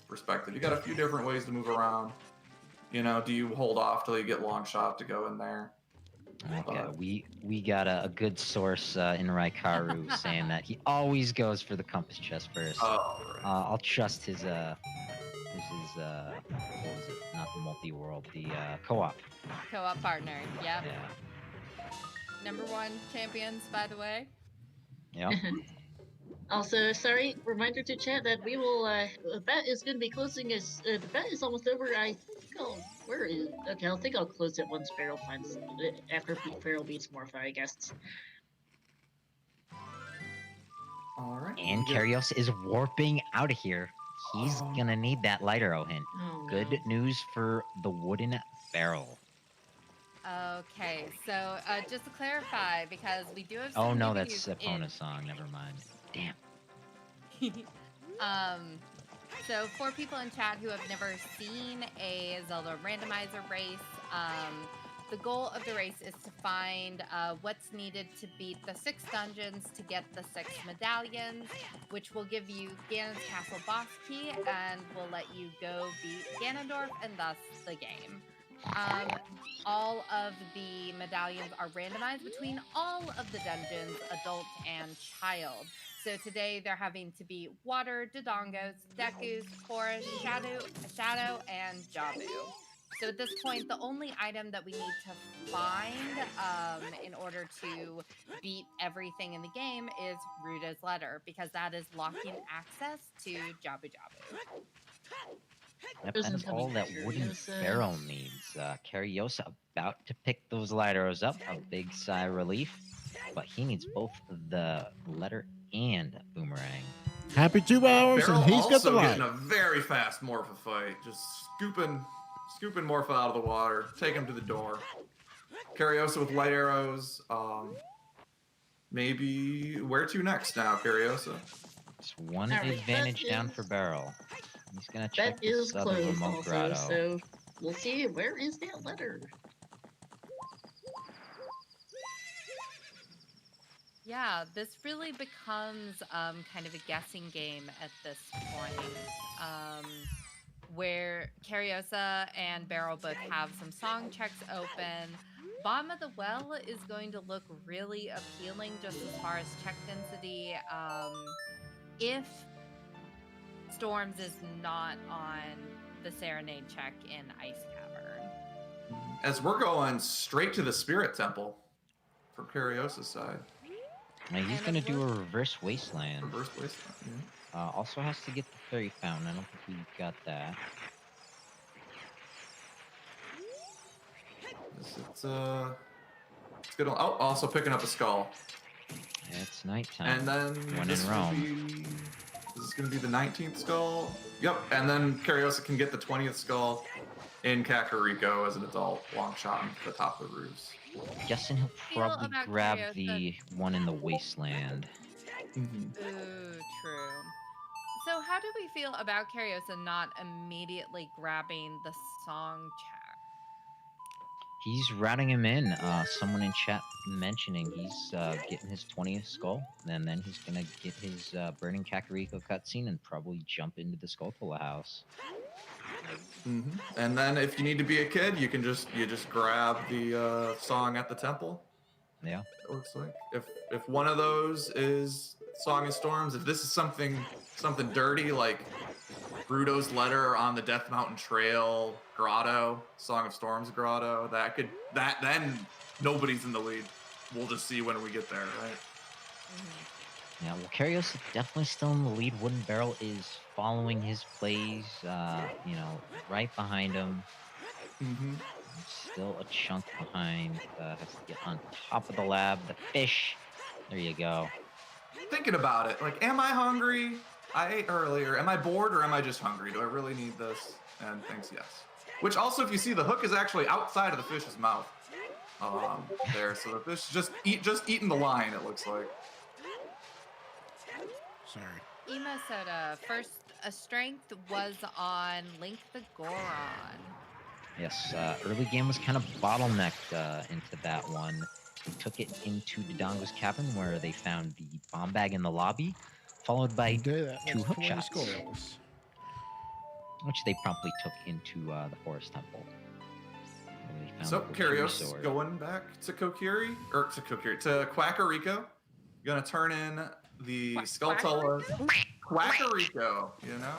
perspective. You got a few different ways to move around. You know, do you hold off till you get long shot to go in there? Okay, we got a good source in Raikaru saying that he always goes for the compass chest first. Oh, right. I'll trust his what was it? Not the multi-world, the co-op. Co-op partner, yep. Yeah. #1 champions, by the way. Yep. Also, sorry, reminder to chat that we will, the bet is going to be closing as, the bet is almost over. I think I think I'll close it once Farrell finds, after Farrell beats Morpha, I guess. All right. And Kariossa is warping out of here. He's gonna need that light arrow hint. Oh, Good no. news for the Wooden Barrel. Okay, so just to clarify, because we do have some Oh no, new that's videos in- Epona's song. Never mind. Damn. So for people in chat who have never seen a Zelda randomizer race, the goal of the race is to find what's needed to beat the 6 dungeons to get the 6 medallions, which will give you Ganon's Castle boss key and will let you go beat Ganondorf and thus the game. All of the medallions are randomized between all of the dungeons, adult and child. So today they're having to beat Water, Dodongos, Deku's, Forest, Shadow, and Jabu. So at this point, the only item that we need to find in order to beat everything in the game is Ruda's letter, because that is locking access to Jabu Jabu. Yep, that is all that Wooden Barrel needs. Kariossa about to pick those light arrows up, a big sigh of relief, but he needs both the letter and boomerang. Happy 2 hours, Barrel and he's got the also light. getting a very fast Morpha fight, just scooping Morpha out of the water, take him to the door. Kariossa with light arrows. Maybe where to next now, Kariossa? It's one Alright, advantage down is- for Barrel. He's gonna check That the is southern closed remote also, grotto. so we'll see. Where is that letter? Yeah, this really becomes kind of a guessing game at this point, where Kariossa and Barrel both have some song checks open. Bottom of the Well is going to look really appealing just as far as check density, if Storms is not on the Serenade check in Ice Cavern. As we're going straight to the Spirit Temple from Kariossa's side. Now he's And gonna it do a looks- reverse wasteland. Reverse wasteland. Also has to get the fairy fountain. I don't think we got that. It's good. Oh, also picking up a skull. It's nighttime. And then When this in will Rome. this is going to be the 19th skull. Yep. And then Kariossa can get the 20th skull in Kakariko as an adult, long shot at the top of the roofs. Guessing he'll Feel probably about grab Kariossa. the one in the wasteland. Ooh, true. So how do we feel about Kariossa not immediately grabbing the song check? He's routing him in. Someone in chat mentioning he's getting his 20th skull, and then he's gonna get his burning Kakariko cutscene and probably jump into the Skulltula house. And then if you need to be a kid, you just grab the song at the temple. Yeah. It looks like if one of those is Song of Storms, if this is something dirty like Bruto's letter on the Death Mountain Trail grotto, Song of Storms grotto, then nobody's in the lead. We'll just see when we get there, right? Yeah, well, Kariossa definitely still in the lead. Wooden Barrel is following his plays, right behind him. Still a chunk behind. Has to get on top of the lab. The fish. There you go. Thinking about it, like, am I hungry? I ate earlier. Am I bored or am I just hungry? Do I really need this? And thinks yes. Which also, if you see, the hook is actually outside of the fish's mouth. There, so the fish just eating the line. It looks like. Sorry. Emo Soda, first a strength was on Link the Goron. Yes, early game was kind of bottlenecked into that one. They took it into Dodongo's cabin where they found the bomb bag in the lobby, followed by two hook shots, which they promptly took into the Forest Temple. So Kariossa going back to Kokiri, to Quackarico. Gonna turn in the Skulltula Quackarico, you know?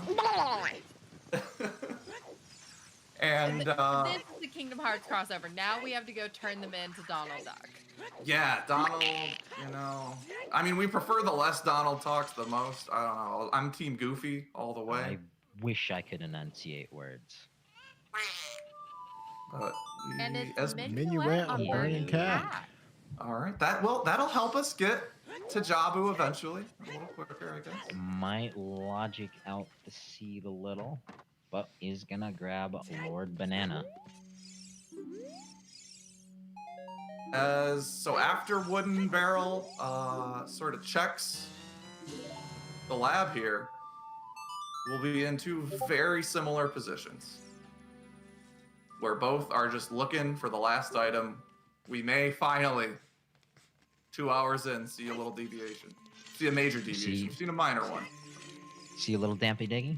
And this is the Kingdom Hearts crossover. Now we have to go turn them into Donald Duck. Yeah, Donald, you know. I mean, we prefer the less Donald talks the most. I don't know. I'm Team Goofy all the way. I wish I could enunciate words. But And it's Minuet on Burning Cat. All right, that'll help us get to Jabu eventually. A little quicker, I guess. Might logic out the seed a little, but is gonna grab Lord Banana. So after Wooden Barrel sort of checks the lab here, we'll be in two very similar positions, where both are just looking for the last item. We may finally, 2 hours in, see a little deviation. See a major deviation. We've seen a minor one. See a little dampy diggy?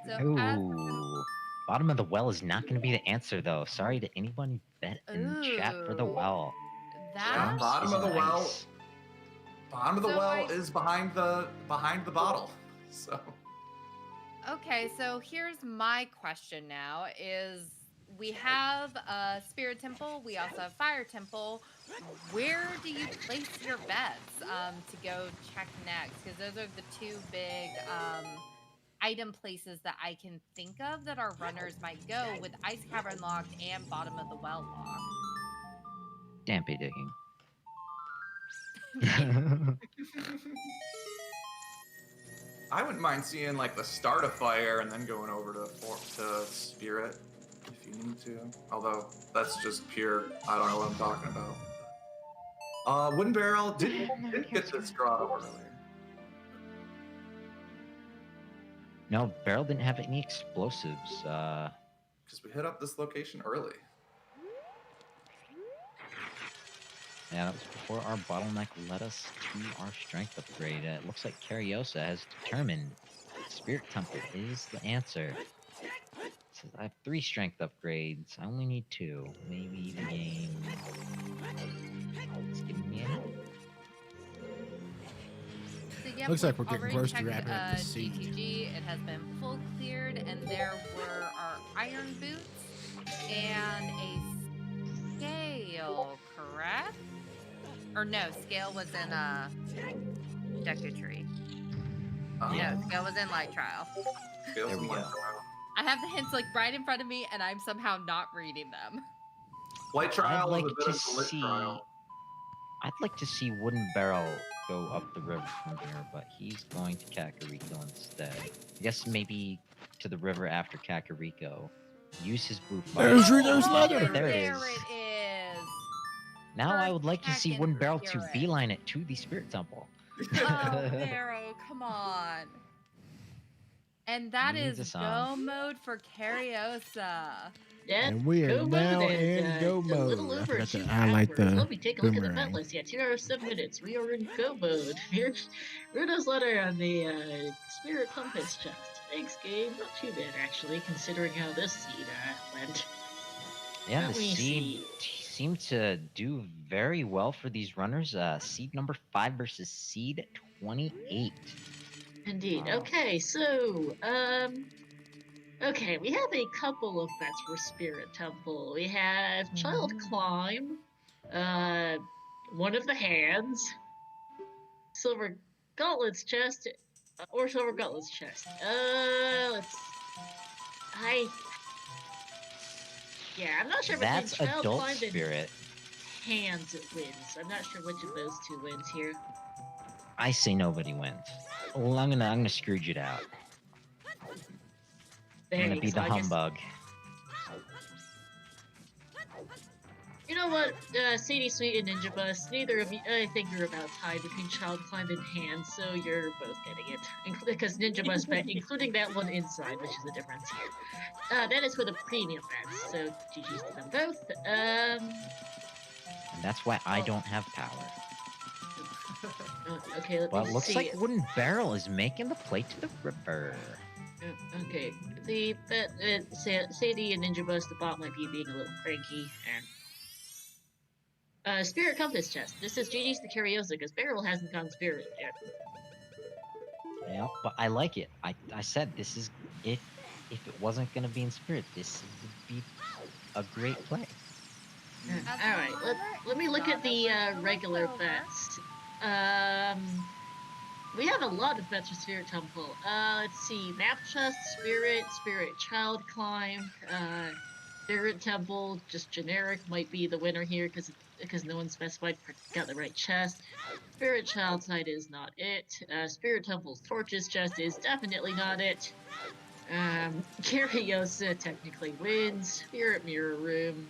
So Ooh. Bottom of the well is not going to be the answer, though. Sorry to anyone bet in chat for the well. Yeah, bottom of the well. Bottom of the well is behind the bottle. So. Okay, so here's my question now: is we have a Spirit Temple, we also have Fire Temple. Where do you place your bets to go check next? Because those are the two big item places that I can think of that our runners might go with Ice Cavern locked and Bottom of the Well locked. Dampy digging. I wouldn't mind seeing like the start of Fire and then going over to Spirit if you need to. Although that's just pure. I don't know what I'm talking about. Wooden Barrel did get this grotto earlier. No, Barrel didn't have any explosives. Because we hit up this location early. Yeah, that was before our bottleneck led us to our strength upgrade. It looks like Kariossa has determined Spirit Temple is the answer. It says I have 3 strength upgrades. I only need 2. Maybe the game is giving me a hint. So, yep, Looks like we're getting already close to checked, wrapping up the seed. GTG, it has been full cleared, and there were our iron boots and a scale, correct? Or no, scale was in Deku-Tree. No, scale was in Light Trial. There we go. I have the hints like right in front of me, and I'm somehow not reading them. Light Trial I'd is a bit of a lit trial. I'd like to see Wooden Barrel go up the river from here, but he's going to Kakariko instead. I guess maybe to the river after Kakariko. Use his blue fire. There's Rito's letter! There it There is. it is. Now I would like to see Wooden Barrel to Spirit. beeline it to the Spirit Temple. Oh, Barrow, come on. And that Needs is a song. go mode for Kariossa. And we are go now mode in and go a little mode. I over forgot to 2 highlight hours. the Let me take a look at the bet boomerang. list. Yeah, 2 hours, 7 minutes. We are in go mode. Here's Rudo's letter on the Spirit Compass chest. Thanks, game. Not too bad, actually, considering how this seed went. Yeah, Let the me seed see. seemed to do very well for these runners. Seed number 5 versus seed 28. Indeed. Okay, so, okay, we have a couple of bets for Spirit Temple. We have Child Climb, one of the hands, Silver Gauntlets chest, or Silver Gauntlets chest. I'm not sure between That's Child Adult Climb and Spirit. hands wins. I'm not sure which of those two wins here. I say nobody wins. Well, I'm gonna Scrooge it out. I'm gonna be the humbug. You know what, Sadie Sweet and Ninja Bus, neither of you, I think you're about tied between Child Climb and Hands, so you're both getting it. Because Ninja Bus bet, including that one inside, which is the difference here. That is for the premium bets, so GG's to them both. And that's why I don't have power. Okay, let But me looks see. like Wooden Barrel is making the play to the river. Okay, the Sadie and Ninja Bus, the bot might be being a little cranky, and Spirit Compass chest. This is GG's to Kariossa, because Barrel hasn't gone Spirit yet. Yeah, but I like it. I said this is if it wasn't gonna be in Spirit, this would be a great play. All right, let me look at the regular bets. We have a lot of bets for Spirit Temple. Let's see, Map Chest, Spirit Child Climb, Spirit Temple, just generic might be the winner here because no one specified got the right chest. Spirit Child side is not it. Spirit Temple's Torches chest is definitely not it. Kariossa technically wins. Spirit Mirror Room.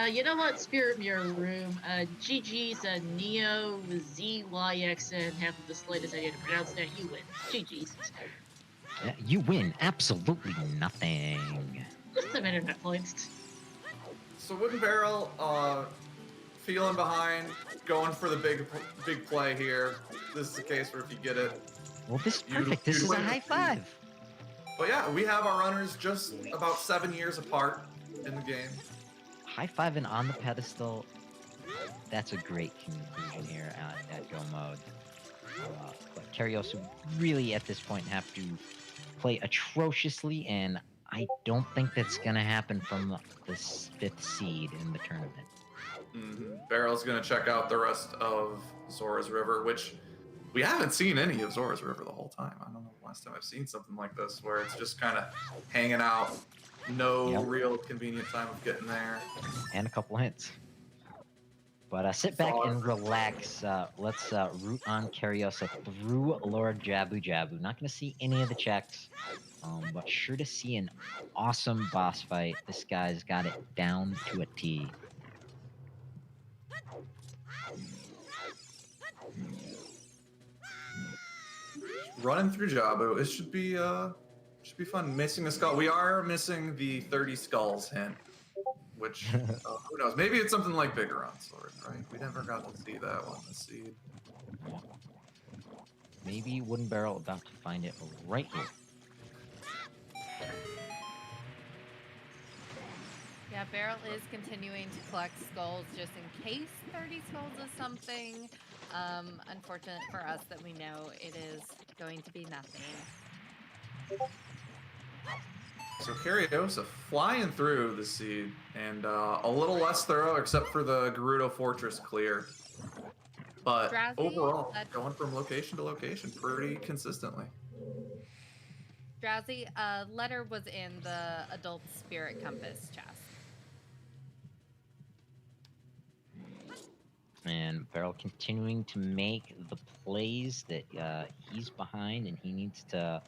You know what, Spirit Mirror Room, GG's Neo ZYXN haven't the slightest idea to pronounce that. You win. GG's. You win absolutely nothing. Just some internet points. So Wooden Barrel, feeling behind, going for the big play here. This is the case where if you get it, well, this is perfect. This is a high five. But yeah, we have our runners just about 7 years apart in the game. High fiving on the pedestal. That's a great conclusion here at Go Mode. But Kariossa really at this point have to play atrociously, and I don't think that's gonna happen from this 5th seed in the tournament. Barrel's gonna check out the rest of Zora's River, which we haven't seen any of Zora's River the whole time. I don't know the last time I've seen something like this where it's just kind of hanging out, no real convenient time of getting there. And a couple hints. But sit back and relax. Let's root on Kariossa through Lord Jabu Jabu. Not going to see any of the checks, but sure to see an awesome boss fight. This guy's got it down to a T. Running through Jabu, it should be fun. Missing a skull. We are missing the 30 skulls hint, which who knows? Maybe it's something like bigger on Sword, right? We never got to see that one. Let's see. Maybe Wooden Barrel about to find it right here. Yeah, Barrel is continuing to collect skulls just in case 30 skulls is something. Unfortunate for us that we know it is going to be nothing. So Kariossa flying through the seed and a little less thorough except for the Gerudo Fortress clear. But Drowsy, overall, going from location to location pretty consistently. Drowsy, letter was in the Adult Spirit Compass chest. And Barrel continuing to make the plays that he's behind, and he needs to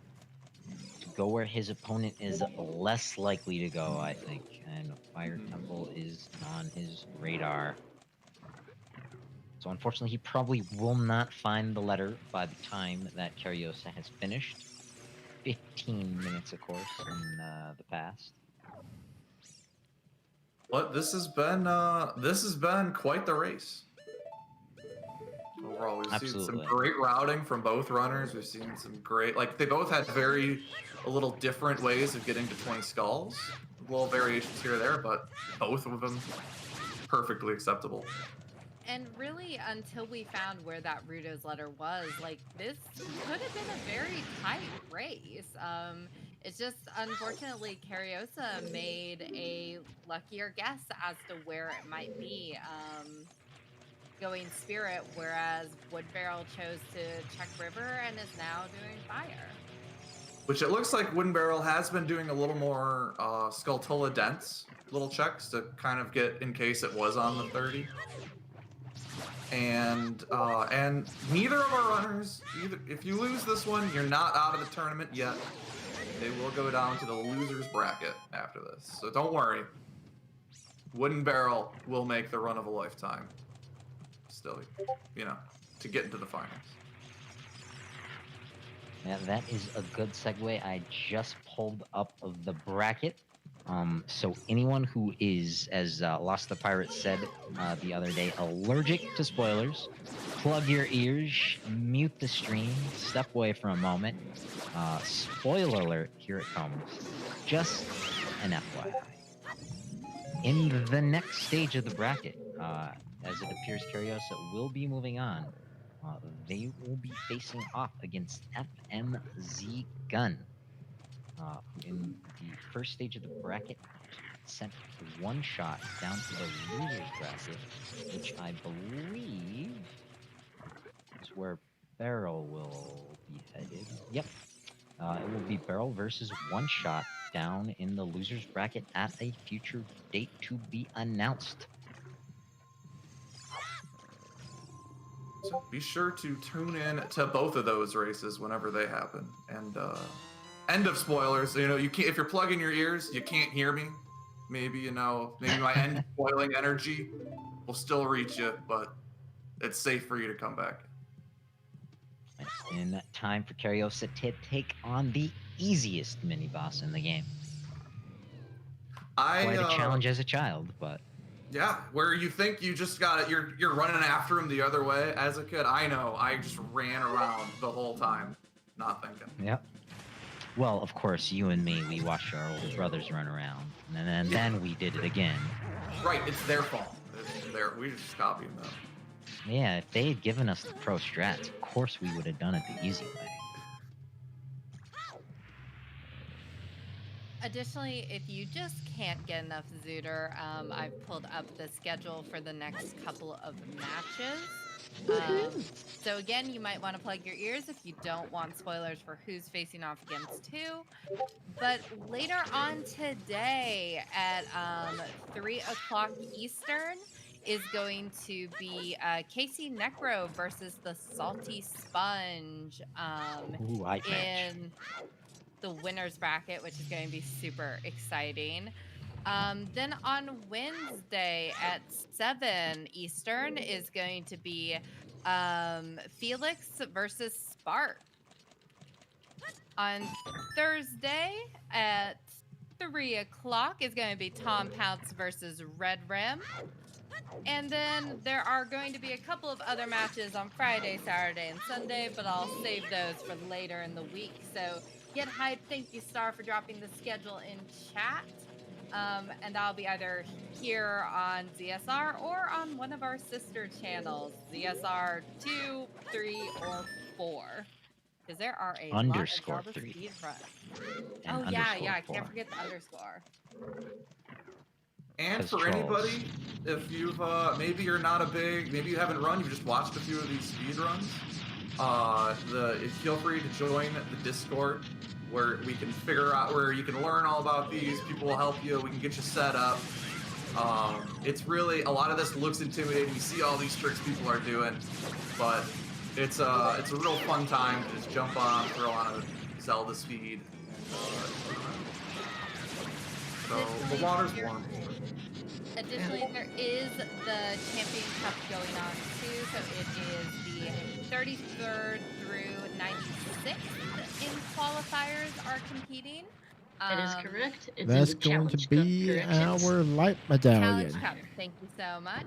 go where his opponent is less likely to go, I think. And Fire Temple is on his radar. So unfortunately, he probably will not find the letter by the time that Kariossa has finished. 15 minutes, of course, in the past. But this has been quite the race. Overall, we've seen some great routing from both runners. We've seen some great, like, they both had a little different ways of getting to 20 skulls. Little variations here or there, but both of them perfectly acceptable. And really, until we found where that Rudo's letter was, like, this could have been a very tight race. It's just, unfortunately, Kariossa made a luckier guess as to where it might be going Spirit, whereas Woodbarrel chose to check River and is now doing Fire. Which it looks like Wooden Barrel has been doing a little more Skulltula dense little checks to kind of get in case it was on the 30. And neither of our runners, if you lose this one, you're not out of the tournament yet. They will go down to the losers bracket after this. So don't worry. Wooden Barrel will make the run of a lifetime. Still, you know, to get into the finals. Yeah, that is a good segue. I just pulled up of the bracket. So anyone who is, as Lost the Pirate said the other day, allergic to spoilers, plug your ears, mute the stream, step away for a moment. Spoiler alert, here it comes. Just an FYI. In the next stage of the bracket, as it appears Kariossa will be moving on. They will be facing off against FMZ Gun. In the first stage of the bracket, sent one shot down to the losers bracket, which I believe is where Barrel will be headed. Yep. It will be Barrel versus one shot down in the losers bracket at a future date to be announced. So be sure to tune in to both of those races whenever they happen. And end of spoilers. You know, you can't, if you're plugging your ears, you can't hear me. Maybe, you know, maybe my end spoiling energy will still reach you, but it's safe for you to come back. And time for Kariossa to take on the easiest mini boss in the game. Quite a challenge as a child, but yeah, where you think you just got it, you're running after him the other way. As a kid, I know I just ran around the whole time, not thinking. Yep. Well, of course, you and me, we watched our older brothers run around, and then we did it again. Right, it's their fault. We just copied them. Yeah, if they had given us the pro strats, of course we would have done it the easy way. Additionally, if you just can't get enough Zooter, I've pulled up the schedule for the next couple of matches. So again, you might want to plug your ears if you don't want spoilers for who's facing off against who. But later on today at 3 o'clock Eastern is going to be Casey Necro versus the Salty Sponge in the winner's bracket, which is going to be super exciting. Then on Wednesday at 7 Eastern is going to be Felix versus Spark. On Thursday at 3 o'clock is going to be Tom Pounce versus Red Rim. And then there are going to be a couple of other matches on Friday, Saturday, and Sunday, but I'll save those for later in the week. So get hyped. Thank you, Star, for dropping the schedule in chat. And I'll be either here on ZSR or on one of our sister channels, ZSR 2, 3, or 4. Because there are a _3. lot of speed runs. Oh, yeah, I can't forget the underscore. And for anybody, if you've maybe you're not maybe you haven't run, you've just watched a few of these speed runs. Feel free to join the Discord where we can figure out where you can learn all about these. People will help you. We can get you set up. It's really a lot of this looks intimidating. You see all these tricks people are doing, but it's a real fun time to just jump on, throw on a Zelda speed. So the water's warm. Additionally, there is the Champion Cup going on too, so it is the 33rd through 96th in qualifiers are competing. That is correct. It's in That's the going to challenge be corrections. our light Challenge medallion. Cup. Thank you so much.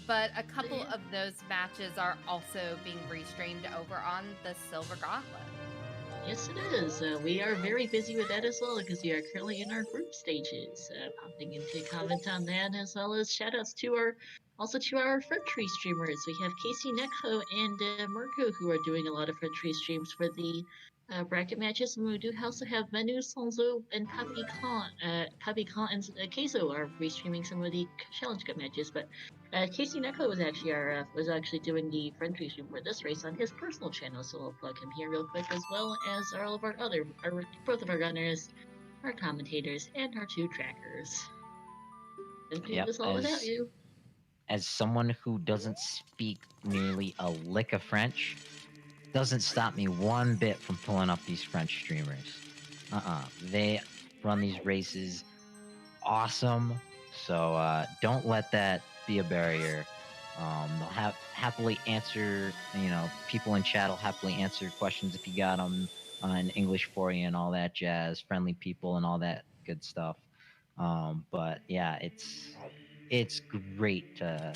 But a couple of those matches are also being restreamed over on the Silver Gauntlet. Yes, it is. We are very busy with that as well because we are currently in our group stages. Popping in to comment on that, as well as shout outs to our Front Tree streamers. We have Casey Nekho and Mirko who are doing a lot of Front Tree streams for the bracket matches. And we do also have Manu, Sonzo, and Papi Khan. Papi Khan and Queso are restreaming some of the Challenge Cup matches. But Casey Neko was actually doing the friendly stream for this race on his personal channel, so we'll plug him here real quick, as well as all of both of our gunners, our commentators, and our 2 trackers. And do this all without you. As someone who doesn't speak nearly a lick of French, doesn't stop me one bit from pulling up these French streamers. They run these races awesome, so don't let that be a barrier. They'll happily answer, people in chat will happily answer questions if you got them in English for you and all that jazz, friendly people and all that good stuff. But yeah, it's great to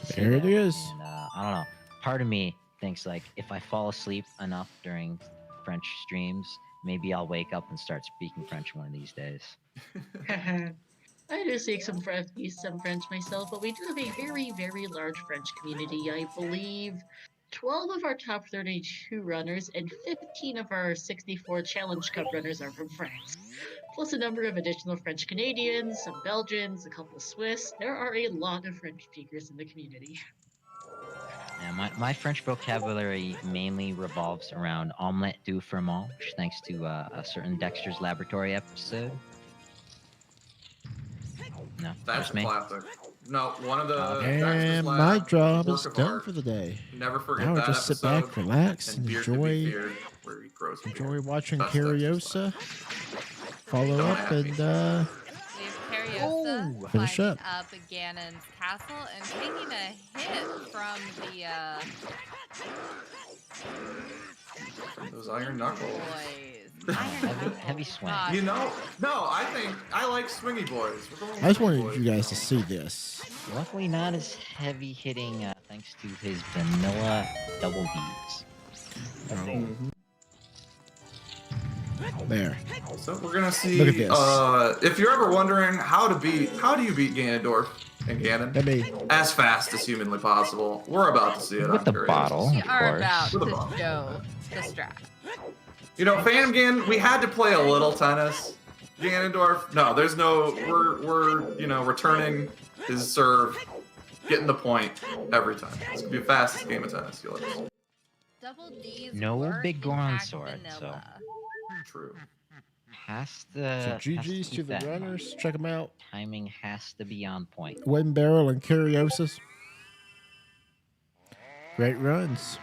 see There it that. is. And I don't know. Part of me thinks like if I fall asleep enough during French streams, maybe I'll wake up and start speaking French one of these days. I do speak some French myself, but we do have a very, very large French community. I believe 12 of our top 32 runners and 15 of our 64 Challenge Cup runners are from France. Plus a number of additional French Canadians, some Belgians, a couple Swiss. There are a lot of French speakers in the community. Yeah, my French vocabulary mainly revolves around omelette du fromage, thanks to a certain Dexter's Laboratory episode. No, That's a me. classic. No, one of the And my job is done for the day. Never forget Now I that just sit episode. back, relax, and Beer to be feared, where he grows enjoy beer. watching That's Kariossa. Follow Don't up at and We have Kariossa finish climbing up. up Ganon's castle and taking a hit from the those iron knuckles. boys. Heavy swing. God. You know, no, I like swingy boys. I just wanted you guys to see this. Luckily not as heavy hitting thanks to his vanilla double Ds. There. So we're gonna see. Look at this. If you're ever wondering how do you beat Ganondorf and Ganon Let me. as fast as humanly possible, we're about to see it With on the Kariossa. bottle, We of are about course. to show the strat. You know, Famgin, we had to play a little tennis. Ganondorf, no, there's no. We're returning his serve, getting the point every time. It's gonna be the fastest game of tennis you'll ever see. Double D's No were, big in Goron fact, sword, vanilla. True. Has So to. GG's to the runners. Check them out. Timing has to be on point. Wooden Barrel and Kariossas. Great runs.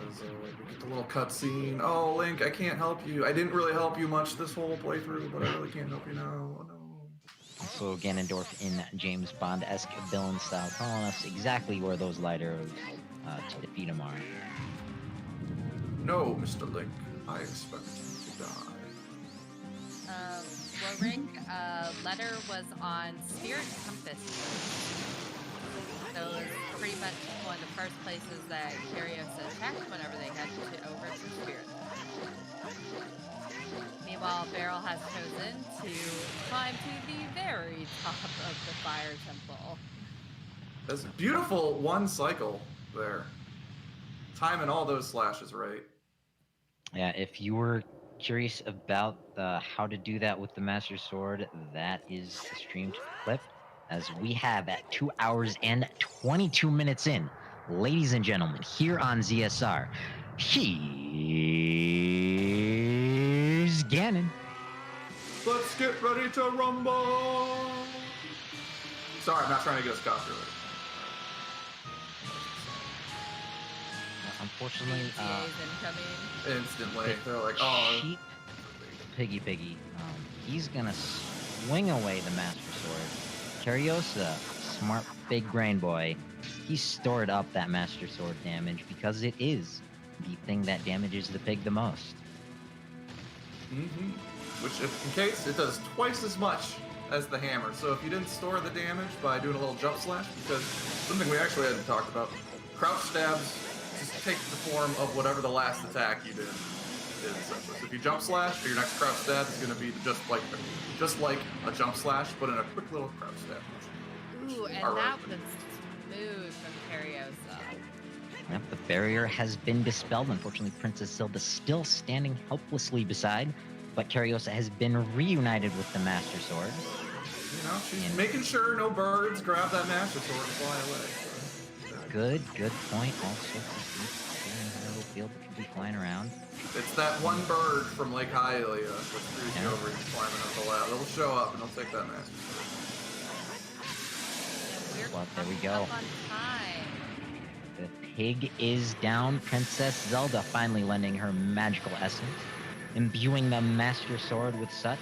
We get the little cutscene. Oh, Link, I can't help you. I didn't really help you much this whole playthrough, but I really can't help you now. Oh, no. So Ganondorf in James Bond-esque villain style, telling us exactly where those lighters to defeat him are. No, Mr. Link, I expect you to die. Warwick, letter was on Spirit Compass. So it was pretty much one of the first places that Kariossa attacked whenever they headed over to Spirit. Meanwhile, Beryl has chosen to climb to the very top of the Fire Temple. That's a beautiful one cycle there. Timing all those slashes right. Yeah, if you were curious about how to do that with the Master Sword, that is the streamed clip, as we have at 2 hours and 22 minutes in. Ladies and gentlemen, here on ZSR, here's Ganon. Let's get ready to rumble. Sorry, I'm not trying to get us copyrighted. Unfortunately, ETA's incoming. Instantly, they're like, oh. Cheap Piggy. He's gonna swing away the Master Sword. Kariossa, smart big brain boy, he stored up that Master Sword damage because it is the thing that damages the pig the most. Which, if in case, it does twice as much as the hammer. So if you didn't store the damage by doing a little jump slash, because something we actually hadn't talked about, crouch stabs just take the form of whatever the last attack you did is, essentially. So if you jump slash, your next crouch stab is going to be just like a jump slash, but in a quick little crouch stab motion. Ooh, and that was smooth from Kariossa. Yep, the barrier has been dispelled. Unfortunately, Princess Zelda still standing helplessly beside, but Kariossa has been reunited with the Master Sword. You know, she's making sure no birds grab that Master Sword and fly away. Good point. Also, in her little field that could be flying around. It's that one bird from Lake Hylia that screws you over and climbing up the ladder. They'll show up and they'll take that Master Sword. Well, there we go. Up on time. The pig is down. Princess Zelda finally lending her magical essence, imbuing the Master Sword with such,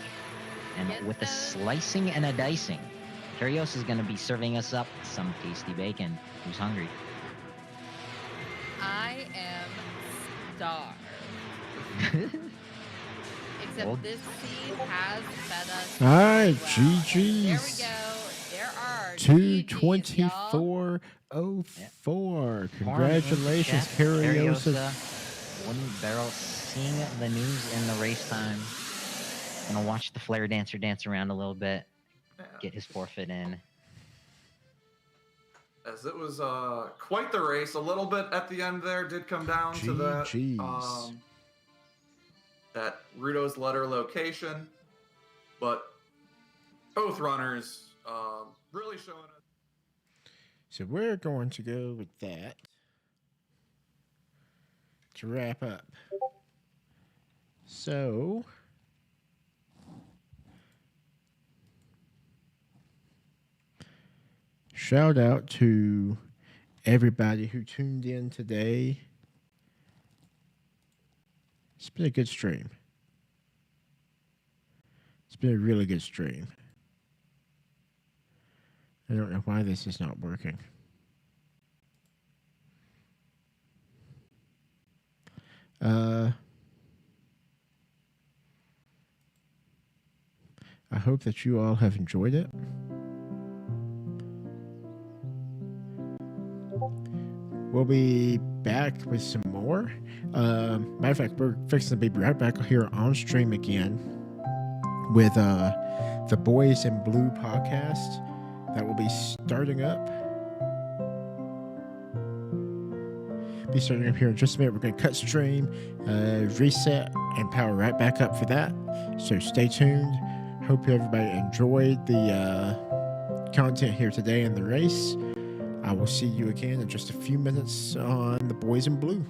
and with a slicing and a dicing, Kariossa is going to be serving us up some tasty bacon. Who's hungry? I am starved. Except Well, this seed has fed us. All right, well. GG's. There we go. There are 2:24:04. Congratulations, Kariossa. Wooden Barrel seeing the news in the race time. Gonna watch the Flare Dancer dance around a little bit, get his forfeit in. As it was quite the race. A little bit at the end there did come down to that that Rudo's letter location, but both runners really showing us. So we're going to go with that to wrap up. So shout out to everybody who tuned in today. It's been a good stream. It's been a really good stream. I don't know why this is not working. I hope that you all have enjoyed it. We'll be back with some more. Matter of fact, we're fixing to be right back here on stream again with the Boys in Blue podcast that will be starting up. Be starting up here in just a minute. We're going to cut stream, reset, and power right back up for that. So stay tuned. Hope everybody enjoyed the content here today in the race. I will see you again in just a few minutes on the Boys in Blue.